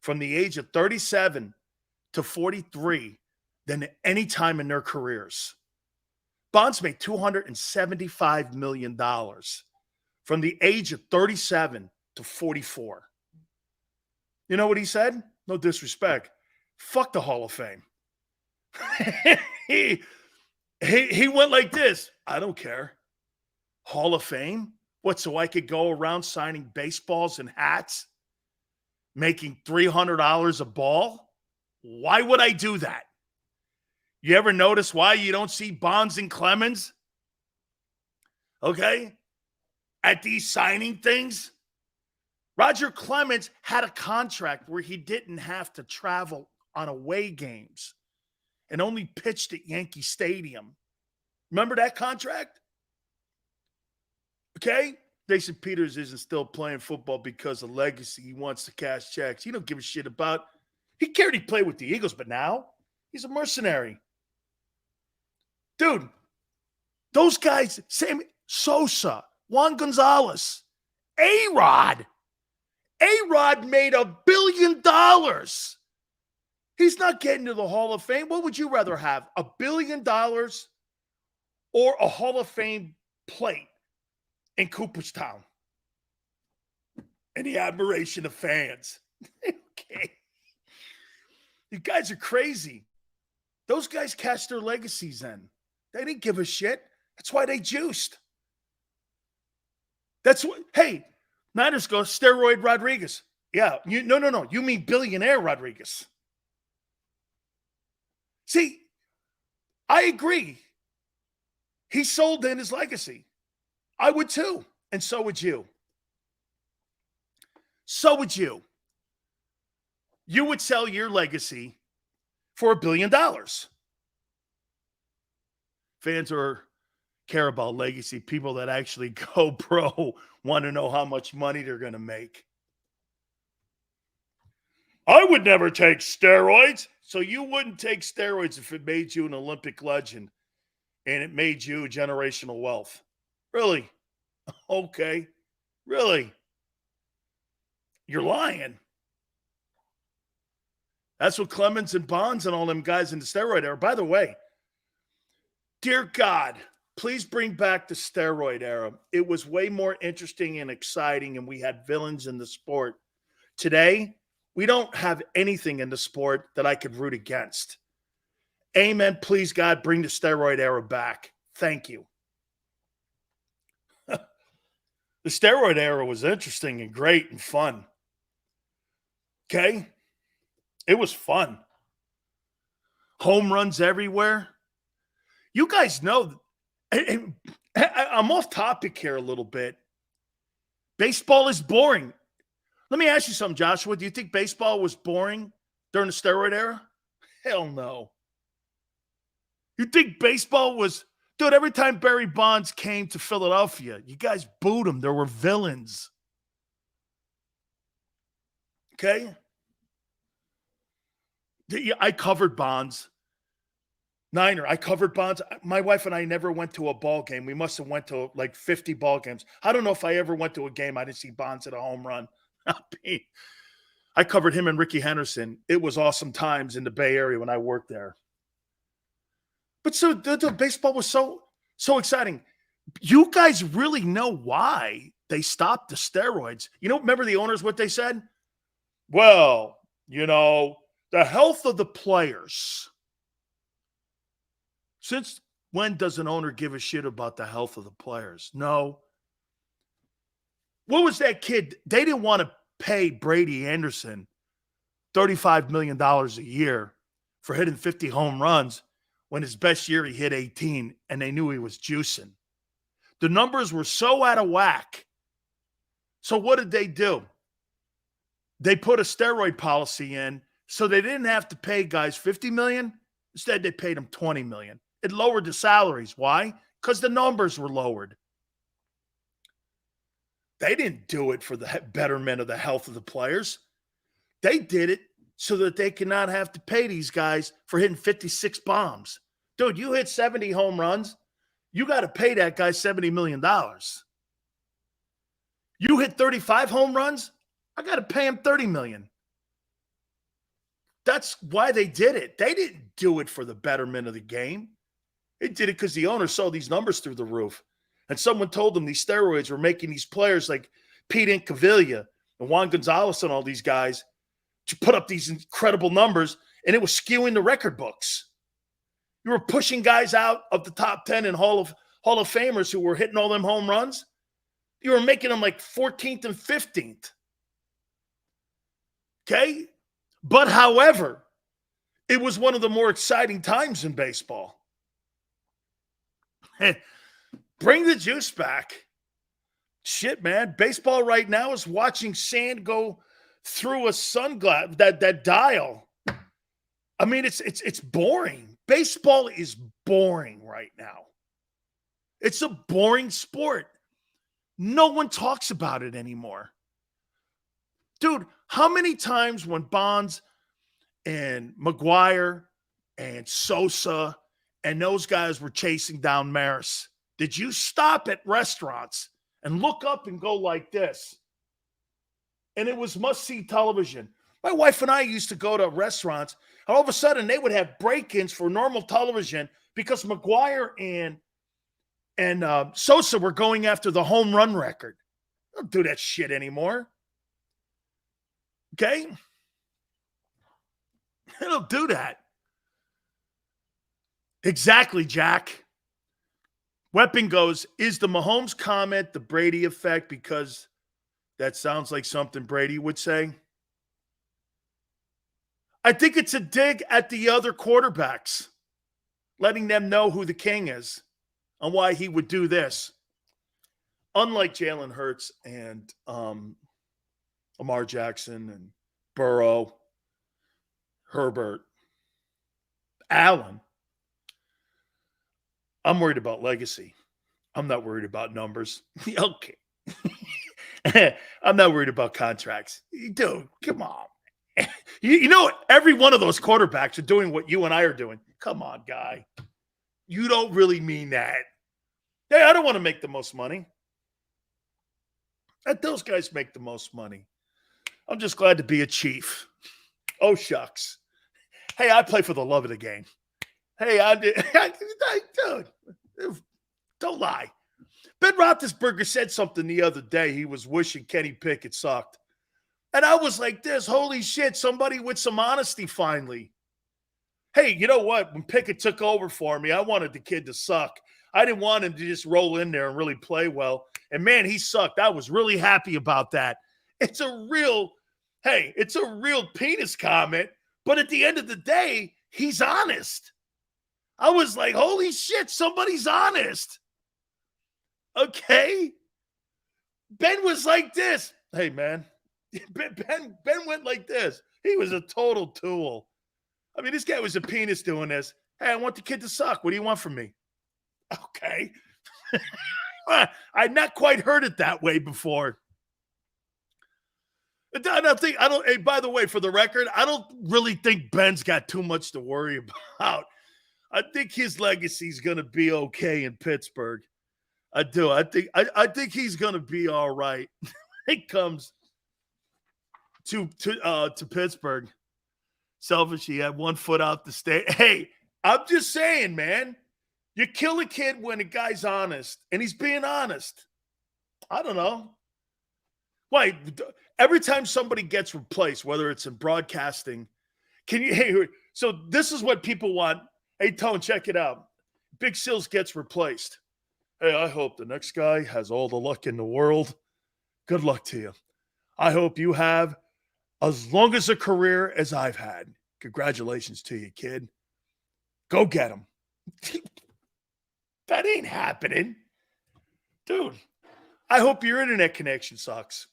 from the age of 37 to 43 than at any time in their careers. Bonds made $275 million from the age of 37 to 44. You know what he said? No disrespect. Fuck the Hall of Fame. he went like this. I don't care. Hall of Fame? What, so I could go around signing baseballs and hats, making $300 a ball? Why would I do that? You ever notice why you don't see Bonds and Clemens? Okay? At these signing things? Roger Clemens had a contract where he didn't have to travel on away games and only pitched at Yankee Stadium. Remember that contract? Okay? Jason Peters isn't still playing football because of legacy. He wants to cash checks. He don't give a shit about. He cared he played with the Eagles, but now he's a mercenary. Dude, those guys, Sammy Sosa, Juan Gonzalez, A-Rod. A-Rod made $1 billion. He's not getting to the Hall of Fame. What would you rather have, $1 billion or a Hall of Fame plate in Cooperstown? And the admiration of fans. Okay. You guys are crazy. Those guys cashed their legacies in. They didn't give a shit. That's why they juiced. That's what, hey, Niners go, steroid Rodriguez. Yeah, no. You mean billionaire Rodriguez. See, I agree. He sold in his legacy. I would too. And so would you. So would you. You would sell your legacy for $1 billion. Fans care about legacy. People that actually go pro want to know how much money they're going to make. I would never take steroids. So you wouldn't take steroids if it made you an Olympic legend and it made you generational wealth. Really? Okay. Really? You're lying. That's what Clemens and Bonds and all them guys in the steroid era. By the way, dear God, please bring back the steroid era. It was way more interesting and exciting, and we had villains in the sport. Today, we don't have anything in the sport that I could root against. Amen. Please, God, bring the steroid era back. Thank you. The steroid era was interesting and great and fun. Okay? It was fun. Home runs everywhere. You guys know, and I'm off topic here a little bit. Baseball is boring. Let me ask you something, Joshua. Do you think baseball was boring during the steroid era? Hell no. You think baseball was... Dude, every time Barry Bonds came to Philadelphia, you guys booed him. There were villains. Okay? I covered Bonds. Niner, I covered Bonds. My wife and I never went to a ball game. We must have went to like 50 ball games. I don't know if I ever went to a game I didn't see Bonds at a home run. I covered him and Ricky Henderson. It was awesome times in the Bay Area when I worked there. But so the baseball was so exciting. You guys really know why they stopped the steroids. Remember the owners, what they said? Well, the health of the players. Since when does an owner give a shit about the health of the players? No. What was that kid? They didn't want to pay Brady Anderson $35 million a year for hitting 50 home runs when his best year he hit 18, and they knew he was juicing. The numbers were so out of whack. So what did they do? They put a steroid policy in so they didn't have to pay guys $50 million. Instead, they paid them $20 million. It lowered the salaries. Why? Because the numbers were lowered. They didn't do it for the betterment of the health of the players. They did it so that they could not have to pay these guys for hitting 56 bombs. Dude, you hit 70 home runs, you got to pay that guy $70 million. You hit 35 home runs, I got to pay him $30 million. That's why they did it. They didn't do it for the betterment of the game. They did it because the owner saw these numbers through the roof. And someone told them these steroids were making these players like Pete Incaviglia and Juan Gonzalez and all these guys to put up these incredible numbers, and it was skewing the record books. You were pushing guys out of the top 10 in Hall of Famers who were hitting all them home runs. You were making them like 14th and 15th. Okay? But however, it was one of the more exciting times in baseball. Bring the juice back. Shit, man. Baseball right now is watching sand go through a sunglass, that dial. I mean, it's boring. Baseball is boring right now. It's a boring sport. No one talks about it anymore. Dude, how many times when Bonds and McGuire and Sosa and those guys were chasing down Maris, did you stop at restaurants and look up and go like this? And it was must-see television. My wife and I used to go to restaurants, and all of a sudden they would have break-ins for normal television because McGuire and Sosa were going after the home run record. Don't do that shit anymore. Okay? They don't do that. Exactly, Jack. Weapon goes, is the Mahomes comment the Brady effect? Because that sounds like something Brady would say. I think it's a dig at the other quarterbacks, letting them know who the king is and why he would do this. Unlike Jalen Hurts and Lamar Jackson and Burrow, Herbert, Allen, I'm worried about legacy. I'm not worried about numbers. Okay. I'm not worried about contracts. Dude, come on. You know, every one of those quarterbacks are doing what you and I are doing. Come on, guy. You don't really mean that. Hey, I don't want to make the most money. Let those guys make the most money. I'm just glad to be a Chief. Oh, shucks. Hey, I play for the love of the game. Hey, dude, don't lie. Ben Roethlisberger said something the other day. He was wishing Kenny Pickett sucked. And I was like this, holy shit, somebody with some honesty finally. Hey, you know what? When Pickett took over for me, I wanted the kid to suck. I didn't want him to just roll in there and really play well. And, man, he sucked. I was really happy about that. It's a real penis comment. But at the end of the day, he's honest. I was like, holy shit, somebody's honest. Okay? Ben was like this. Hey, man. Ben went like this. He was a total tool. I mean, this guy was a penis doing this. Hey, I want the kid to suck. What do you want from me? Okay. I'd not quite heard it that way before. Hey, by the way, for the record, I don't really think Ben's got too much to worry about. I think his legacy is going to be okay in Pittsburgh. I do. I think he's going to be all right. It comes to Pittsburgh. Selfish, he had 1 foot out the state. Hey, I'm just saying, man. You kill a kid when a guy's honest, and he's being honest. I don't know. Why? Every time somebody gets replaced, whether it's in broadcasting, so this is what people want. Hey, Tone, check it out. Big Sills gets replaced. Hey, I hope the next guy has all the luck in the world. Good luck to you. I hope you have as long as a career as I've had. Congratulations to you, kid. Go get him. That ain't happening. Dude, I hope your internet connection sucks.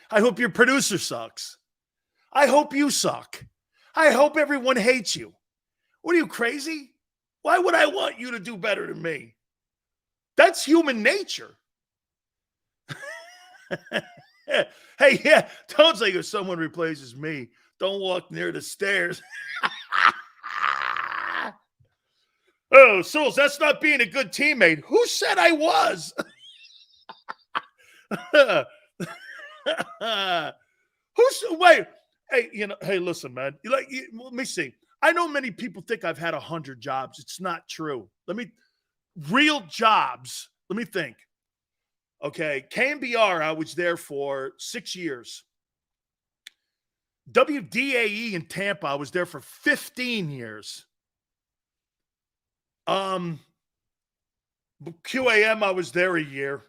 I hope your producer sucks. I hope you suck. I hope everyone hates you. What are you, crazy? Why would I want you to do better than me? That's human nature. Hey, yeah, don't say if someone replaces me, don't walk near the stairs. Oh, Souls, that's not being a good teammate. Who said I was? Wait, hey, listen, man. Let me see. I know many people think I've had 100 jobs. It's not true. Real jobs. Let me think. Okay, KMBR, I was there for 6 years. WDAE in Tampa, I was there for 15 years. QAM, I was there a year.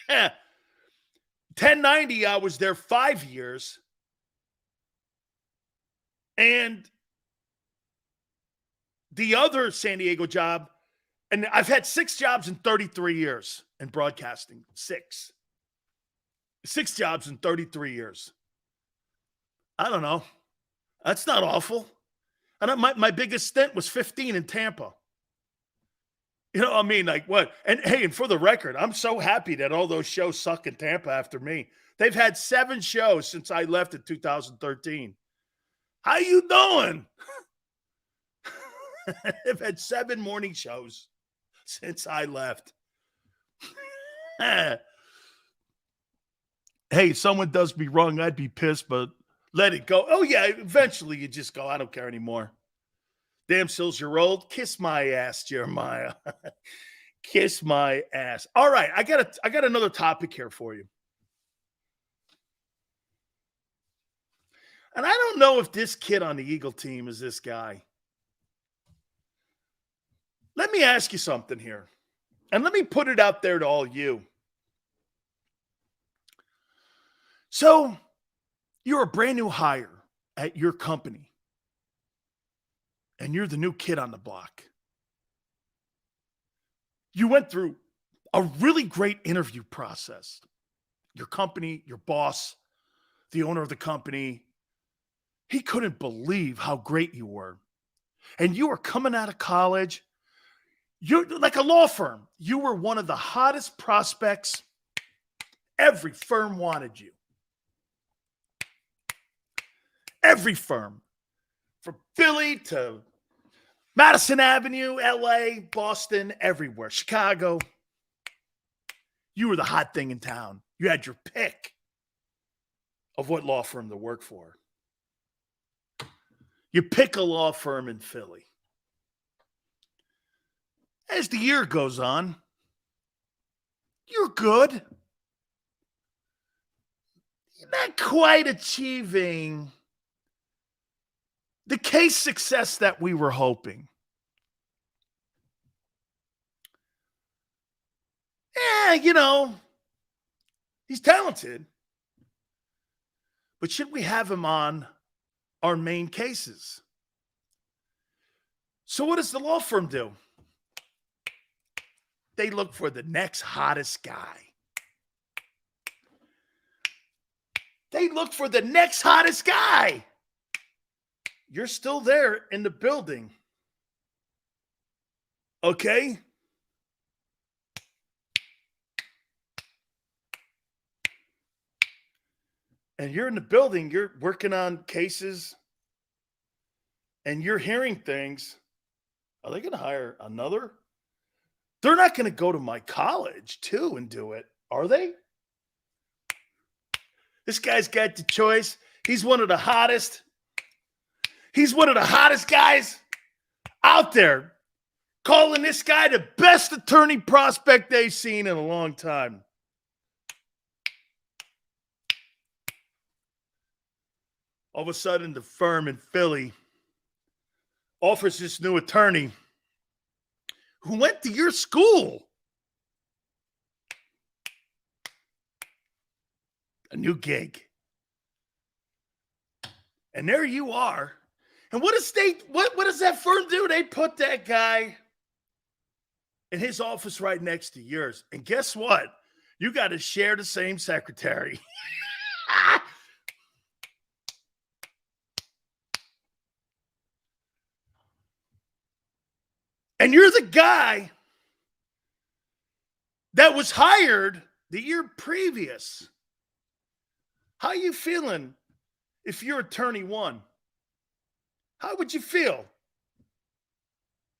1090, I was there 5 years. And the other San Diego job, and I've had 6 jobs in 33 years in broadcasting. 6 jobs in 33 years. I don't know. That's not awful. And my biggest stint was 15 in Tampa. You know what I mean? Like what? And hey, and for the record, I'm so happy that all those shows suck in Tampa after me. They've had 7 shows since I left in 2013. How you doing? They've had 7 morning shows since I left. Hey, someone does me wrong, I'd be pissed, but let it go. Oh, yeah, eventually you just go, I don't care anymore. Damn, Sills, you're old. Kiss my ass, Jeremiah. Kiss my ass. All right, I got another topic here for you. And I don't know if this kid on the Eagle team is this guy. Let me ask you something here. And let me put it out there to all you. So, you're a brand new hire at your company. And you're the new kid on the block. You went through a really great interview process. Your company, your boss, the owner of the company, he couldn't believe how great you were. And you were coming out of college. You're like a law firm. You were one of the hottest prospects. Every firm wanted you. Every firm. From Philly to Madison Avenue, LA, Boston, everywhere. Chicago. You were the hot thing in town. You had your pick of what law firm to work for. You pick a law firm in Philly. As the year goes on, you're good. You're not quite achieving the case success that we were hoping. Yeah, you know, he's talented. But should we have him on our main cases? So what does the law firm do? They look for the next hottest guy. They look for the next hottest guy. You're still there in the building. Okay? And you're in the building, you're working on cases, and you're hearing things. Are they going to hire another? They're not going to go to my college, too, and do it, are they? This guy's got the choice. He's one of the hottest. He's one of the hottest guys out there, calling this guy the best attorney prospect they've seen in a long time. All of a sudden, the firm in Philly offers this new attorney who went to your school a new gig. And there you are. And what does that firm do? They put that guy in his office right next to yours. And guess what? You got to share the same secretary. And you're the guy that was hired the year previous. How you feeling if your attorney won? How would you feel?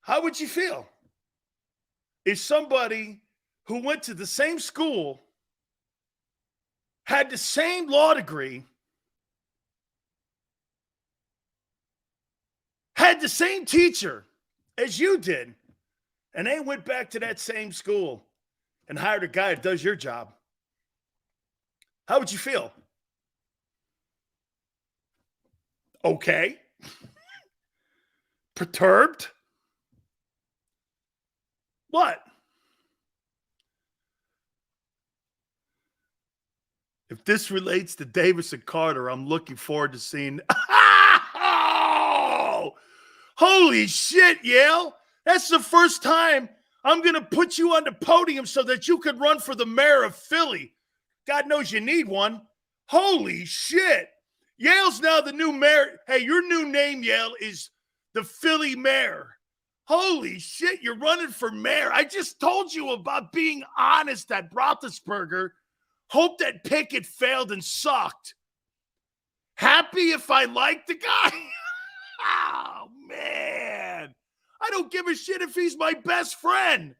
How would you feel if somebody who went to the same school, had the same law degree, had the same teacher as you did, and they went back to that same school and hired a guy that does your job? How would you feel? Okay. Perturbed? What? If this relates to Davis and Carter, I'm looking forward to seeing. Oh, holy shit, Yale. That's the first time I'm going to put you on the podium so that you could run for the mayor of Philly. God knows you need one. Holy shit. Yale's now the new mayor. Hey, your new name, Yale, is the Philly mayor. Holy shit, you're running for mayor. I just told you about being honest at Roethlisberger. Hope that Pickett failed and sucked. Happy if I like the guy? Oh, man. I don't give a shit if he's my best friend.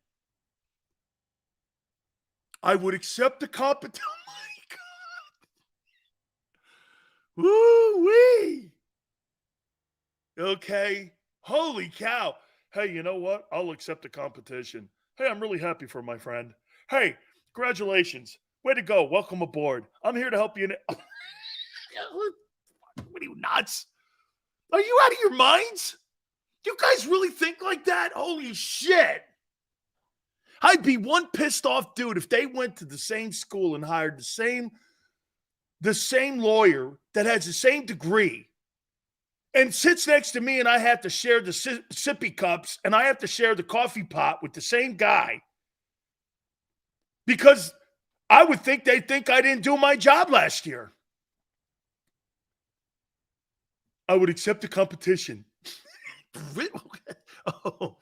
I would accept the competition. Oh, my God. Woo-wee. Okay. Holy cow. Hey, you know what? I'll accept the competition. Hey, I'm really happy for my friend. Hey, congratulations. Way to go. Welcome aboard. I'm here to help you. What are you, nuts? Are you out of your minds? You guys really think like that? Holy shit. I'd be one pissed off dude if they went to the same school and hired the same lawyer that has the same degree and sits next to me, and I have to share the sippy cups and I have to share the coffee pot with the same guy because I would think they think I didn't do my job last year. I would accept the competition. Oh,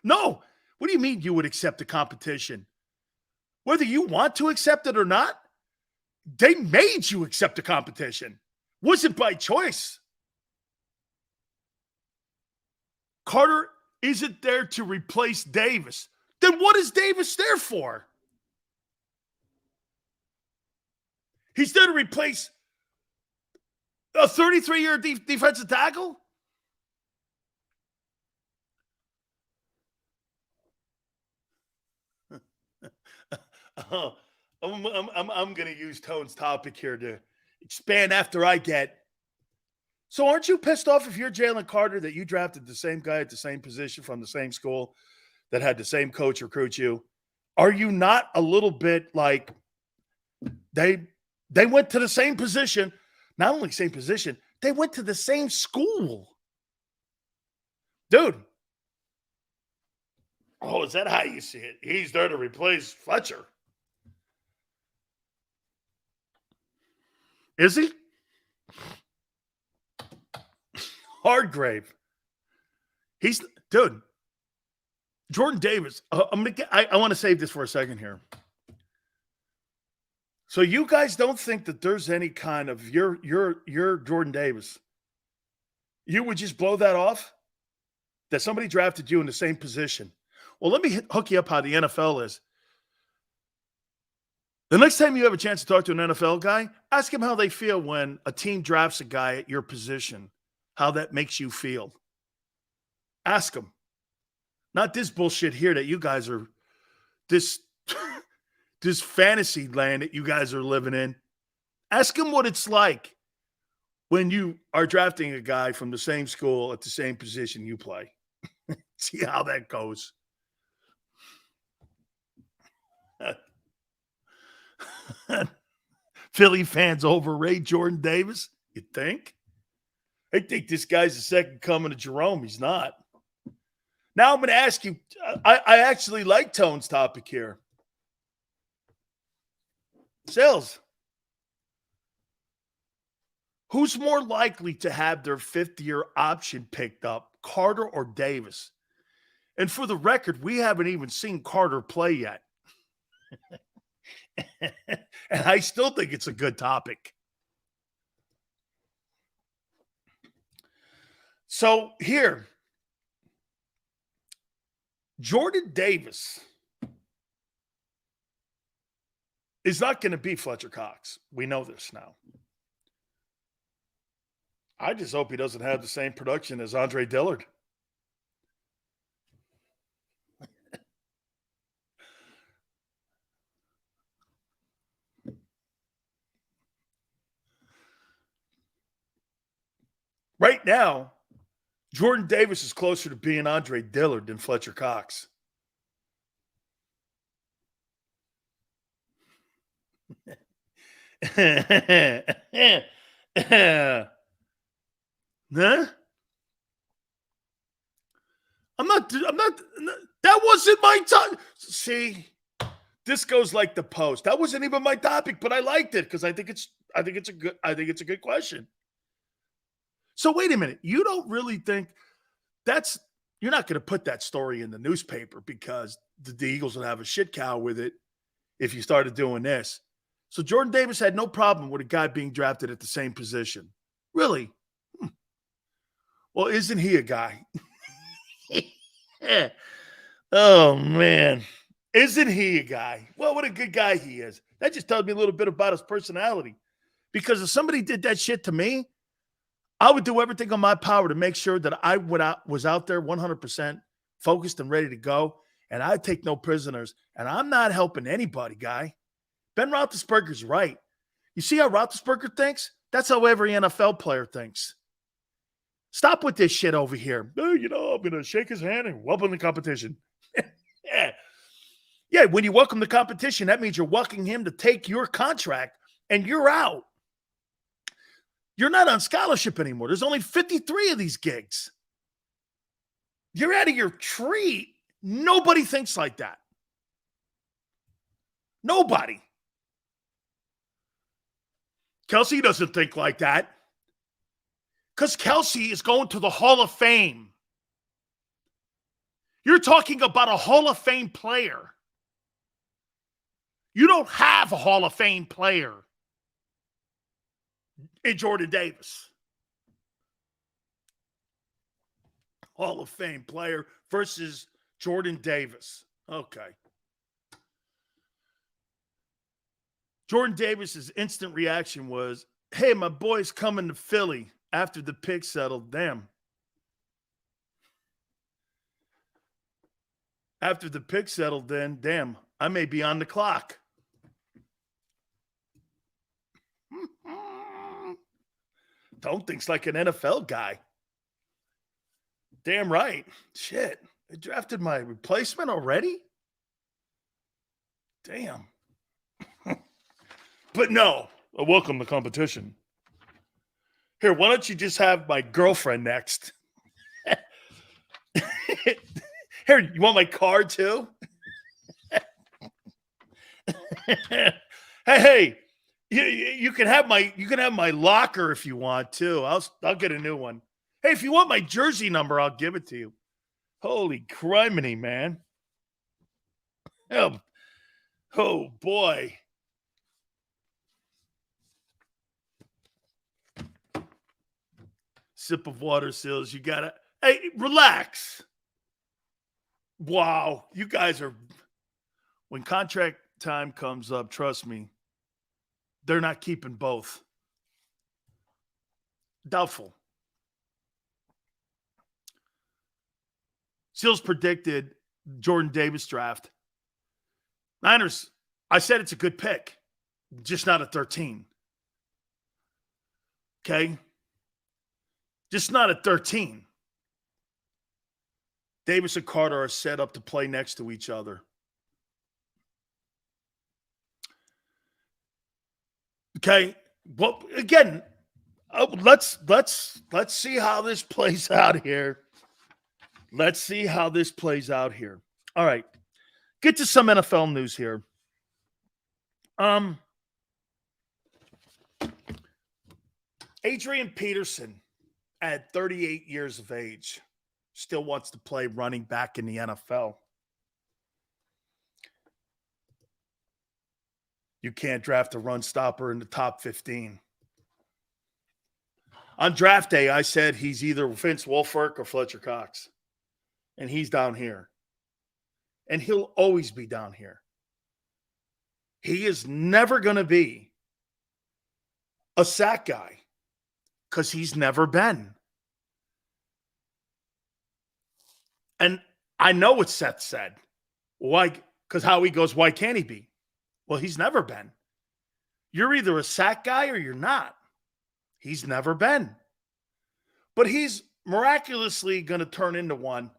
no. What do you mean you would accept the competition? Whether you want to accept it or not, they made you accept the competition. Wasn't by choice. Carter isn't there to replace Davis. Then what is Davis there for? He's there to replace a 33-year defensive tackle? I'm going to use Tone's topic here to expand after I get. So aren't you pissed off if you're Jalen Carter that you drafted the same guy at the same position from the same school that had the same coach recruit you? Are you not a little bit like they went to the same position? Not only same position, they went to the same school. Dude. Oh, is that how you see it? He's there to replace Fletcher. Is he? Hardgrave. Dude. Jordan Davis. I want to save this for a second here. So you guys don't think that there's any kind of you're Jordan Davis. You would just blow that off? That somebody drafted you in the same position. Well, let me hook you up how the NFL is. The next time you have a chance to talk to an NFL guy, ask him how they feel when a team drafts a guy at your position, how that makes you feel. Ask him. Not this bullshit here that you guys are, this fantasy land that you guys are living in. Ask him what it's like when you are drafting a guy from the same school at the same position you play. See how that goes. Philly fans overrate Jordan Davis? You think? I think this guy's the second coming of Jerome. He's not. Now I'm going to ask you, I actually like Tone's topic here. Sales. Who's more likely to have their fifth-year option picked up, Carter or Davis? And for the record, we haven't even seen Carter play yet. And I still think it's a good topic. So here, Jordan Davis is not going to be Fletcher Cox. We know this now. I just hope he doesn't have the same production as Andre Dillard. Right now, Jordan Davis is closer to being Andre Dillard than Fletcher Cox. Huh? I'm not, that wasn't my time. See, this goes like the post. That wasn't even my topic, but I liked it because I think it's a good question. So wait a minute. You don't really think you're not going to put that story in the newspaper because the Eagles would have a shit cow with it if you started doing this. So Jordan Davis had no problem with a guy being drafted at the same position. Really? Well, isn't he a guy? Oh, man. Isn't he a guy? Well, what a good guy he is. That just tells me a little bit about his personality. Because if somebody did that shit to me, I would do everything on my power to make sure that I was out there 100% focused and ready to go, and I'd take no prisoners. And I'm not helping anybody, guy. Ben Roethlisberger's right. You see how Roethlisberger thinks? That's how every NFL player thinks. Stop with this shit over here. Oh, I'm going to shake his hand and welcome the competition. Yeah, when you welcome the competition, that means you're welcoming him to take your contract, and you're out. You're not on scholarship anymore. There's only 53 of these gigs. You're out of your tree. Nobody thinks like that. Nobody. Kelsey doesn't think like that. Because Kelsey is going to the Hall of Fame. You're talking about a Hall of Fame player. You don't have a Hall of Fame player in Jordan Davis. Hall of Fame player versus Jordan Davis. Okay. Jordan Davis's instant reaction was, hey, my boy's coming to Philly after the pick settled. Damn. After the pick settled, then, damn, I may be on the clock. Don't think's like an NFL guy. Damn right. Shit. They drafted my replacement already? Damn. But no, I welcome the competition. Here, why don't you just have my girlfriend next? Here, you want my card too? hey, you can have my locker if you want too. I'll get a new one. Hey, if you want my jersey number, I'll give it to you. Holy criminy, man. Oh boy. Sip of water, Sills. You gotta. Hey, relax. Wow, you guys are. When contract time comes up, trust me, they're not keeping both. Doubtful. Sills predicted Jordan Davis draft. Niners, I said it's a good pick, just not at 13. Okay? Just not at 13. Davis and Carter are set up to play next to each other. Okay? Well, again, let's see how this plays out here. Let's see how this plays out here. All right. Get to some NFL news here. Adrian Peterson, at 38 years of age, still wants to play running back in the NFL. You can't draft a run stopper in the top 15. On draft day, I said he's either Vince Wilfork or Fletcher Cox. And he's down here. And he'll always be down here. He is never going to be a sack guy because he's never been. And I know what Seth said. Why? Because Howie goes, why can't he be? Well, he's never been. You're either a sack guy or you're not. He's never been. But he's miraculously going to turn into one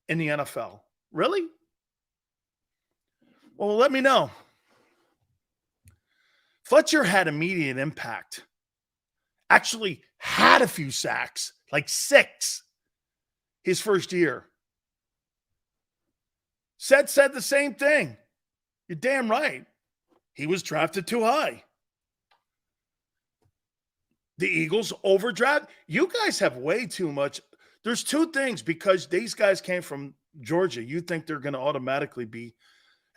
in the NFL. Really? Well, let me know. Fletcher had immediate impact. Actually had a few sacks, like 6, his first year. Said the same thing. You're damn right. He was drafted too high. The Eagles overdraft. You guys have way too much. There's two things, because these guys came from Georgia. You think they're going to automatically be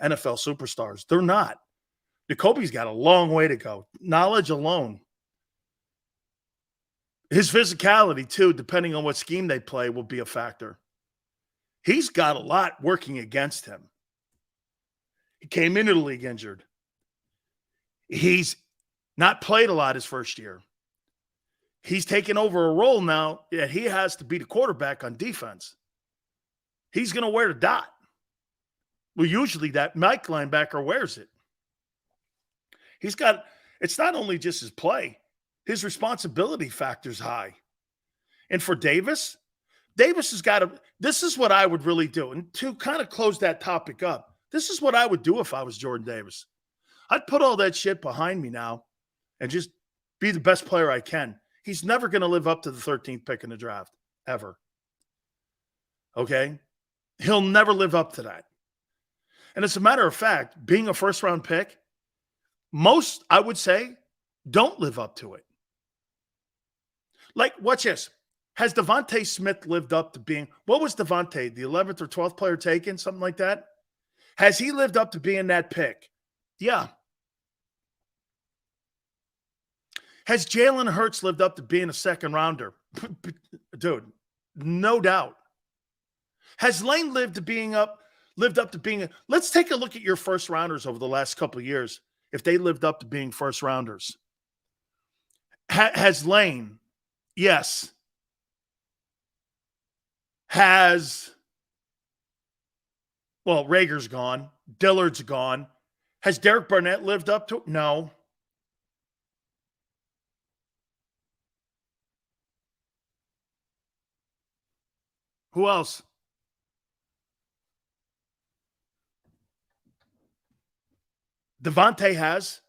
NFL superstars. They're not. Jacoby's got a long way to go. Knowledge alone. His physicality, too, depending on what scheme they play, will be a factor. He's got a lot working against him. He came into the league injured. He's not played a lot his first year. He's taken over a role now that he has to be the quarterback on defense. He's going to wear the dot. Well, usually that Mike linebacker wears it. It's not only just his play, his responsibility factor's high. And for Davis has got to, this is what I would really do. And to kind of close that topic up, this is what I would do if I was Jordan Davis. I'd put all that shit behind me now and just be the best player I can. He's never going to live up to the 13th pick in the draft, ever. Okay? He'll never live up to that. And as a matter of fact, being a first-round pick, most, I would say, don't live up to it. Like, watch this. Has Devontae Smith lived up to being, what was Devontae, the 11th or 12th player taken, something like that? Has he lived up to being that pick? Yeah. Has Jalen Hurts lived up to being a second rounder? Dude, no doubt. Has Lane lived up to being let's take a look at your first rounders over the last couple of years, if they lived up to being first rounders. Has Lane? Yes. Rager's gone. Dillard's gone. Has Derek Barnett lived up to it? No. Who else? Devontae has.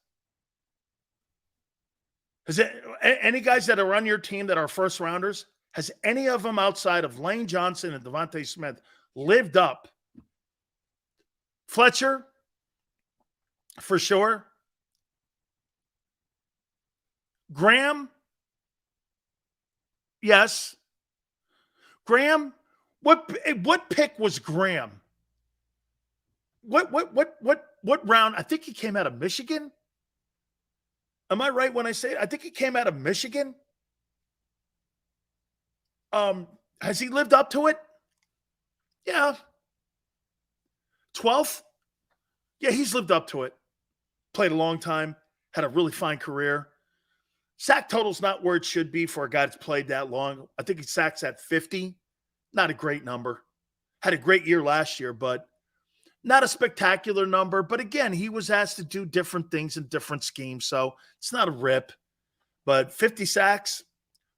Has it, any guys that are on your team that are first rounders, has any of them outside of Lane Johnson and Devontae Smith lived up? Fletcher, for sure. Graham, yes. Graham, what pick was Graham? What round? I think he came out of Michigan. Am I right when I say it? I think he came out of Michigan. Has he lived up to it? Yeah. 12th? Yeah, he's lived up to it. Played a long time. Had a really fine career. Sack total's not where it should be for a guy that's played that long. I think he sacks at 50. Not a great number. Had a great year last year, but not a spectacular number. But again, he was asked to do different things in different schemes, so it's not a rip. But 50 sacks.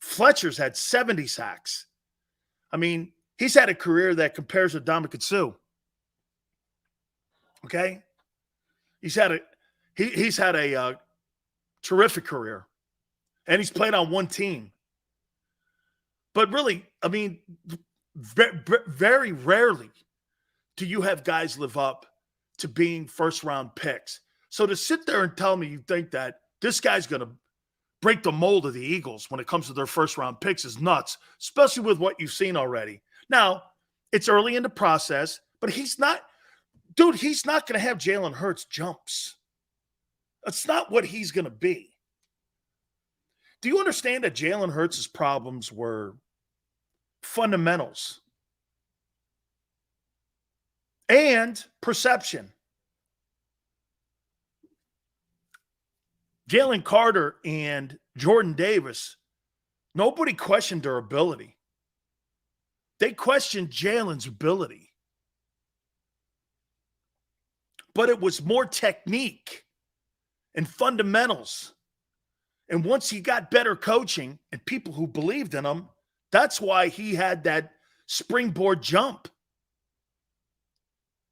Fletcher's had 70 sacks. I mean, he's had a career that compares with Dominican Sue. Okay? He's had a terrific career. And he's played on one team. But really, I mean, very rarely do you have guys live up to being first-round picks. So to sit there and tell me you think that this guy's going to break the mold of the Eagles when it comes to their first-round picks is nuts, especially with what you've seen already. Now, it's early in the process, but he's not going to have Jalen Hurts jumps. That's not what he's going to be. Do you understand that Jalen Hurts' problems were fundamentals and perception? Jalen Carter and Jordan Davis, nobody questioned their ability. They questioned Jalen's ability. But it was more technique and fundamentals. And once he got better coaching and people who believed in him, that's why he had that springboard jump.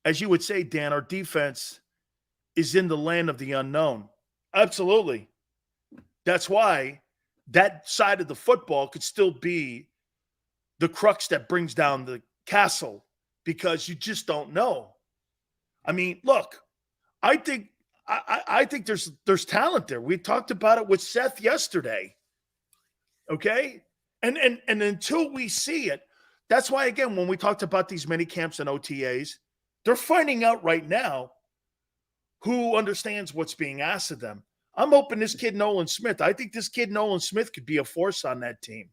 As you would say, Dan, our defense is in the land of the unknown. Absolutely. That's why that side of the football could still be the crux that brings down the castle, because you just don't know. I mean, look, I think there's talent there. We talked about it with Seth yesterday. Okay? And until we see it, That's why, again, when we talked about these mini camps and OTAs, they're finding out right now who understands what's being asked of them. I'm hoping this kid Nolan Smith, I think this kid Nolan Smith could be a force on that team.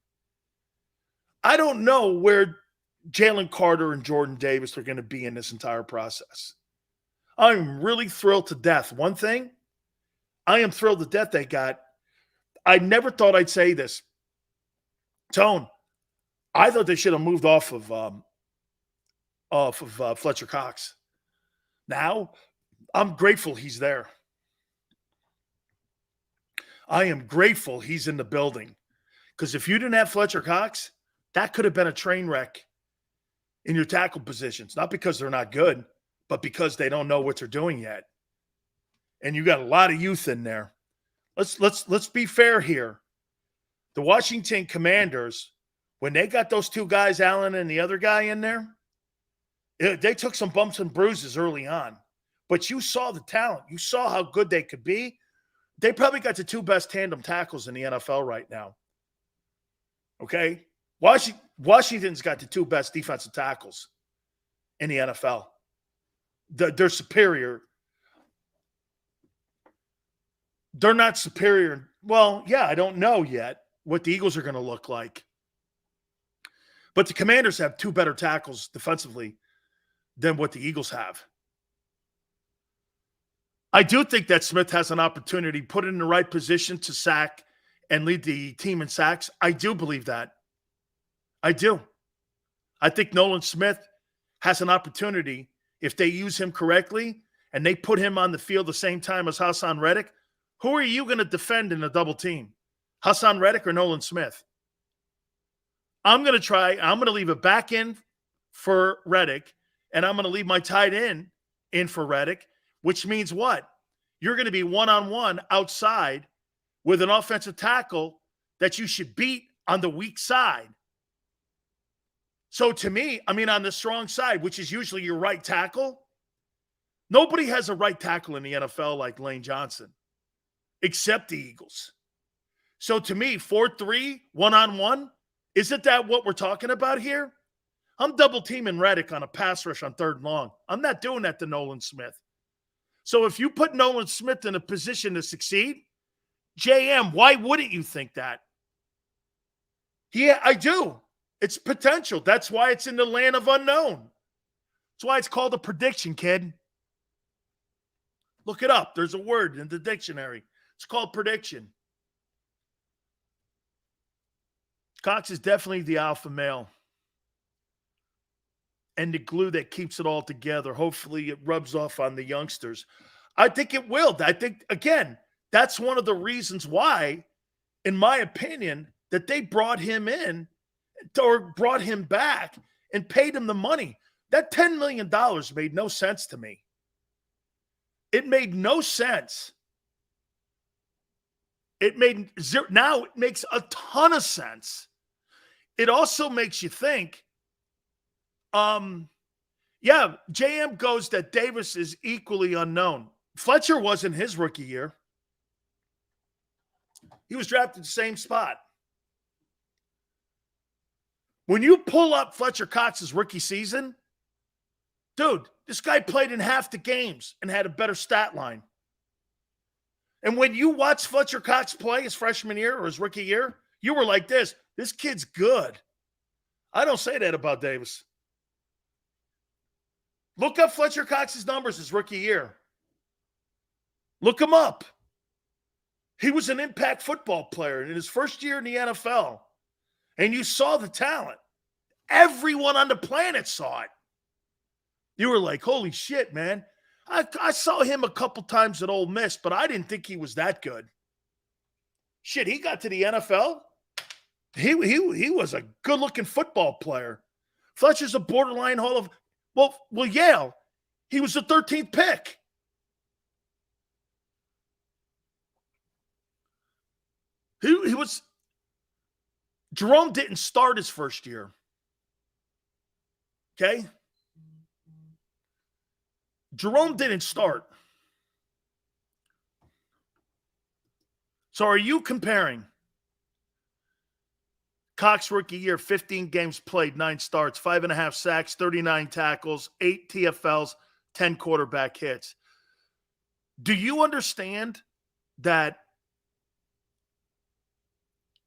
I don't know where Jalen Carter and Jordan Davis are going to be in this entire process. I'm really thrilled to death. One thing, I am thrilled to death they got. I never thought I'd say this. Tone, I thought they should have moved off of Fletcher Cox. Now, I'm grateful he's there. I am grateful he's in the building. Because if you didn't have Fletcher Cox, that could have been a train wreck in your tackle positions. Not because they're not good, but because they don't know what they're doing yet. And you got a lot of youth in there. Let's be fair here. The Washington Commanders, when they got those two guys, Allen and the other guy in there, they took some bumps and bruises early on. But you saw the talent. You saw how good they could be. They probably got the two best tandem tackles in the NFL right now. Okay? Washington's got the two best defensive tackles in the NFL. They're superior. They're not superior. Well, yeah, I don't know yet what the Eagles are going to look like. But the Commanders have two better tackles defensively than what the Eagles have. I do think that Smith has an opportunity, put in the right position to sack and lead the team in sacks. I do believe that. I do. I think Nolan Smith has an opportunity, if they use him correctly and they put him on the field the same time as Hassan Reddick. Who are you going to defend in a double team? Hassan Reddick or Nolan Smith? I'm going to leave it back in for Reddick, and I'm going to leave my tight end in for Reddick, which means what? You're going to be one-on-one outside with an offensive tackle that you should beat on the weak side. So to me, on the strong side, which is usually your right tackle, nobody has a right tackle in the NFL like Lane Johnson, except the Eagles. So to me, 4-3, one-on-one, isn't that what we're talking about here? I'm double teaming Reddick on a pass rush on 3rd and long. I'm not doing that to Nolan Smith. So if you put Nolan Smith in a position to succeed, JM, why wouldn't you think that? Yeah, I do. It's potential. That's why it's in the land of unknown. That's why it's called a prediction, kid. Look it up. There's a word in the dictionary. It's called prediction. Cox is definitely the alpha male and the glue that keeps it all together. Hopefully it rubs off on the youngsters. I think it will. I think, again, that's one of the reasons why, in my opinion, that they brought him in or brought him back and paid him the money. That $10 million made no sense to me. It made no sense. It made zero. Now it makes a ton of sense. It also makes you think, JM goes that Davis is equally unknown. Fletcher wasn't his rookie year. He was drafted the same spot. When you pull up Fletcher Cox's rookie season, dude, this guy played in half the games and had a better stat line. And when you watch Fletcher Cox play his freshman year or his rookie year, you were like this kid's good. I don't say that about Davis. Look up Fletcher Cox's numbers his rookie year. Look him up. He was an impact football player in his first year in the NFL. And you saw the talent. Everyone on the planet saw it. You were like, holy shit, man. I saw him a couple times at Ole Miss, but I didn't think he was that good. Shit, he got to the NFL. He was a good-looking football player. Fletcher's a borderline Hall of – well, Yale. He was the 13th pick. He was – Jerome didn't start his first year. Okay? Jerome didn't start. So are you comparing Cox rookie year, 15 games played, 9 starts, 5.5 sacks, 39 tackles, 8 TFLs, 10 quarterback hits. Do you understand that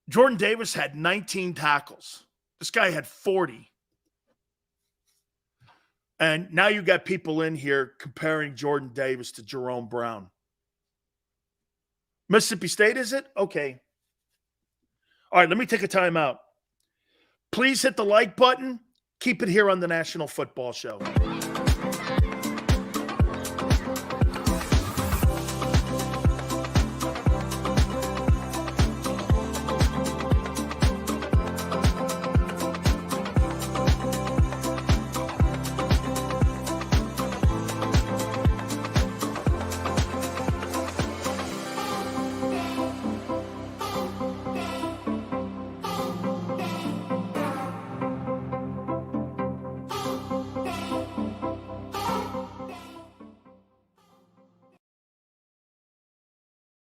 Jordan Davis had 19 tackles? This guy had 40. And now you got people in here comparing Jordan Davis to Jerome Brown. Mississippi State, is it? Okay. All right, let me take a timeout. Please hit the like button. Keep it here on the National Football Show.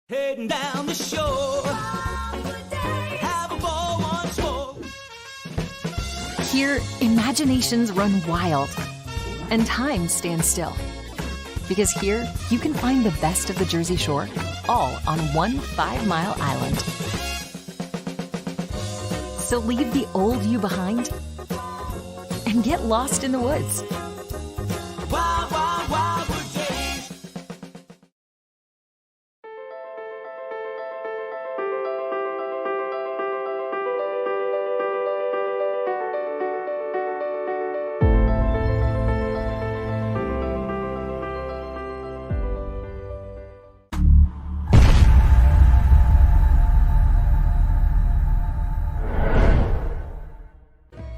Heading down the shore. Have a ball once more. Here, imaginations run wild and time stands still. Because here, you can find the best of the Jersey Shore, all on one 5-mile island. So leave the old you behind and get lost in the woods. Wild, wild, wildwood days.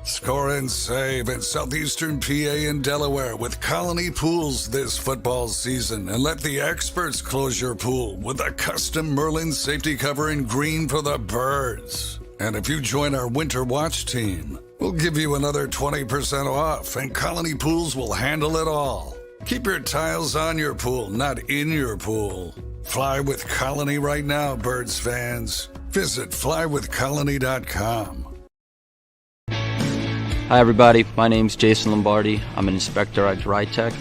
Score and save at Southeastern PA and Delaware with Colony Pools this football season, and let the experts close your pool with a custom Merlin safety cover in green for the birds. And if you join our Winter Watch team, we'll give you another 20% off, and Colony Pools will handle it all. Keep your tiles on your pool, not in your pool. Fly with Colony right now, birds fans. Visit flywithcolony.com. Hi everybody, my name's Jason Lombardi. I'm an inspector at DryTech.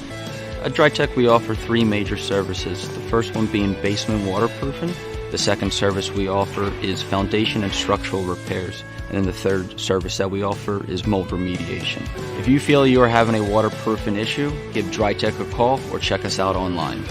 At DryTech we offer 3 major services, the first one being basement waterproofing. The second service we offer is foundation and structural repairs. And then the third service that we offer is mold remediation. If you feel you are having a waterproofing issue, give DryTech a call or check us out online.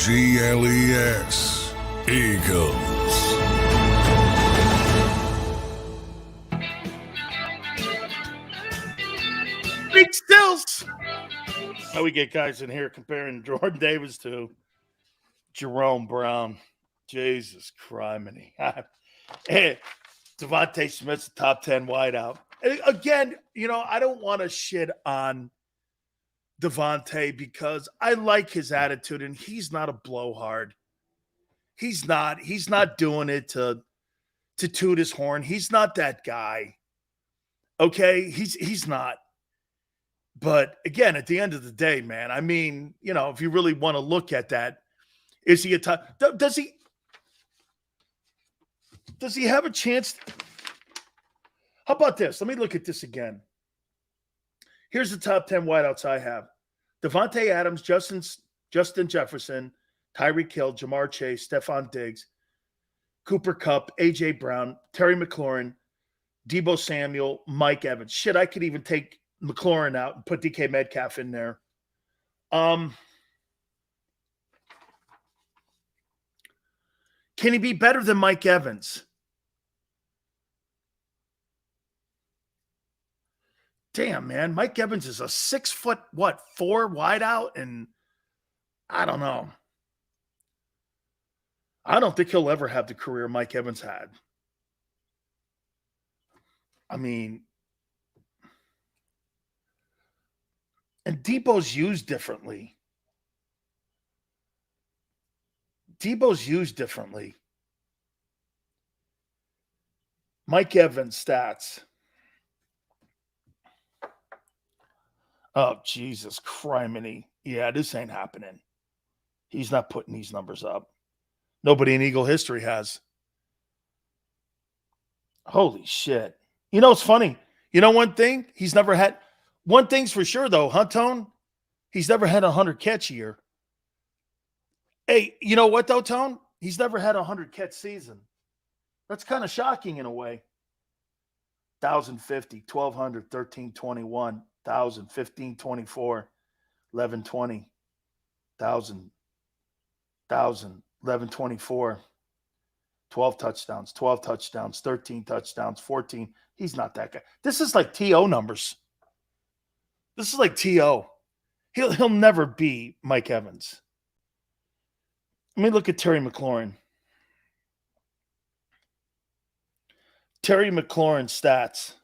EAGLES, Eagles. Big Stills. How we get guys in here comparing Jordan Davis to Jerome Brown. Jesus criminy. Hey, Devontae Smith's a top 10 wideout. Again, I don't want to shit on Devontae because I like his attitude, and he's not a blowhard. He's not doing it to toot his horn. He's not that guy. Okay? He's not. But again, at the end of the day, man, I mean, if you really want to look at that, is he a top? Does he have a chance? How about this? Let me look at this again. Here's the top 10 wideouts I have. Devontae Adams, Justin Jefferson, Tyreek Hill, Jamar Chase, Stephon Diggs, Cooper Kupp, A.J. Brown, Terry McLaurin, Deebo Samuel, Mike Evans. Shit, I could even take McLaurin out and put DK Metcalf in there. Can he be better than Mike Evans? Damn, man. Mike Evans is a 6'4" wideout, and I don't know. I don't think he'll ever have the career Mike Evans had. I mean, and Debo's used differently. Mike Evans stats. Oh, Jesus criminy. Yeah, this ain't happening. He's not putting these numbers up. Nobody in Eagle history has. Holy shit. You know, it's funny. You know one thing? He's never had – one thing's for sure, though, huh, Tone? He's never had a 100-catch year. Hey, you know what, though, Tone? He's never had a 100-catch season. That's kind of shocking in a way. 1,050, 1,200, 1,321, 1,000, 1,524, 1,120, 1,000, 1,124, 12 touchdowns, 13 touchdowns, 14. He's not that guy. This is like T.O. numbers. This is like T.O. He'll never be Mike Evans. Let me look at Terry McLaurin. Terry McLaurin stats.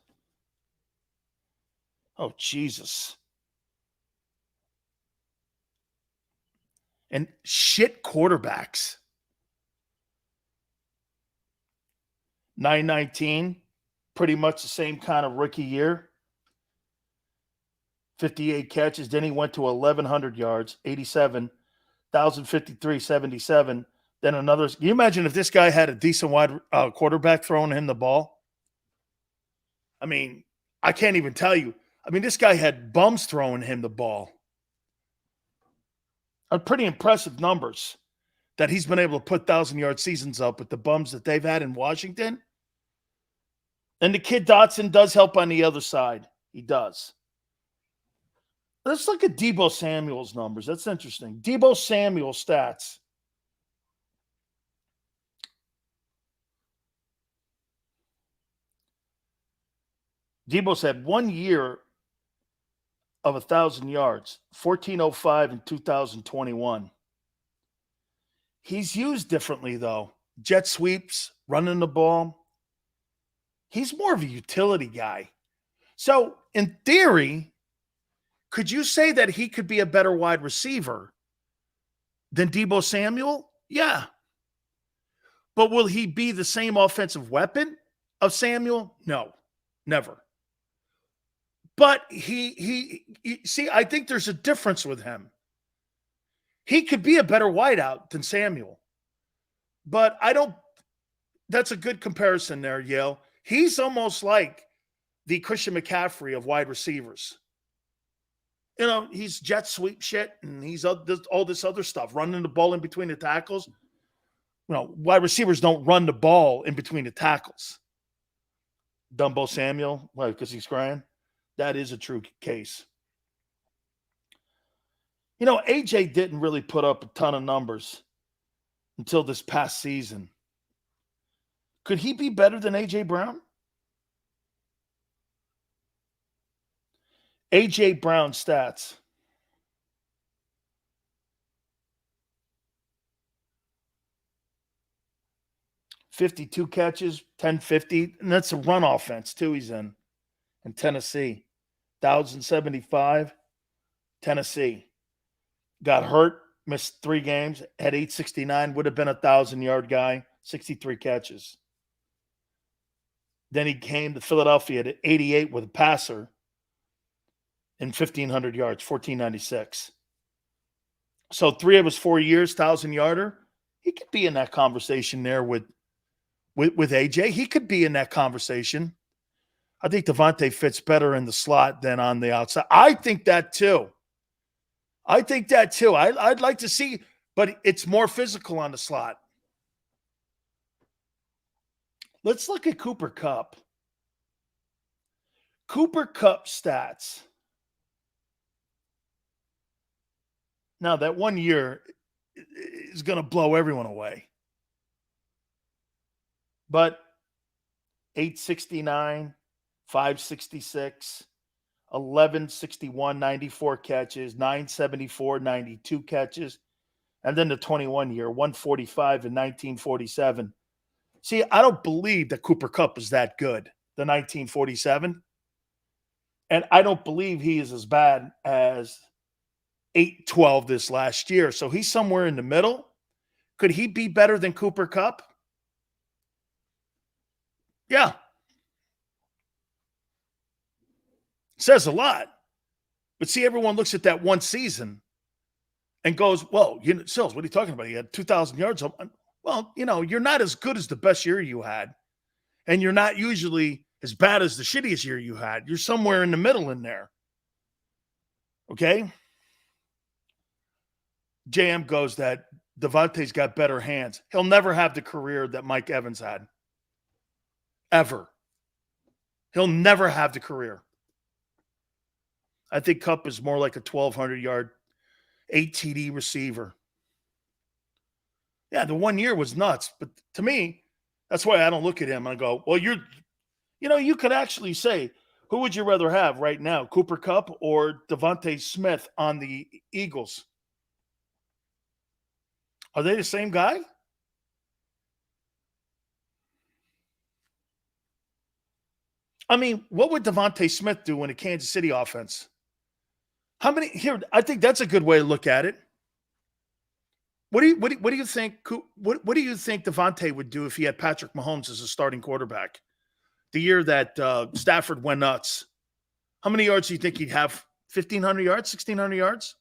Oh, Jesus. And shit quarterbacks. 919, pretty much the same kind of rookie year. 58 catches. Then he went to 1,100 yards, 87, 1,053, 77. Then another. Can you imagine if this guy had a decent wide quarterback throwing him the ball? I mean, I can't even tell you. I mean, this guy had bums throwing him the ball. Pretty impressive numbers that he's been able to put 1,000-yard seasons up with the bums that they've had in Washington. And the kid Dotson does help on the other side. He does. Let's look at Deebo Samuel's numbers. That's interesting. Deebo Samuel stats. Deebo's had 1 year of 1,000 yards, 1,405 in 2021. He's used differently, though. Jet sweeps, running the ball. He's more of a utility guy. So, in theory, could you say that he could be a better wide receiver than Deebo Samuel? Yeah. But will he be the same offensive weapon of Samuel? No, never. But he see, I think there's a difference with him. He could be a better wideout than Samuel. But I don't – that's a good comparison there, Yale. He's almost like the Christian McCaffrey of wide receivers. You know, he's jet sweep shit, and he's all this other stuff, running the ball in between the tackles. You know, wide receivers don't run the ball in between the tackles. Dumbo Samuel, why, because he's crying? That is a true case. You know, AJ didn't really put up a ton of numbers until this past season. Could he be better than AJ Brown? AJ Brown stats. $52 catches, 1050, and that's a run offense too he's in Tennessee. 1,075, Tennessee. Got hurt, missed 3 games, had 869, would have been a 1,000-yard guy, 63 catches. Then he came to Philadelphia at 88 with a passer and 1,500 yards, 1,496. So 3 of his 4 years, 1,000-yarder. He could be in that conversation there with AJ. He could be in that conversation. I think Devontae fits better in the slot than on the outside. I think that too. I'd like to see, but it's more physical on the slot. Let's look at Cooper Kupp. Cooper Kupp stats. Now, that 1 year is going to blow everyone away. But 869, 566, 1161, 94 catches, 974, 92 catches, And then the 21 year, 145 in 1947. See, I don't believe that Cooper Kupp is that good, the 1947. And I don't believe he is as bad as 8-12 this last year. So he's somewhere in the middle. Could he be better than Cooper Kupp? Yeah. Says a lot. But see, everyone looks at that one season and goes, well, Sills, what are you talking about? He had 2,000 yards. Well, you're not as good as the best year you had. And you're not usually as bad as the shittiest year you had. You're somewhere in the middle in there. Okay? JM goes that Devontae's got better hands. He'll never have the career that Mike Evans had. Ever. He'll never have the career. I think Kupp is more like a 1,200-yard, 8 TD receiver. Yeah, the 1 year was nuts. But to me, that's why I don't look at him and go, well, you could actually say, who would you rather have right now, Cooper Kupp or Devontae Smith on the Eagles? Are they the same guy? I mean, what would Devontae Smith do in a Kansas City offense? I think that's a good way to look at it. What do you think? What do you think Devontae would do if he had Patrick Mahomes as a starting quarterback? The year that Stafford went nuts, how many yards do you think he'd have? 1,500 yards, 1,600 yards?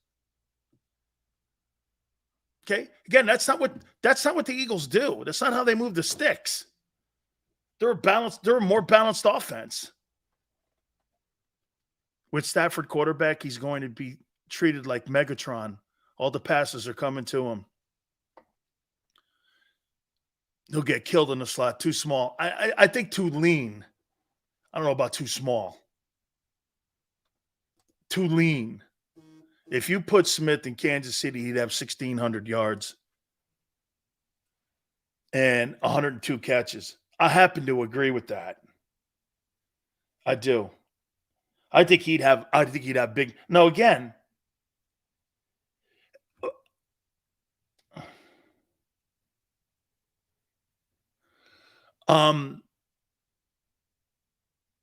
Okay, again, that's not what the Eagles do. That's not how they move the sticks. They're a more balanced offense. With Stafford quarterback, he's going to be treated like Megatron. All the passes are coming to him. He'll get killed in the slot. Too small. I think too lean. I don't know about too small. Too lean. If you put Smith in Kansas City, he'd have 1,600 yards and 102 catches. I happen to agree with that. I do. I think he'd have big. No, again.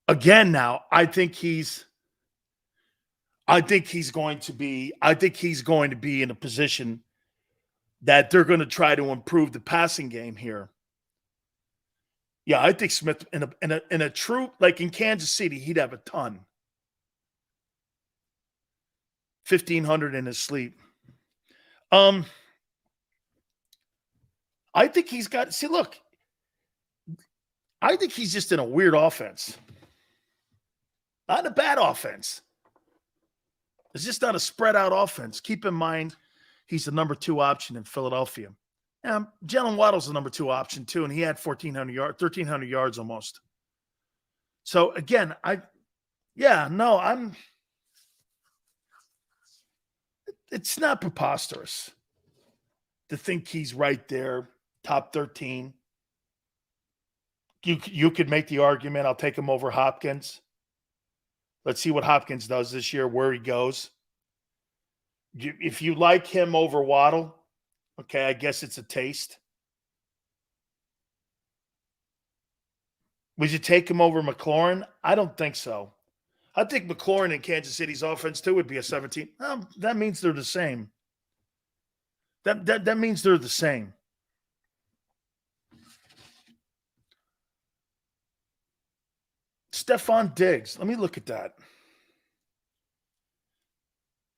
Again now, I think he's going to be in a position that they're going to try to improve the passing game here. Yeah, I think Smith in a true, like in Kansas City, he'd have a ton. 1,500 in his sleep. I think he's got, I think he's just in a weird offense. Not a bad offense. It's just not a spread out offense. Keep in mind, he's the number 2 option in Philadelphia. Jalen Waddle's the number 2 option too, and he had 1,300 yards almost. So again, it's not preposterous to think he's right there, top 13. You could make the argument, I'll take him over Hopkins. Let's see what Hopkins does this year, where he goes. If you like him over Waddle, okay, I guess it's a taste. Would you take him over McLaurin? I don't think so. I think McLaurin in Kansas City's offense too would be a 17. That means they're the same. That means they're the same. Stephon Diggs. Let me look at that.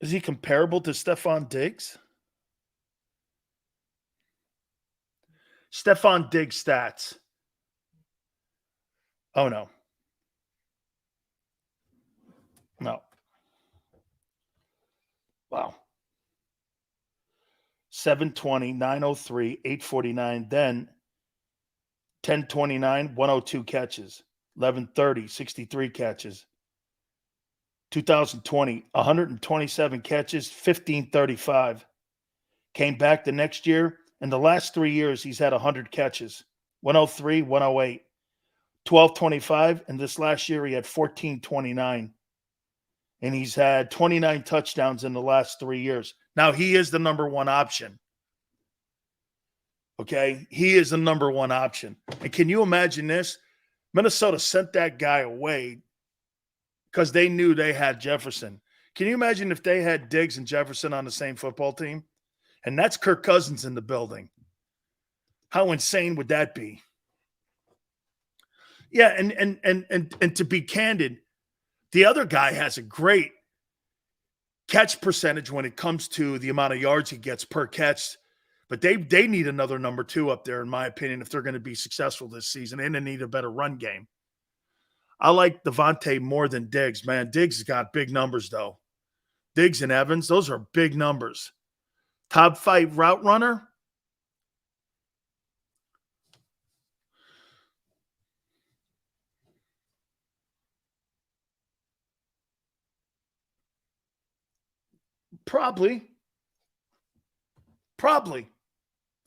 Is he comparable to Stephon Diggs? Stephon Diggs stats. Oh, no. No. Wow. 720, 903, 849, then 1029, 102 catches. 1130, 63 catches. 2020, 127 catches, 1535. Came back the next year. In the last 3 years, he's had 100 catches. 103, 108. 1225, and this last year he had 1429. And he's had 29 touchdowns in the last 3 years. Now, he is the number 1 option. Okay? He is the number one option. And can you imagine this? Minnesota sent that guy away because they knew they had Jefferson. Can you imagine if they had Diggs and Jefferson on the same football team? And that's Kirk Cousins in the building. How insane would that be? Yeah, and to be candid, the other guy has a great catch percentage when it comes to the amount of yards he gets per catch. But they need another number 2 up there, in my opinion, if they're going to be successful this season, and they need a better run game. I like Devontae more than Diggs, man. Diggs has got big numbers, though. Diggs and Evans, those are big numbers. Top 5 route runner? Probably.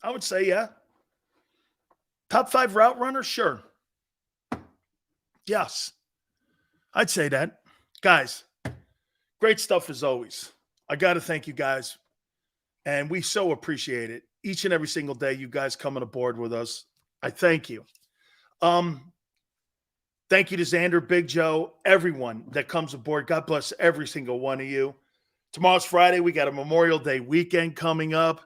I would say, yeah. Top 5 route runner? Sure. Yes. I'd say that. Guys, great stuff as always. I got to thank you guys. And we so appreciate it. Each and every single day, you guys coming aboard with us. I thank you. Thank you to Xander, Big Joe, everyone that comes aboard. God bless every single one of you. Tomorrow's Friday. We got a Memorial Day weekend coming up.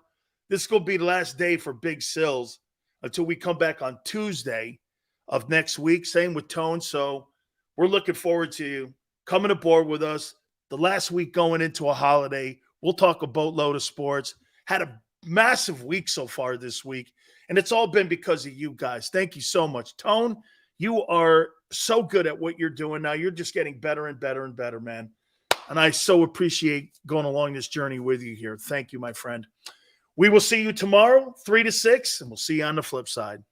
This is going to be the last day for Big Sills until we come back on Tuesday of next week. Same with Tone. So we're looking forward to you coming aboard with us. The last week going into a holiday. We'll talk a boatload of sports. Had a massive week so far this week, and it's all been because of you guys. Thank you so much. Tone, you are so good at what you're doing now. You're just getting better and better and better, man. And I so appreciate going along this journey with you here. Thank you, my friend. We will see you tomorrow, 3 to 6, and we'll see you on the flip side.